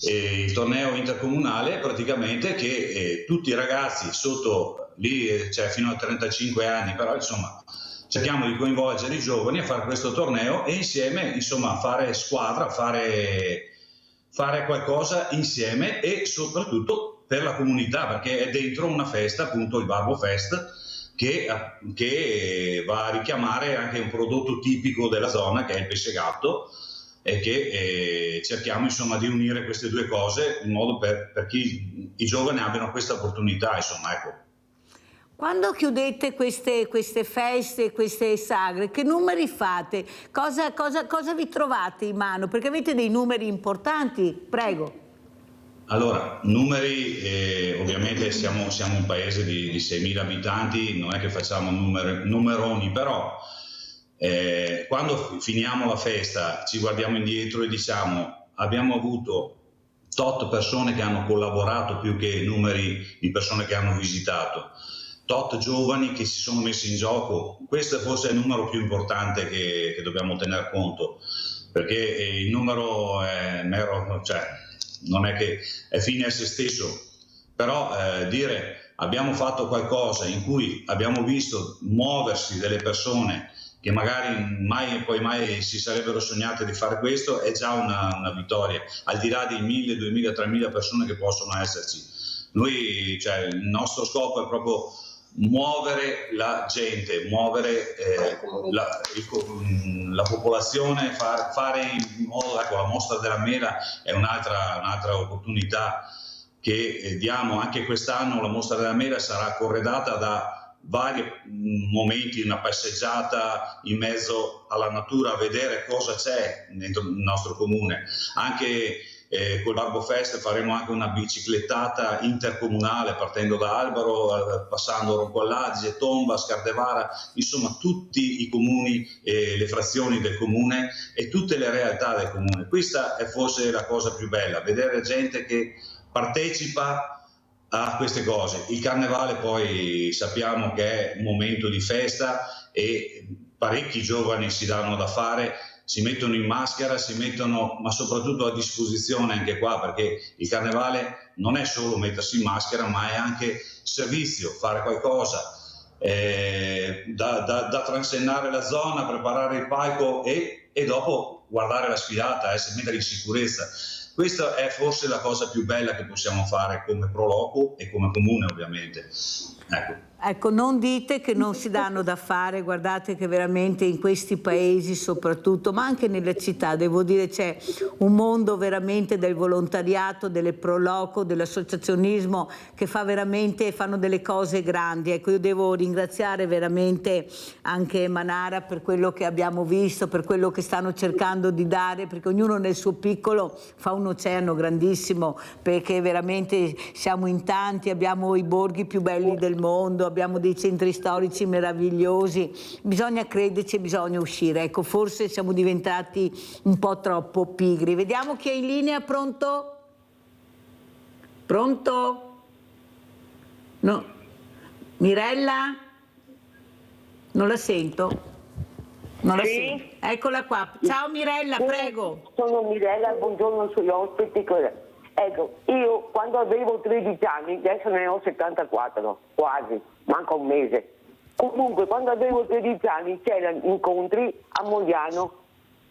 E il torneo intercomunale praticamente che tutti i ragazzi sotto lì, cioè fino a 35 anni, però insomma cerchiamo di coinvolgere i giovani a fare questo torneo e insieme insomma fare squadra, fare qualcosa insieme e soprattutto per la comunità, perché è dentro una festa, appunto il Barbo Fest, che va a richiamare anche un prodotto tipico della zona che è il pesce gatto, e che cerchiamo insomma di unire queste due cose in modo per che i giovani abbiano questa opportunità, insomma, ecco. Quando chiudete queste feste, queste sagre, che numeri fate? Cosa vi trovate in mano? Perché avete dei numeri importanti, prego. Allora, numeri, ovviamente siamo un paese di 6.000 abitanti, non è che facciamo numeroni, però quando finiamo la festa ci guardiamo indietro e diciamo abbiamo avuto tot persone che hanno collaborato più che numeri di persone che hanno visitato, tot giovani che si sono messi in gioco. Questo forse è il numero più importante che dobbiamo tener conto, perché il numero è mero, cioè non è che è fine a se stesso, però dire abbiamo fatto qualcosa in cui abbiamo visto muoversi delle persone che magari mai si sarebbero sognate di fare questo, è già una vittoria, al di là di 1.000, 2.000, 3.000 persone che possono esserci. Noi, cioè, il nostro scopo è proprio muovere la gente, muovere la popolazione, fare in modo, ecco, la mostra della mela è un'altra opportunità che diamo anche quest'anno. La mostra della mela sarà corredata da vari momenti, una passeggiata in mezzo alla natura, a vedere cosa c'è dentro il nostro comune. Anche col Barbo Fest faremo anche una biciclettata intercomunale partendo da Albaro, passando Roncolladige, Tomba, Scardevara, insomma tutti i comuni, le frazioni del comune e tutte le realtà del comune. Questa è forse la cosa più bella, vedere gente che partecipa a queste cose. Il carnevale poi sappiamo che è un momento di festa e parecchi giovani si danno da fare, si mettono in maschera, si mettono ma soprattutto a disposizione anche qua, perché il carnevale non è solo mettersi in maschera ma è anche servizio, fare qualcosa, da transennare la zona, preparare il palco e dopo guardare la sfilata, mettere in sicurezza. Questa è forse la cosa più bella che possiamo fare come Proloco e come comune, ovviamente. Ecco, non dite che non si danno da fare, guardate che veramente in questi paesi soprattutto, ma anche nelle città, devo dire c'è un mondo veramente del volontariato, delle Proloco, dell'associazionismo che fanno delle cose grandi. Ecco, io devo ringraziare veramente anche Manara per quello che abbiamo visto, per quello che stanno cercando di dare, perché ognuno nel suo piccolo fa un oceano grandissimo, perché veramente siamo in tanti, abbiamo i borghi più belli del mondo, abbiamo dei centri storici meravigliosi, bisogna crederci e bisogna uscire. Ecco, forse siamo diventati un po' troppo pigri. Vediamo chi è in linea, pronto? Pronto? No. Mirella? Non la sento. Non la sento. Eccola qua. Ciao Mirella, prego. Sono Mirella, buongiorno ai suoi ospiti. Ecco, io quando avevo 13 anni, adesso ne ho 74, quasi, manca un mese. Comunque quando avevo 13 anni c'erano incontri a Mogliano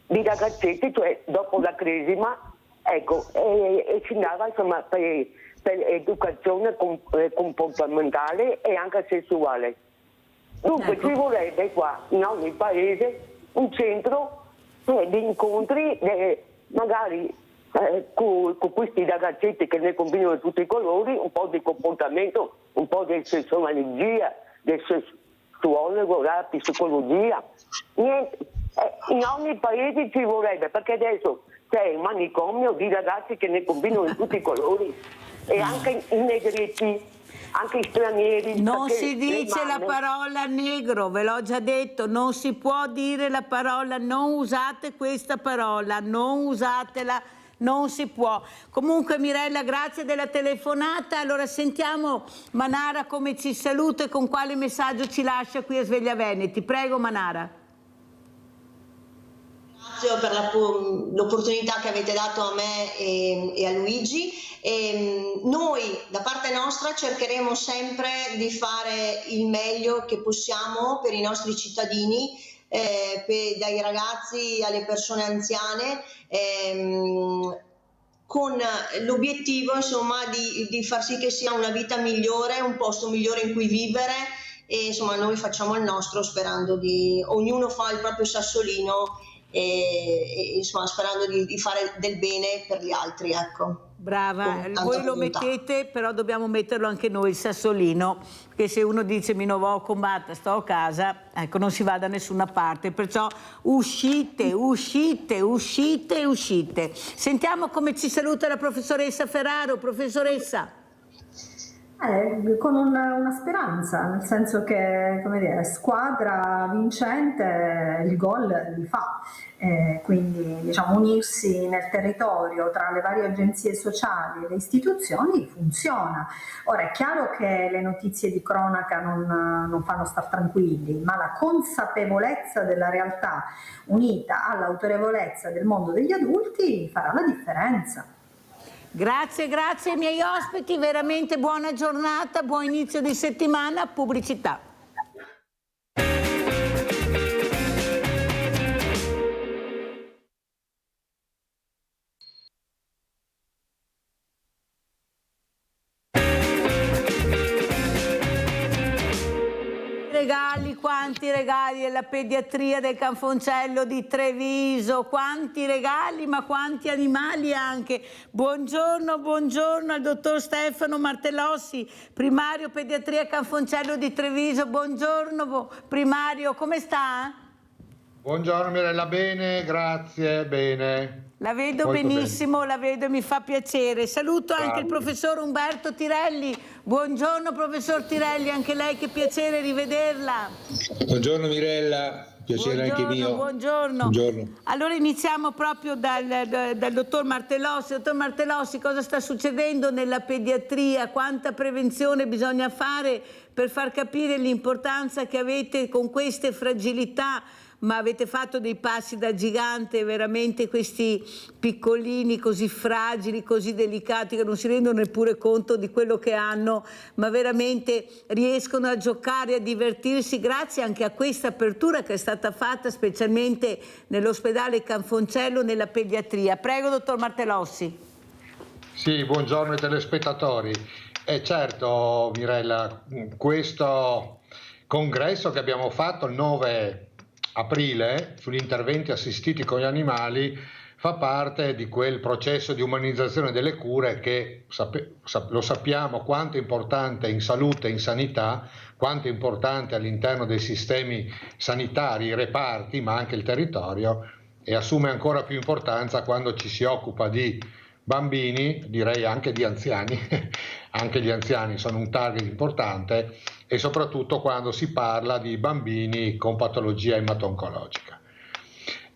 di ragazzetti, cioè dopo la cresima, ecco, e si andava insomma per educazione comportamentale e anche sessuale. Dunque ci vorrebbe qua in ogni paese un centro di incontri magari con questi ragazzetti che ne combinano tutti i colori, un po' di comportamento, un po' di sessuologia, del sessuologo, la psicologia. Niente. In ogni paese ci vorrebbe, perché adesso c'è il manicomio di ragazzi che ne combinano in tutti i colori e anche i negretti. Anche i stranieri. Non si dice la parola negro, ve l'ho già detto, non si può dire la parola, non usate questa parola, non usatela, non si può. Comunque Mirella, grazie della telefonata. Allora sentiamo Manara come ci saluta e con quale messaggio ci lascia qui a Sveglia Veneti. Prego Manara. Grazie per l'opportunità che avete dato a me e a Luigi. Noi da parte nostra cercheremo sempre di fare il meglio che possiamo per i nostri cittadini, dai ragazzi alle persone anziane, con l'obiettivo insomma di far sì che sia una vita migliore, un posto migliore in cui vivere, e insomma noi facciamo il nostro sperando ognuno fa il proprio sassolino e insomma sperando di fare del bene per gli altri, ecco. Brava, voi lo mettete, però dobbiamo metterlo anche noi il sassolino, che se uno dice mi non vo' a combattere, sto a casa, ecco, non si va da nessuna parte, perciò uscite. Sentiamo come ci saluta la professoressa Ferraro. Professoressa. Con una speranza, nel senso che, come dire, squadra vincente il gol li fa, quindi diciamo unirsi nel territorio tra le varie agenzie sociali e le istituzioni funziona. Ora è chiaro che le notizie di cronaca non fanno star tranquilli, ma la consapevolezza della realtà unita all'autorevolezza del mondo degli adulti farà la differenza. Grazie ai miei ospiti, veramente buona giornata, buon inizio di settimana, pubblicità. Quanti regali della pediatria del Canfoncello di Treviso, quanti regali ma quanti animali anche. Buongiorno al dottor Stefano Martellossi, primario pediatria Canfoncello di Treviso. Buongiorno primario, come sta? Buongiorno Mirella, bene, grazie, bene. La vedo molto benissimo, bene. La vedo e mi fa piacere. Saluto anche il professor Umberto Tirelli. Buongiorno professor Tirelli, anche lei, che piacere rivederla. Buongiorno Mirella, piacere anche mio. Buongiorno. Allora iniziamo proprio dal dottor Martellossi. Dottor Martellossi, cosa sta succedendo nella pediatria? Quanta prevenzione bisogna fare per far capire l'importanza che avete con queste fragilità? Ma avete fatto dei passi da gigante, veramente, questi piccolini così fragili, così delicati, che non si rendono neppure conto di quello che hanno, ma veramente riescono a giocare, a divertirsi, grazie anche a questa apertura che è stata fatta specialmente nell'ospedale Canfoncello, nella pediatria. Prego, dottor Martellossi. Sì, buongiorno ai telespettatori. Certo, Mirella, questo congresso che abbiamo fatto il 9 aprile sugli interventi assistiti con gli animali fa parte di quel processo di umanizzazione delle cure che lo sappiamo quanto è importante in salute e in sanità, quanto è importante all'interno dei sistemi sanitari, i reparti, ma anche il territorio, e assume ancora più importanza quando ci si occupa di bambini, direi anche di anziani, anche gli anziani sono un target importante, e soprattutto quando si parla di bambini con patologia emato-oncologica.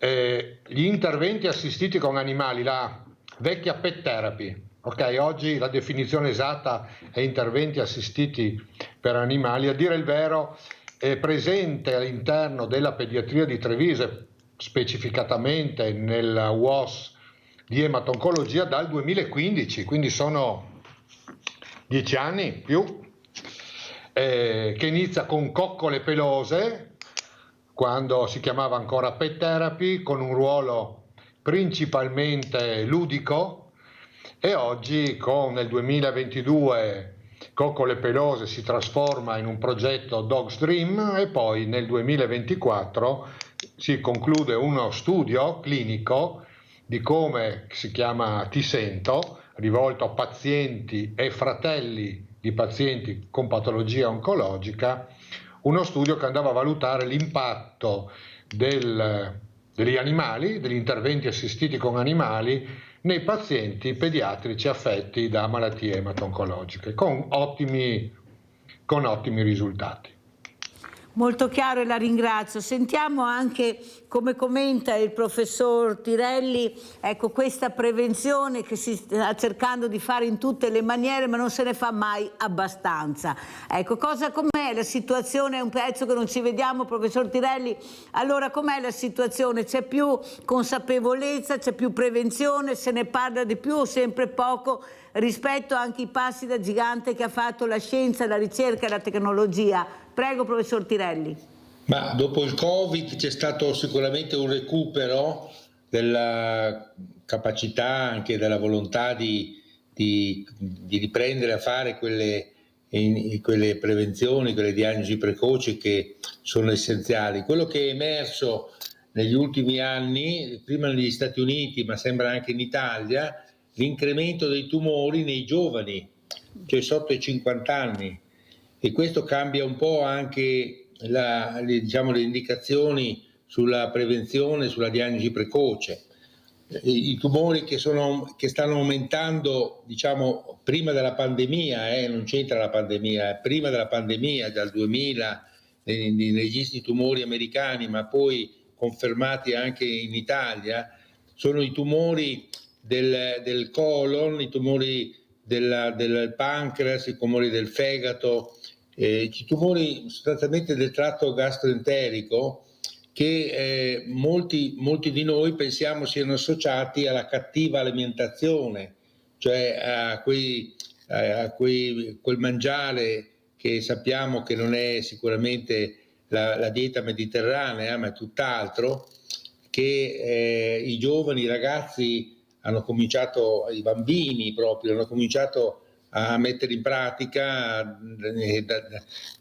Gli interventi assistiti con animali, la vecchia pet therapy, ok, oggi la definizione esatta è interventi assistiti per animali, a dire il vero è presente all'interno della pediatria di Treviso, specificatamente nel WOS di emato-oncologia dal 2015, quindi sono 10 anni più, che inizia con coccole pelose, quando si chiamava ancora pet therapy, con un ruolo principalmente ludico, e oggi nel 2022 Coccole pelose si trasforma in un progetto Dog's Dream, e poi nel 2024 si conclude uno studio clinico di come si chiama Ti Sento, rivolto a pazienti e fratelli di pazienti con patologia oncologica, uno studio che andava a valutare l'impatto degli animali, degli interventi assistiti con animali nei pazienti pediatrici affetti da malattie emato-oncologiche, con ottimi risultati. Molto chiaro e la ringrazio. Sentiamo anche come commenta il professor Tirelli, ecco, questa prevenzione che si sta cercando di fare in tutte le maniere, ma non se ne fa mai abbastanza. Ecco, com'è la situazione? È un pezzo che non ci vediamo, professor Tirelli. Allora, com'è la situazione? C'è più consapevolezza, c'è più prevenzione, se ne parla di più o sempre poco rispetto anche ai passi da gigante che ha fatto la scienza, la ricerca e la tecnologia? Prego, professor Tirelli. Ma dopo il Covid c'è stato sicuramente un recupero della capacità, anche della volontà di riprendere a fare quelle prevenzioni, quelle diagnosi precoci che sono essenziali. Quello che è emerso negli ultimi anni, prima negli Stati Uniti, ma sembra anche in Italia, l'incremento dei tumori nei giovani, cioè sotto i 50 anni. E questo cambia un po' anche le indicazioni sulla prevenzione, sulla diagnosi precoce. I tumori che stanno aumentando, diciamo, prima della pandemia, non c'entra la pandemia, prima della pandemia, dal 2000, nei registri tumori americani, ma poi confermati anche in Italia, sono i tumori del colon, i tumori del pancreas, i tumori del fegato, i tumori sostanzialmente del tratto gastroenterico, che molti di noi pensiamo siano associati alla cattiva alimentazione, cioè a quel mangiare che sappiamo che non è sicuramente la dieta mediterranea, ma è tutt'altro, che i giovani, i ragazzi hanno cominciato, i bambini proprio, hanno cominciato a mettere in pratica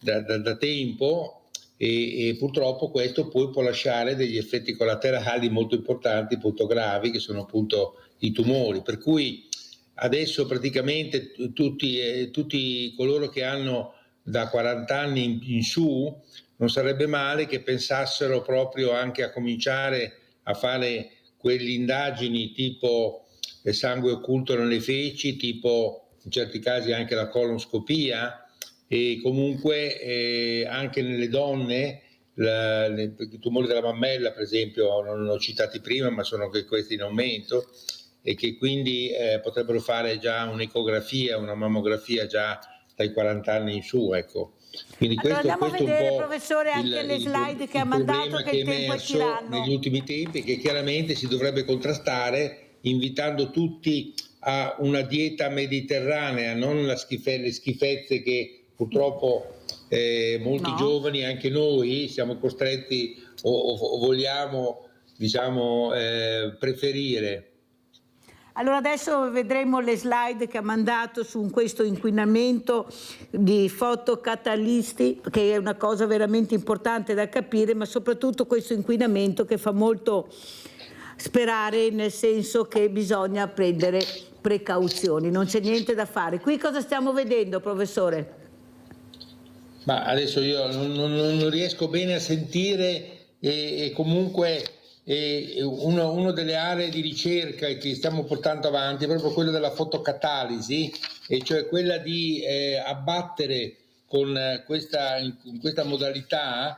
da tempo, e purtroppo questo poi può lasciare degli effetti collaterali molto importanti, molto gravi, che sono appunto i tumori. Per cui adesso praticamente tutti coloro che hanno da 40 anni in su, non sarebbe male che pensassero proprio anche a cominciare a fare quelle indagini tipo sangue occulto nelle feci, tipo in certi casi anche la colonscopia, e comunque anche nelle donne i tumori della mammella, per esempio, non l'ho citati prima, ma sono che questi in aumento, e che quindi potrebbero fare già un'ecografia, una mammografia già dai 40 anni in su, ecco. Quindi allora questo andiamo a vedere, un po' professore, anche le slide che ha mandato, che il tempo è tiranno. Negli ultimi tempi, che chiaramente si dovrebbe contrastare invitando tutti a una dieta mediterranea, non le schifezze che purtroppo molti giovani, anche noi, siamo costretti o vogliamo, diciamo, preferire. Allora adesso vedremo le slide che ha mandato su questo inquinamento di fotocatalisti, che è una cosa veramente importante da capire, ma soprattutto questo inquinamento che fa molto sperare, nel senso che bisogna prendere precauzioni, non c'è niente da fare. Qui cosa stiamo vedendo, professore? Ma adesso io non riesco bene a sentire, e comunque e una delle aree di ricerca che stiamo portando avanti è proprio quella della fotocatalisi, e cioè quella di abbattere con in questa modalità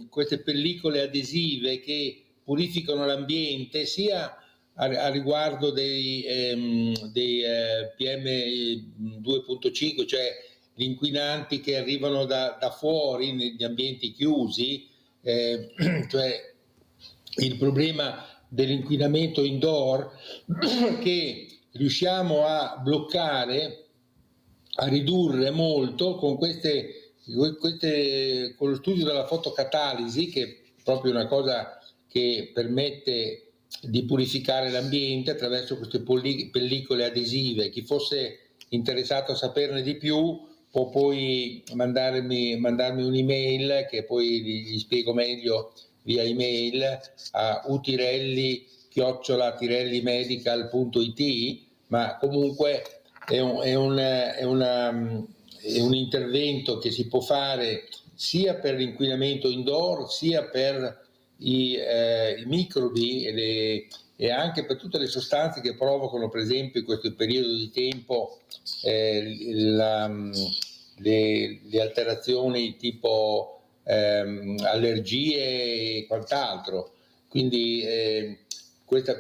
queste pellicole adesive che purificano l'ambiente sia a riguardo dei PM2.5, cioè gli inquinanti che arrivano da fuori negli ambienti chiusi, cioè il problema dell'inquinamento indoor che riusciamo a bloccare, a ridurre molto con con lo studio della fotocatalisi, che è proprio una cosa che permette di purificare l'ambiente attraverso queste pellicole adesive. Chi fosse interessato a saperne di più può poi mandarmi un'email che poi gli spiego meglio via email a utirelli@tirellimedical.it, ma comunque è un intervento che si può fare sia per l'inquinamento indoor, sia per i microbi e anche per tutte le sostanze che provocano, per esempio, in questo periodo di tempo le alterazioni tipo allergie e quant'altro. Quindi questo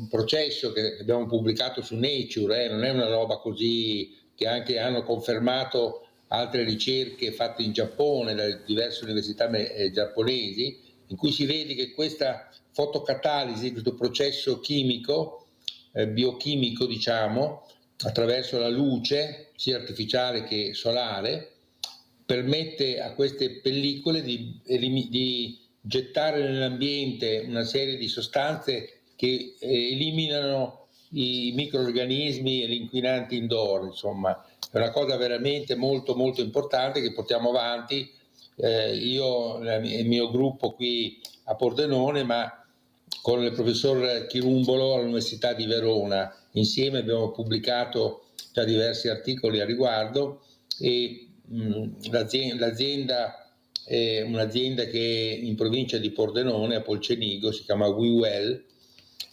processo che abbiamo pubblicato su Nature non è una roba così, che anche hanno confermato altre ricerche fatte in Giappone da diverse università giapponesi, in cui si vede che questa fotocatalisi, questo processo chimico, biochimico diciamo, attraverso la luce sia artificiale che solare, permette a queste pellicole di gettare nell'ambiente una serie di sostanze che eliminano i microrganismi e gli inquinanti indoor. Insomma, è una cosa veramente molto molto importante che portiamo avanti io e il mio gruppo qui a Pordenone, ma con il professor Chirumbolo all'Università di Verona. Insieme abbiamo pubblicato già diversi articoli a riguardo, e l'azienda è un'azienda che è in provincia di Pordenone, a Polcenigo, si chiama WeWell,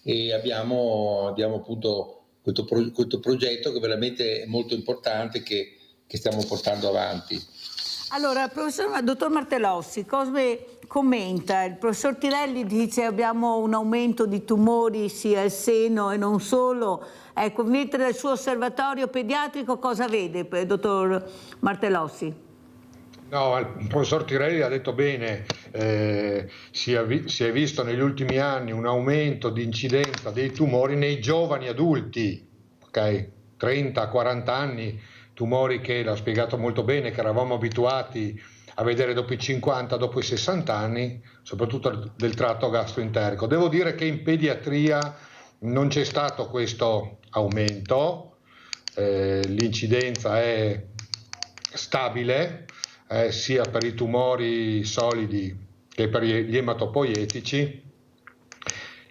e abbiamo appunto questo progetto che veramente è molto importante, che stiamo portando avanti. Allora, dottor Martellossi, cosa commenta? Il professor Tirelli dice abbiamo un aumento di tumori sia al seno e non solo. Ecco, mentre dal suo osservatorio pediatrico cosa vede, dottor Martellossi? No, il professor Tirelli ha detto bene, si è visto negli ultimi anni un aumento di incidenza dei tumori nei giovani adulti, ok? 30-40 anni, tumori che, l'ha spiegato molto bene, che eravamo abituati a vedere dopo i 50, dopo i 60 anni, soprattutto del tratto gastroenterico. Devo dire che in pediatria non c'è stato questo aumento, l'incidenza è stabile, sia per i tumori solidi che per gli ematopoietici.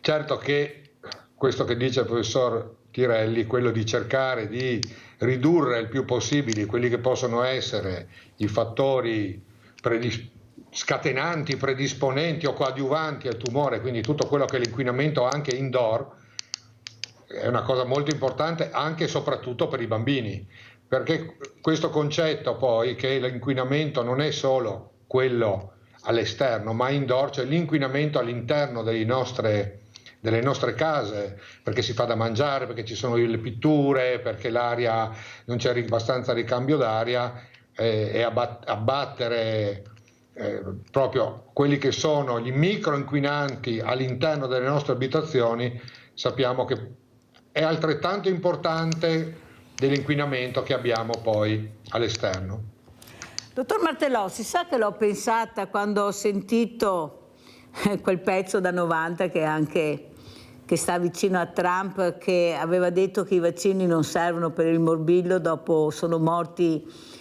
Certo che questo che dice il professor Tirelli, quello di cercare di ridurre il più possibile quelli che possono essere i fattori scatenanti, predisponenti o coadiuvanti al tumore, quindi tutto quello che è l'inquinamento anche indoor, è una cosa molto importante anche e soprattutto per i bambini, perché questo concetto poi che l'inquinamento non è solo quello all'esterno ma indoor, cioè l'inquinamento all'interno delle nostre case, perché si fa da mangiare, perché ci sono le pitture, perché l'aria non c'è abbastanza ricambio d'aria, e abbattere proprio quelli che sono gli microinquinanti all'interno delle nostre abitazioni, sappiamo che è altrettanto importante dell'inquinamento che abbiamo poi all'esterno. Dottor Martellossi, sa che l'ho pensata quando ho sentito quel pezzo da 90 che sta vicino a Trump, che aveva detto che i vaccini non servono per il morbillo, dopo sono morti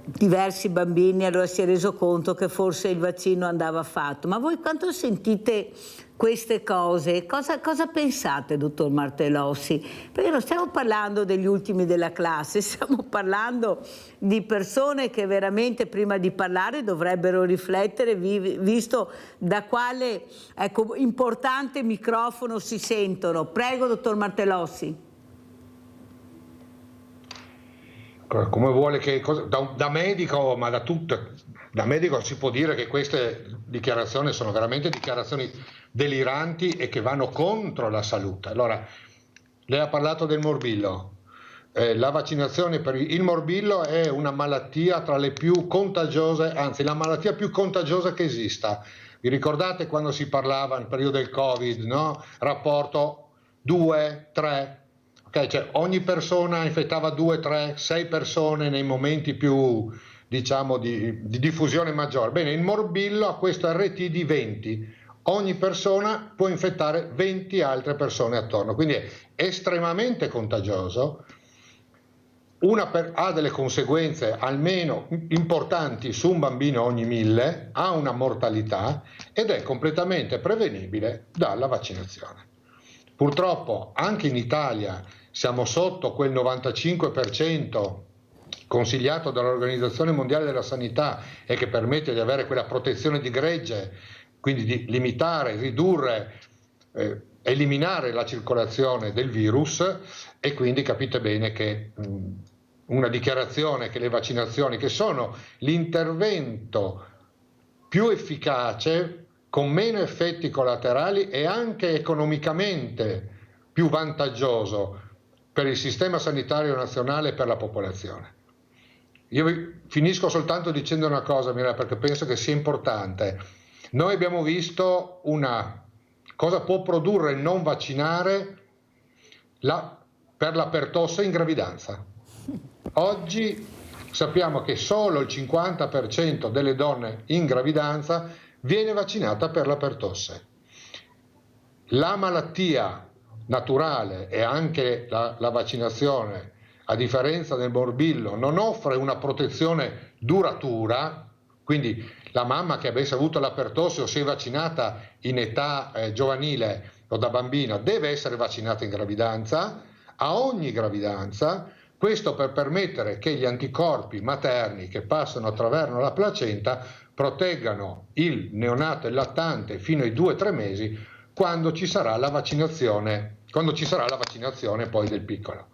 diversi bambini, allora si è reso conto che forse il vaccino andava fatto. Ma voi quando sentite queste cose, cosa pensate, dottor Martellossi? Perché non stiamo parlando degli ultimi della classe, stiamo parlando di persone che veramente prima di parlare dovrebbero riflettere, visto da quale importante microfono si sentono. Prego, dottor Martellossi. Come vuole che da medico, ma da medico si può dire che queste dichiarazioni sono veramente dichiarazioni deliranti e che vanno contro la salute. Allora, lei ha parlato del morbillo. La vaccinazione per il morbillo è una malattia tra le più contagiose, anzi la malattia più contagiosa che esista. Vi ricordate quando si parlava nel periodo del Covid, no? Rapporto 2, 3. Okay, cioè ogni persona infettava 2, 3, 6 persone nei momenti più, diciamo, di diffusione maggiore. Bene, il morbillo ha questo RT di 20. Ogni persona può infettare 20 altre persone attorno, quindi è estremamente contagioso. Ha delle conseguenze almeno importanti su un bambino ogni 1000, ha una mortalità ed è completamente prevenibile dalla vaccinazione. Purtroppo anche in Italia siamo sotto quel 95% consigliato dall'Organizzazione Mondiale della Sanità e che permette di avere quella protezione di gregge, quindi di limitare, ridurre, eliminare la circolazione del virus, e quindi capite bene che una dichiarazione che le vaccinazioni, che sono l'intervento più efficace, con meno effetti collaterali e anche economicamente più vantaggioso per il sistema sanitario nazionale e per la popolazione. Io finisco soltanto dicendo una cosa, Mirella, perché penso che sia importante. Noi abbiamo visto cosa può produrre il non vaccinare per la pertosse in gravidanza. Oggi sappiamo che solo il 50% delle donne in gravidanza viene vaccinata per la pertosse. La malattia naturale e anche la vaccinazione, a differenza del morbillo, non offre una protezione duratura, quindi la mamma che avesse avuto la pertosse o si è vaccinata in età giovanile o da bambina deve essere vaccinata in gravidanza, a ogni gravidanza, questo per permettere che gli anticorpi materni che passano attraverso la placenta proteggano il neonato e il lattante fino ai 2-3 mesi, quando ci sarà la vaccinazione poi del piccolo.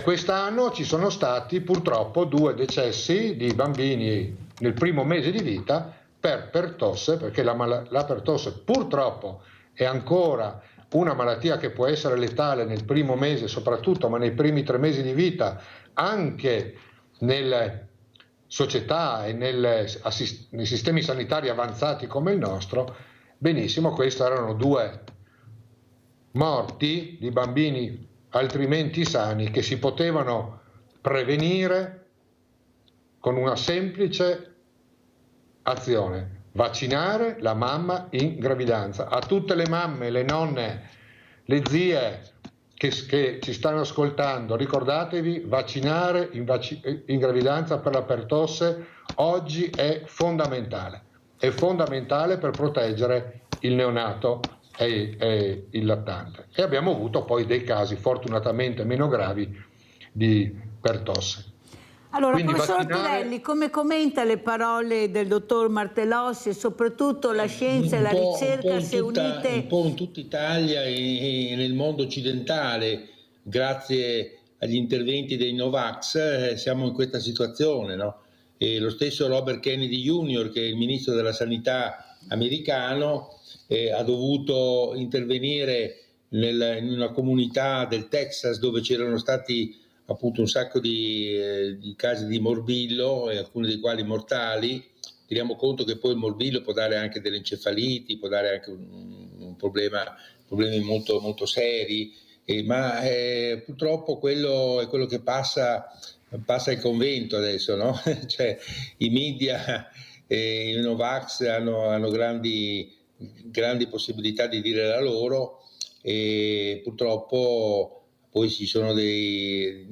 Quest'anno ci sono stati purtroppo 2 decessi di bambini nel primo mese di vita per pertosse, perché la pertosse purtroppo è ancora una malattia che può essere letale nel primo mese soprattutto, ma nei primi 3 mesi di vita anche nelle società e nei sistemi sanitari avanzati come il nostro. Benissimo, questi erano 2 morti di bambini altrimenti sani che si potevano prevenire con una semplice azione: vaccinare la mamma in gravidanza. A tutte le mamme, le nonne, le zie che ci stanno ascoltando, ricordatevi, vaccinare in gravidanza per la pertosse oggi è fondamentale per proteggere il neonato e il lattante. E abbiamo avuto poi dei casi fortunatamente meno gravi di pertosse. Allora, quindi professor Tirelli, come commenta le parole del dottor Martellossi e soprattutto la scienza e la ricerca se unite? Un po' in tutta Italia e nel mondo occidentale, grazie agli interventi dei Novax, siamo in questa situazione, no? E lo stesso Robert Kennedy Jr., che è il ministro della sanità americano, ha dovuto intervenire in una comunità del Texas dove c'erano stati appunto un sacco di casi di morbillo, e alcuni dei quali mortali. Teniamo conto che poi il morbillo può dare anche delle encefaliti, può dare anche problemi molto, molto seri, ma purtroppo quello è quello che passa il convento adesso, no? Cioè, i media e i Novax hanno grandi possibilità di dire la loro, e purtroppo poi ci sono dei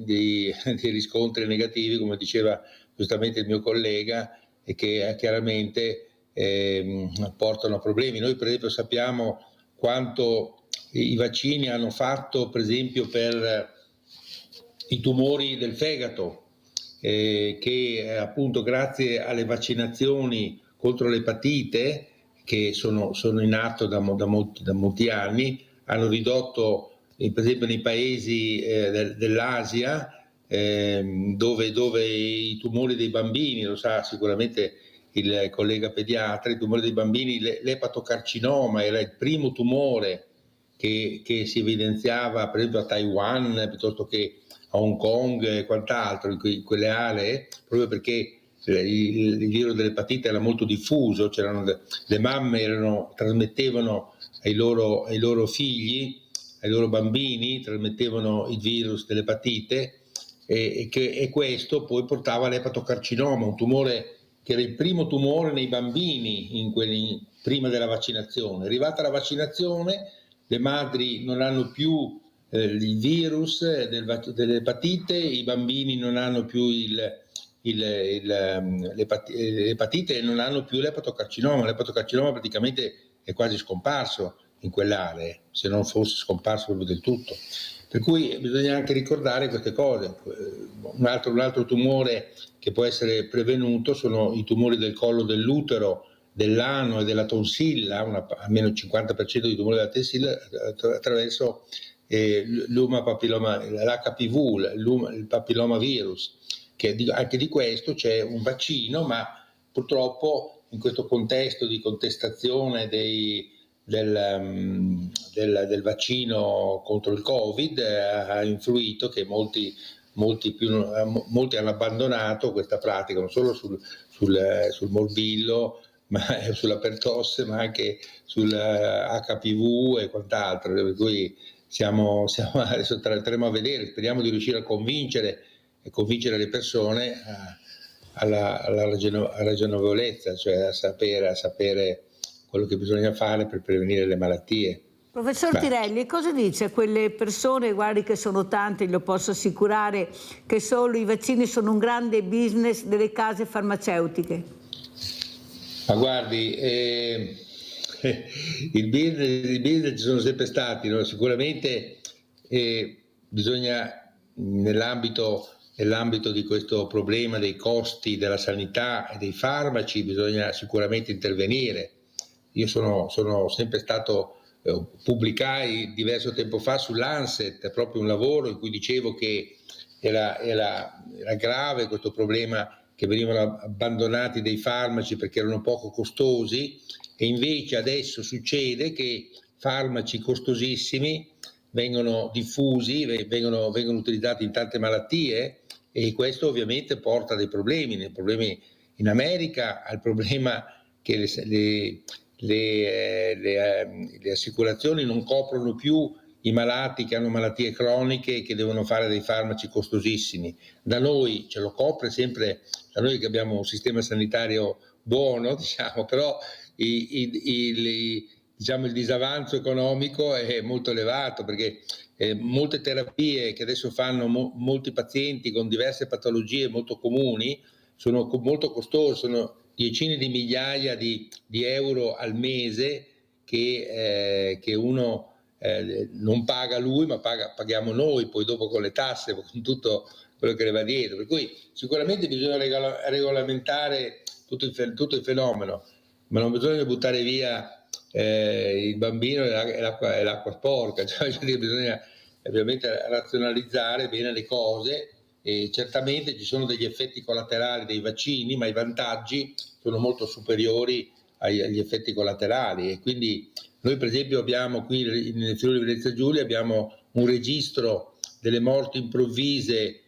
riscontri negativi, come diceva giustamente il mio collega, e che chiaramente portano a problemi. Noi per esempio sappiamo quanto i vaccini hanno fatto per esempio per i tumori del fegato, che appunto grazie alle vaccinazioni contro l'epatite, che sono in atto da molti anni, hanno ridotto per esempio nei paesi dell'Asia, dove i tumori dei bambini, lo sa sicuramente il collega pediatra, i tumori dei bambini, l'epatocarcinoma era il primo tumore che si evidenziava per esempio a Taiwan piuttosto che a Hong Kong e quant'altro, in quelle aree, proprio perché il virus dell'epatite era molto diffuso, le mamme trasmettevano ai loro figli, ai loro bambini, trasmettevano il virus dell'epatite e questo poi portava all'epatocarcinoma, un tumore che era il primo tumore nei bambini prima della vaccinazione. Arrivata la vaccinazione, le madri non hanno più il virus dell'epatite, i bambini non hanno più l'epatite e non hanno più l'epatocarcinoma. L'epatocarcinoma praticamente è quasi scomparso in quell'area, se non fosse scomparso proprio del tutto. Per cui bisogna anche ricordare queste cose. Un altro tumore che può essere prevenuto sono i tumori del collo dell'utero, dell'ano e della tonsilla, almeno il 50% dei tumori della tonsilla attraverso l'HPV, il papillomavirus, che anche di questo c'è un vaccino, ma purtroppo in questo contesto di contestazione del vaccino contro il Covid ha influito che molti hanno abbandonato questa pratica, non solo sul morbillo, sulla pertosse, ma anche sul HPV e quant'altro. Per cui adesso staremo a vedere, speriamo di riuscire a convincere le persone alla ragionevolezza, cioè a sapere quello che bisogna fare per prevenire le malattie. Professor Tirelli, cosa dice a quelle persone, guardi che sono tante, glielo posso assicurare, che solo i vaccini sono un grande business delle case farmaceutiche? Ma guardi, i business ci sono sempre stati, no? Sicuramente bisogna nell'ambito di questo problema dei costi della sanità e dei farmaci bisogna sicuramente intervenire. Io sono sempre stato, pubblicai diverso tempo fa sull'Lancet proprio un lavoro in cui dicevo che era grave questo problema che venivano abbandonati dei farmaci perché erano poco costosi, e invece adesso succede che farmaci costosissimi vengono diffusi, vengono utilizzati in tante malattie, e questo ovviamente porta a dei problemi. In America al problema che le assicurazioni non coprono più i malati che hanno malattie croniche e che devono fare dei farmaci costosissimi. Da noi ce lo copre sempre, da noi che abbiamo un sistema sanitario buono, diciamo, però il disavanzo economico è molto elevato, perché molte terapie che adesso fanno molti pazienti con diverse patologie molto comuni sono molto costose, sono decine di migliaia di euro al mese che uno non paga lui, ma paghiamo noi poi dopo con le tasse, con tutto quello che ne va dietro. Per cui sicuramente bisogna regolamentare tutto il fenomeno, ma non bisogna buttare via il bambino e l'acqua sporca, cioè, bisogna ovviamente razionalizzare bene le cose, e certamente ci sono degli effetti collaterali dei vaccini, ma i vantaggi sono molto superiori agli effetti collaterali, e quindi noi per esempio abbiamo qui nel Friuli Venezia Giulia abbiamo un registro delle morti improvvise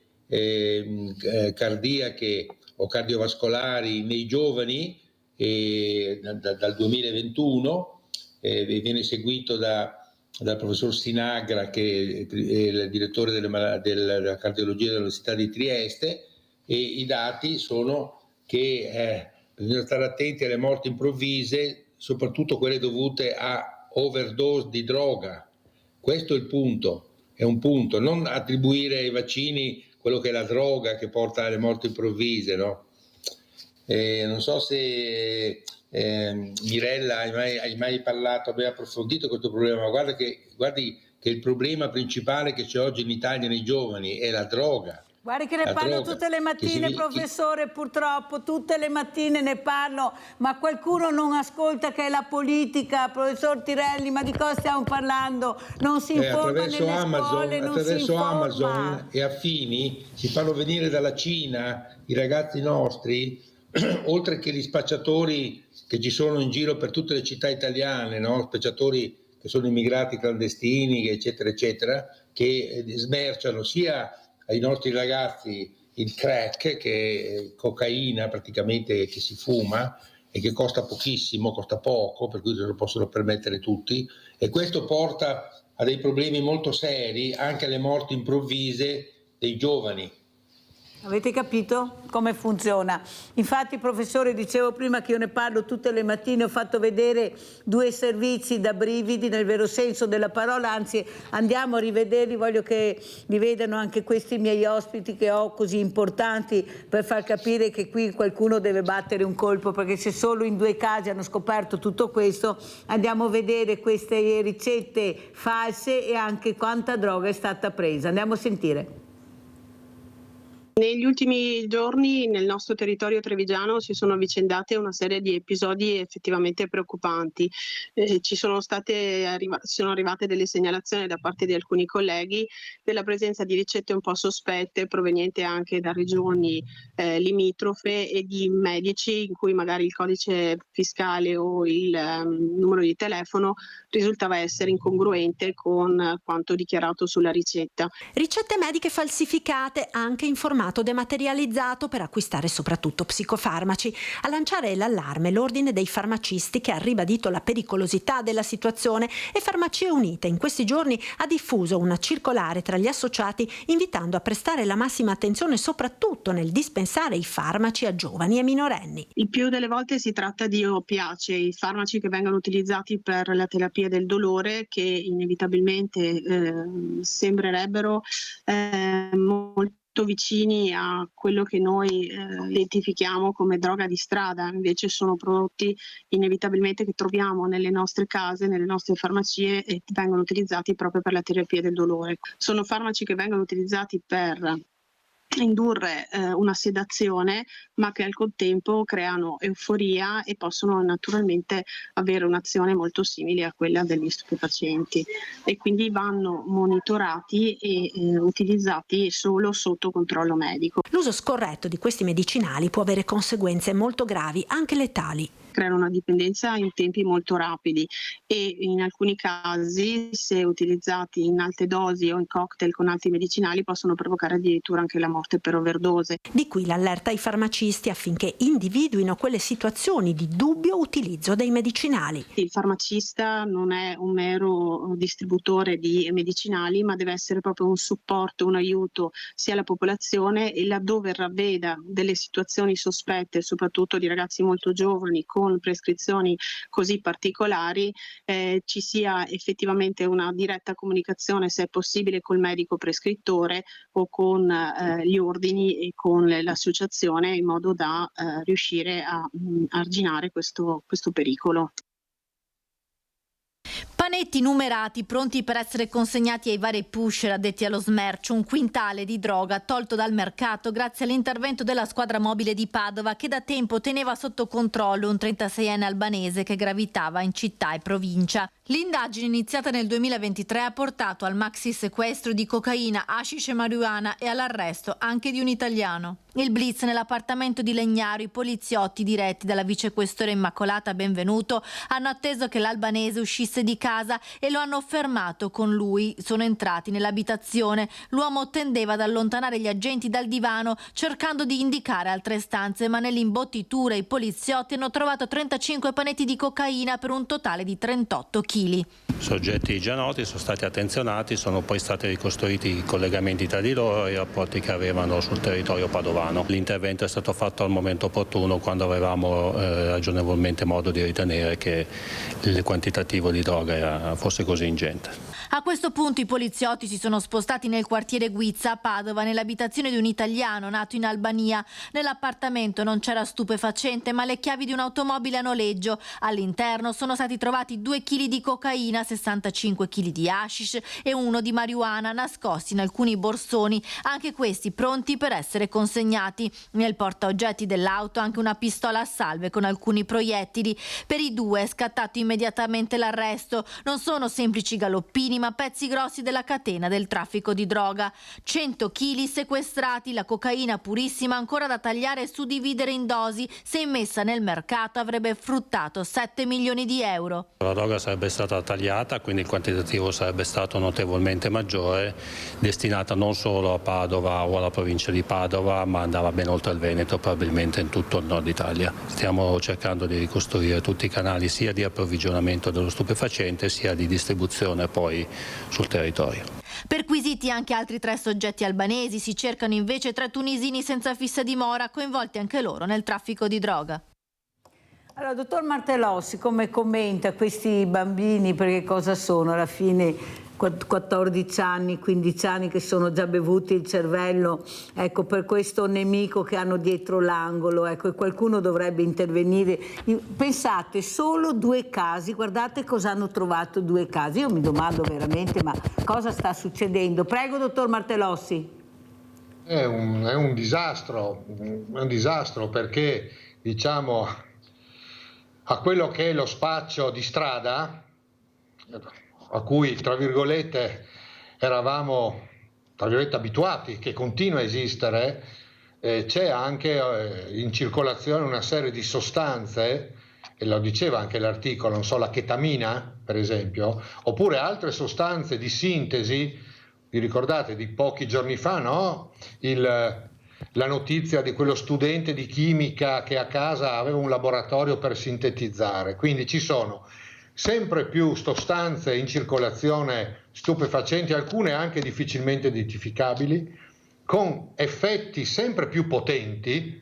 cardiache o cardiovascolari nei giovani dal 2021, viene seguito dal professor Sinagra, che è il direttore della cardiologia dell'Università di Trieste, e i dati sono che bisogna stare attenti alle morti improvvise, soprattutto quelle dovute a overdose di droga. Questo è il punto, è un punto, non attribuire ai vaccini quello che è la droga che porta alle morti improvvise, no? Non so se Mirella, hai mai parlato, abbiamo approfondito questo problema, ma guardi che il problema principale che c'è oggi in Italia nei giovani è la droga. Guardi che ne parlo tutte le mattine, professore, purtroppo, tutte le mattine ne parlo, ma qualcuno non ascolta che è la politica, professor Tirelli, ma di cosa stiamo parlando? Non si informa nelle scuole, non si informa. Amazon e affini si fanno venire dalla Cina i ragazzi nostri, oltre che gli spacciatori che ci sono in giro per tutte le città italiane, no? Spacciatori che sono immigrati clandestini, eccetera, eccetera, che smerciano sia ai nostri ragazzi il crack, che è cocaina praticamente che si fuma e che costa pochissimo, costa poco, per cui se lo possono permettere tutti, e questo porta a dei problemi molto seri, anche alle morti improvvise dei giovani. Avete capito come funziona? Infatti, professore, dicevo prima che io ne parlo tutte le mattine, ho fatto vedere 2 servizi da brividi nel vero senso della parola, anzi andiamo a rivederli, voglio che li vedano anche questi miei ospiti che ho così importanti per far capire che qui qualcuno deve battere un colpo, perché se solo in 2 casi hanno scoperto tutto questo, andiamo a vedere queste ricette false e anche quanta droga è stata presa. Andiamo a sentire. Negli ultimi giorni nel nostro territorio trevigiano si sono avvicendate una serie di episodi effettivamente preoccupanti. Sono arrivate delle segnalazioni da parte di alcuni colleghi della presenza di ricette un po' sospette provenienti anche da regioni limitrofe e di medici in cui magari il codice fiscale o il numero di telefono risultava essere incongruente con quanto dichiarato sulla ricetta. Ricette mediche falsificate anche in formato dematerializzato per acquistare soprattutto psicofarmaci. A lanciare l'allarme l'ordine dei farmacisti, che ha ribadito la pericolosità della situazione, e Farmacie Unite in questi giorni ha diffuso una circolare tra gli associati invitando a prestare la massima attenzione soprattutto nel dispensare i farmaci a giovani e minorenni. Il più delle volte si tratta di opiacei, farmaci che vengono utilizzati per la terapia del dolore, che inevitabilmente sembrerebbero molto vicini a quello che noi identifichiamo come droga di strada, invece sono prodotti inevitabilmente che troviamo nelle nostre case, nelle nostre farmacie, e vengono utilizzati proprio per la terapia del dolore. Sono farmaci che vengono utilizzati per indurre una sedazione, ma che al contempo creano euforia e possono naturalmente avere un'azione molto simile a quella degli stupefacenti, e quindi vanno monitorati e utilizzati solo sotto controllo medico. L'uso scorretto di questi medicinali può avere conseguenze molto gravi, anche letali. Creano una dipendenza in tempi molto rapidi e in alcuni casi, se utilizzati in alte dosi o in cocktail con altri medicinali, possono provocare addirittura anche la morte per overdose. Di qui l'allerta ai farmacisti affinché individuino quelle situazioni di dubbio utilizzo dei medicinali. Il farmacista non è un mero distributore di medicinali, ma deve essere proprio un supporto, un aiuto sia alla popolazione, e laddove ravveda delle situazioni sospette, soprattutto di ragazzi molto giovani con prescrizioni così particolari, ci sia effettivamente una diretta comunicazione, se è possibile, col medico prescrittore o con gli ordini e con l'associazione, in modo da riuscire a arginare questo pericolo. Panetti numerati, pronti per essere consegnati ai vari pusher addetti allo smercio, 1 quintale di droga tolto dal mercato grazie all'intervento della squadra mobile di Padova, che da tempo teneva sotto controllo un 36enne albanese che gravitava in città e provincia. L'indagine, iniziata nel 2023, ha portato al maxi sequestro di cocaina, hashish e marijuana e all'arresto anche di un italiano. Il blitz nell'appartamento di Legnaro, i poliziotti diretti dalla vicequestore Immacolata Benvenuto hanno atteso che l'albanese uscisse di casa e lo hanno fermato con lui. Sono entrati nell'abitazione. L'uomo tendeva ad allontanare gli agenti dal divano cercando di indicare altre stanze, ma nell'imbottitura i poliziotti hanno trovato 35 panetti di cocaina per un totale di 38 kg. Soggetti già noti sono stati attenzionati, sono poi stati ricostruiti i collegamenti tra di loro e i rapporti che avevano sul territorio padovano. L'intervento è stato fatto al momento opportuno, quando avevamo ragionevolmente modo di ritenere che il quantitativo di droga fosse così ingente. A questo punto i poliziotti si sono spostati nel quartiere Guizza a Padova, nell'abitazione di un italiano nato in Albania. Nell'appartamento non c'era stupefacente, ma le chiavi di un'automobile a noleggio. All'interno sono stati trovati 2 kg di cocaina, 65 kg di hashish e 1 di marijuana nascosti in alcuni borsoni, anche questi pronti per essere consegnati. Nel portaoggetti dell'auto anche una pistola a salve con alcuni proiettili. Per i 2 è scattato immediatamente l'arresto. Non sono semplici galoppini, ma pezzi grossi della catena del traffico di droga. 100 kg sequestrati, la cocaina purissima ancora da tagliare e suddividere in dosi. Se immessa nel mercato avrebbe fruttato 7 milioni di euro. La droga sarebbe stata tagliata, quindi il quantitativo sarebbe stato notevolmente maggiore, destinata non solo a Padova o alla provincia di Padova, ma andava ben oltre il Veneto, probabilmente in tutto il nord Italia. Stiamo cercando di ricostruire tutti i canali sia di approvvigionamento dello stupefacente sia di distribuzione poi sul territorio. Perquisiti anche altri 3 soggetti albanesi, si cercano invece 3 tunisini senza fissa dimora, coinvolti anche loro nel traffico di droga. Allora, dottor Martellossi, come commenta questi bambini, perché cosa sono alla fine? 14 anni, 15 anni che sono già bevuti il cervello, ecco, per questo nemico che hanno dietro l'angolo, ecco, e qualcuno dovrebbe intervenire. Pensate, solo 2 casi, guardate cosa hanno trovato 2 casi. Io mi domando veramente, ma cosa sta succedendo? Prego, dottor Martellossi. È un disastro perché, diciamo, a quello che è lo spaccio di strada, a cui, tra virgolette, eravamo, tra virgolette, abituati, che continua a esistere, c'è anche in circolazione una serie di sostanze, e lo diceva anche l'articolo, non so, la chetamina, per esempio, oppure altre sostanze di sintesi. Vi ricordate di pochi giorni fa, no? La notizia di quello studente di chimica che a casa aveva un laboratorio per sintetizzare. Quindi ci sono sempre più sostanze in circolazione stupefacenti, alcune anche difficilmente identificabili, con effetti sempre più potenti,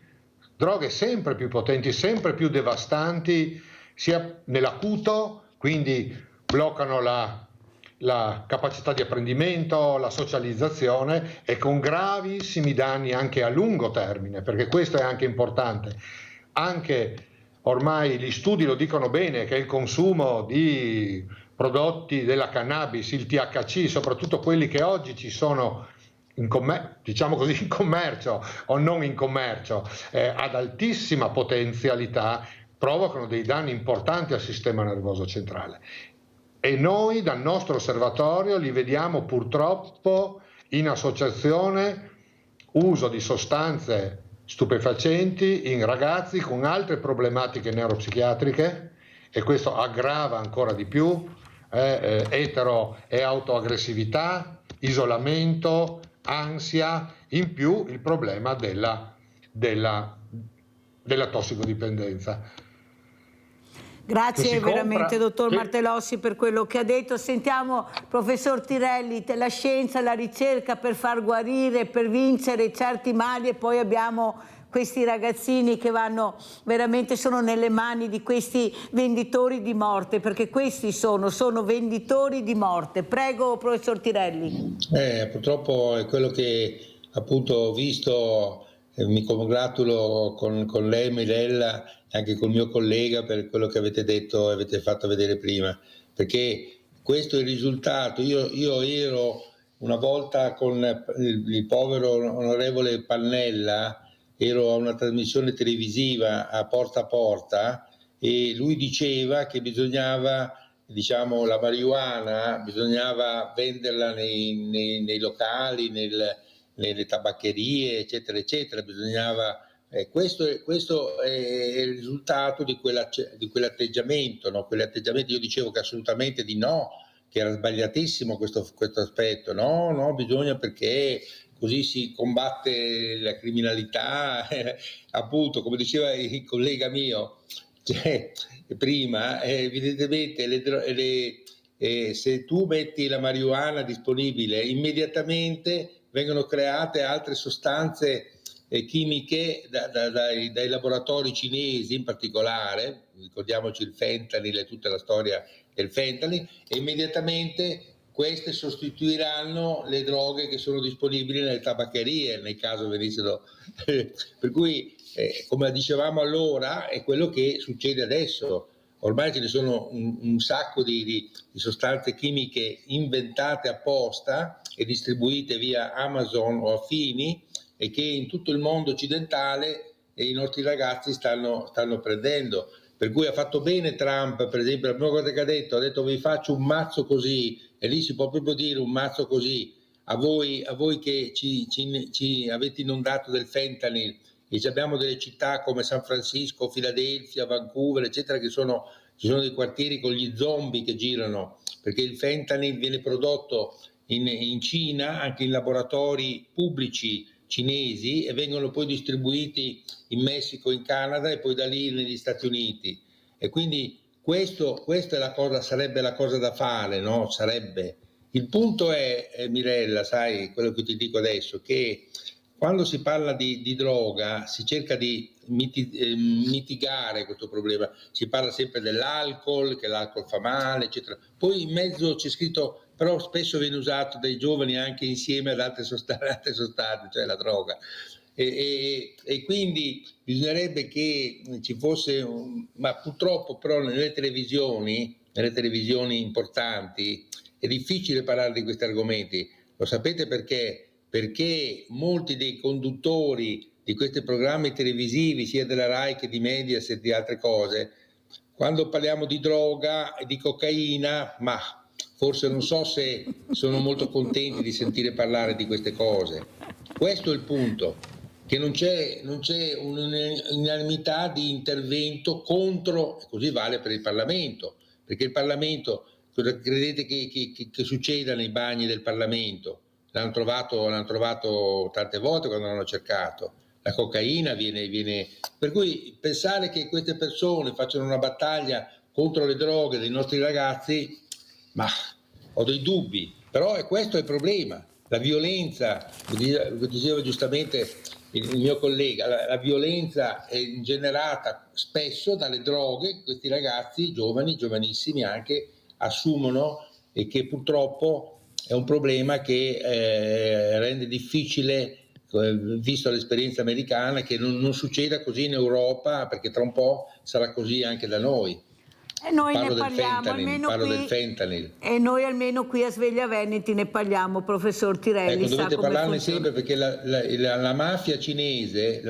droghe sempre più potenti, sempre più devastanti, sia nell'acuto, quindi bloccano la capacità di apprendimento, la socializzazione, e con gravissimi danni anche a lungo termine, perché questo è anche importante. Anche ormai gli studi lo dicono bene, che il consumo di prodotti della cannabis, il THC, soprattutto quelli che oggi ci sono diciamo così, in commercio o non in commercio, ad altissima potenzialità, provocano dei danni importanti al sistema nervoso centrale. E noi dal nostro osservatorio li vediamo purtroppo in associazione uso di sostanze stupefacenti in ragazzi con altre problematiche neuropsichiatriche, e questo aggrava ancora di più etero e autoaggressività, isolamento, ansia, in più il problema della tossicodipendenza. Grazie veramente, dottor Martellossi, per quello che ha detto. Sentiamo, professor Tirelli, la scienza, la ricerca per far guarire, per vincere certi mali, e poi abbiamo questi ragazzini che veramente sono nelle mani di questi venditori di morte, perché questi sono venditori di morte. Prego, professor Tirelli. Purtroppo è quello che appunto ho visto. Mi congratulo con lei, Mirella, e anche col mio collega per quello che avete detto e avete fatto vedere prima, perché questo è il risultato. Io ero una volta con il povero onorevole Pannella, ero a una trasmissione televisiva a Porta, e lui diceva che bisognava, diciamo, la marijuana bisognava venderla nei locali, nelle tabaccherie, eccetera, eccetera. Bisognava, questo è il risultato di quell'atteggiamento, no? Quell'atteggiamento, io dicevo che assolutamente di no, che era sbagliatissimo questo aspetto, no, bisogna, perché così si combatte la criminalità, appunto, come diceva il collega mio, cioè, prima, evidentemente se tu metti la marijuana disponibile, immediatamente vengono create altre sostanze chimiche dai laboratori cinesi in particolare, ricordiamoci il fentanyl e tutta la storia del fentanyl, e immediatamente queste sostituiranno le droghe che sono disponibili nelle tabaccherie, nel caso venissero. Per cui, come dicevamo allora, è quello che succede adesso. Ormai ce ne sono un sacco di sostanze chimiche inventate apposta e distribuite via Amazon o affini, e che in tutto il mondo occidentale i nostri ragazzi stanno prendendo. Per cui ha fatto bene Trump, per esempio, la prima cosa che ha detto vi faccio un mazzo così, e lì si può proprio dire un mazzo così, a voi che ci avete inondato del fentanyl, e abbiamo delle città come San Francisco, Filadelfia, Vancouver, eccetera, ci sono dei quartieri con gli zombie che girano, perché il fentanyl viene prodotto in Cina, anche in laboratori pubblici cinesi, e vengono poi distribuiti in Messico, in Canada e poi da lì negli Stati Uniti. E quindi questa è la cosa, sarebbe la cosa da fare, no? Sarebbe. Il punto è, Mirella, sai, quello che ti dico adesso, che quando si parla di droga si cerca di mitigare questo problema, si parla sempre dell'alcol, che l'alcol fa male, eccetera. Poi in mezzo c'è scritto, però spesso viene usato dai giovani anche insieme ad altre sostanze, cioè la droga. E quindi bisognerebbe che ci fosse, ma purtroppo però nelle televisioni importanti è difficile parlare di questi argomenti. Lo sapete perché? Perché molti dei conduttori di questi programmi televisivi, sia della Rai che di Mediaset e di altre cose, quando parliamo di droga e di cocaina, ma forse non so se sono molto contenti di sentire parlare di queste cose. Questo è il punto, che non c'è un'unanimità di intervento contro, e così vale per il Parlamento, perché il Parlamento, cosa credete che succeda nei bagni del Parlamento? L'hanno trovato tante volte quando l'hanno cercato. La cocaina viene. Per cui pensare che queste persone facciano una battaglia contro le droghe dei nostri ragazzi, ma ho dei dubbi. Però questo è il problema. La violenza, lo diceva giustamente il mio collega, la violenza è generata spesso dalle droghe che questi ragazzi, giovani, giovanissimi anche, assumono, e che purtroppo è un problema che rende difficile, visto l'esperienza americana, che non succeda così in Europa, perché tra un po' sarà così anche da noi. E noi parlo ne parliamo, almeno del fentanyl. E noi almeno qui a Sveglia Veneti ne parliamo, professor Tirelli. Dovete parlarne sempre, perché la mafia cinese,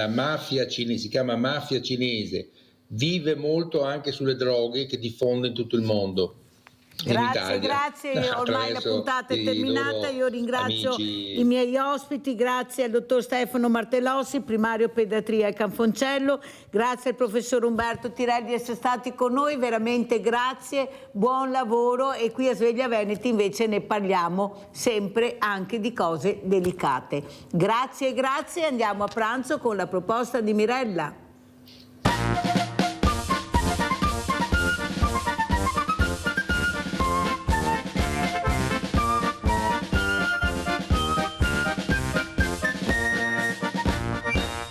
si chiama mafia cinese, vive molto anche sulle droghe che diffonde in tutto il mondo. Grazie, ormai la puntata è terminata. Io ringrazio i miei ospiti, grazie al dottor Stefano Martellossi, primario pediatria al Canfoncello, grazie al professor Umberto Tirelli di essere stati con noi, veramente grazie, buon lavoro, e qui a Sveglia Veneti invece ne parliamo sempre anche di cose delicate. Grazie, andiamo a pranzo con la proposta di Mirella.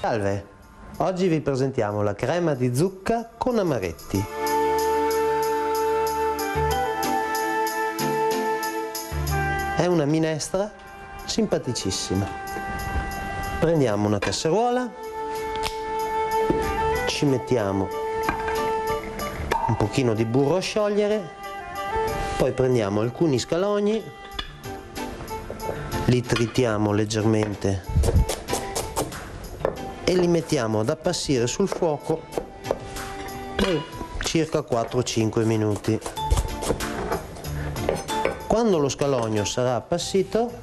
Salve, oggi vi presentiamo la crema di zucca con amaretti. È una minestra simpaticissima. Prendiamo una casseruola, ci mettiamo un pochino di burro a sciogliere, poi prendiamo alcuni scalogni, li tritiamo leggermente e li mettiamo ad appassire sul fuoco per circa 4-5 minuti. Quando lo scalogno sarà appassito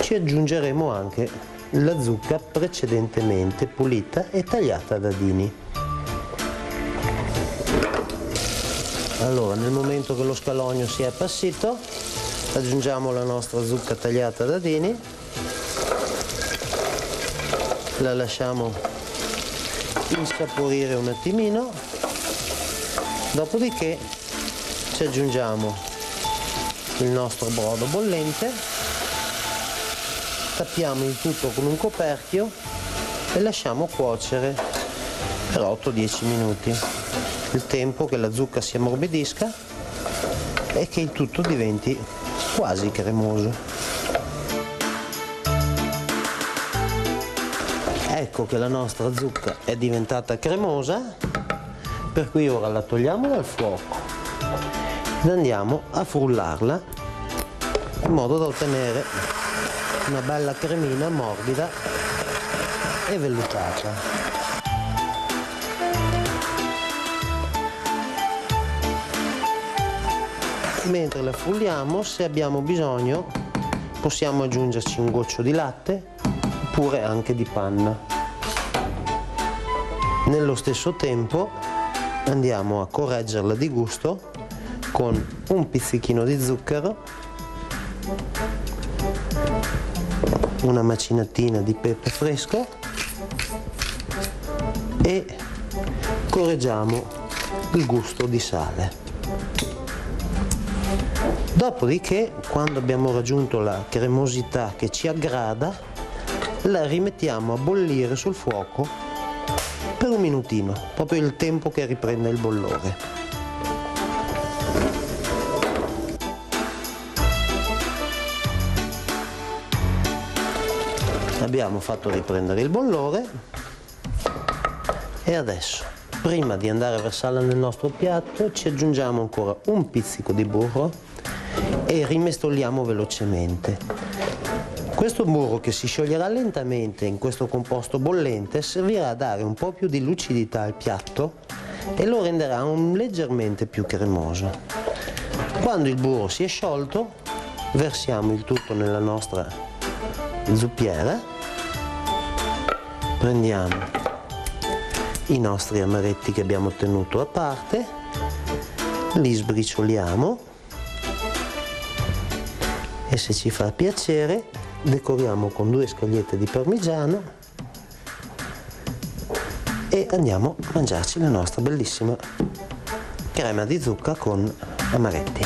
ci aggiungeremo anche la zucca precedentemente pulita e tagliata a dadini. Allora, nel momento che lo scalogno si è appassito, aggiungiamo la nostra zucca tagliata a dadini, la lasciamo insaporire un attimino, dopodiché ci aggiungiamo il nostro brodo bollente, tappiamo il tutto con un coperchio e lasciamo cuocere per 8-10 minuti, il tempo che la zucca si ammorbidisca e che il tutto diventi quasi cremoso. Ecco che la nostra zucca è diventata cremosa, per cui ora la togliamo dal fuoco ed andiamo a frullarla in modo da ottenere una bella cremina morbida e vellutata. Mentre la frulliamo, se abbiamo bisogno, possiamo aggiungerci un goccio di latte oppure anche di panna. Nello stesso tempo andiamo a correggerla di gusto con un pizzichino di zucchero, una macinatina di pepe fresco e correggiamo il gusto di sale. Dopodiché, quando abbiamo raggiunto la cremosità che ci aggrada, la rimettiamo a bollire sul fuoco per un minutino, proprio il tempo che riprenda il bollore. Abbiamo fatto riprendere il bollore e adesso, prima di andare a versarla nel nostro piatto, ci aggiungiamo ancora un pizzico di burro e rimestoliamo velocemente. Questo burro, che si scioglierà lentamente in questo composto bollente, servirà a dare un po' più di lucidità al piatto e lo renderà leggermente più cremoso. Quando il burro si è sciolto, versiamo il tutto nella nostra zuppiera, prendiamo i nostri amaretti che abbiamo tenuto a parte, li sbricioliamo e, se ci fa piacere, decoriamo con 2 scagliette di parmigiano e andiamo a mangiarci la nostra bellissima crema di zucca con amaretti.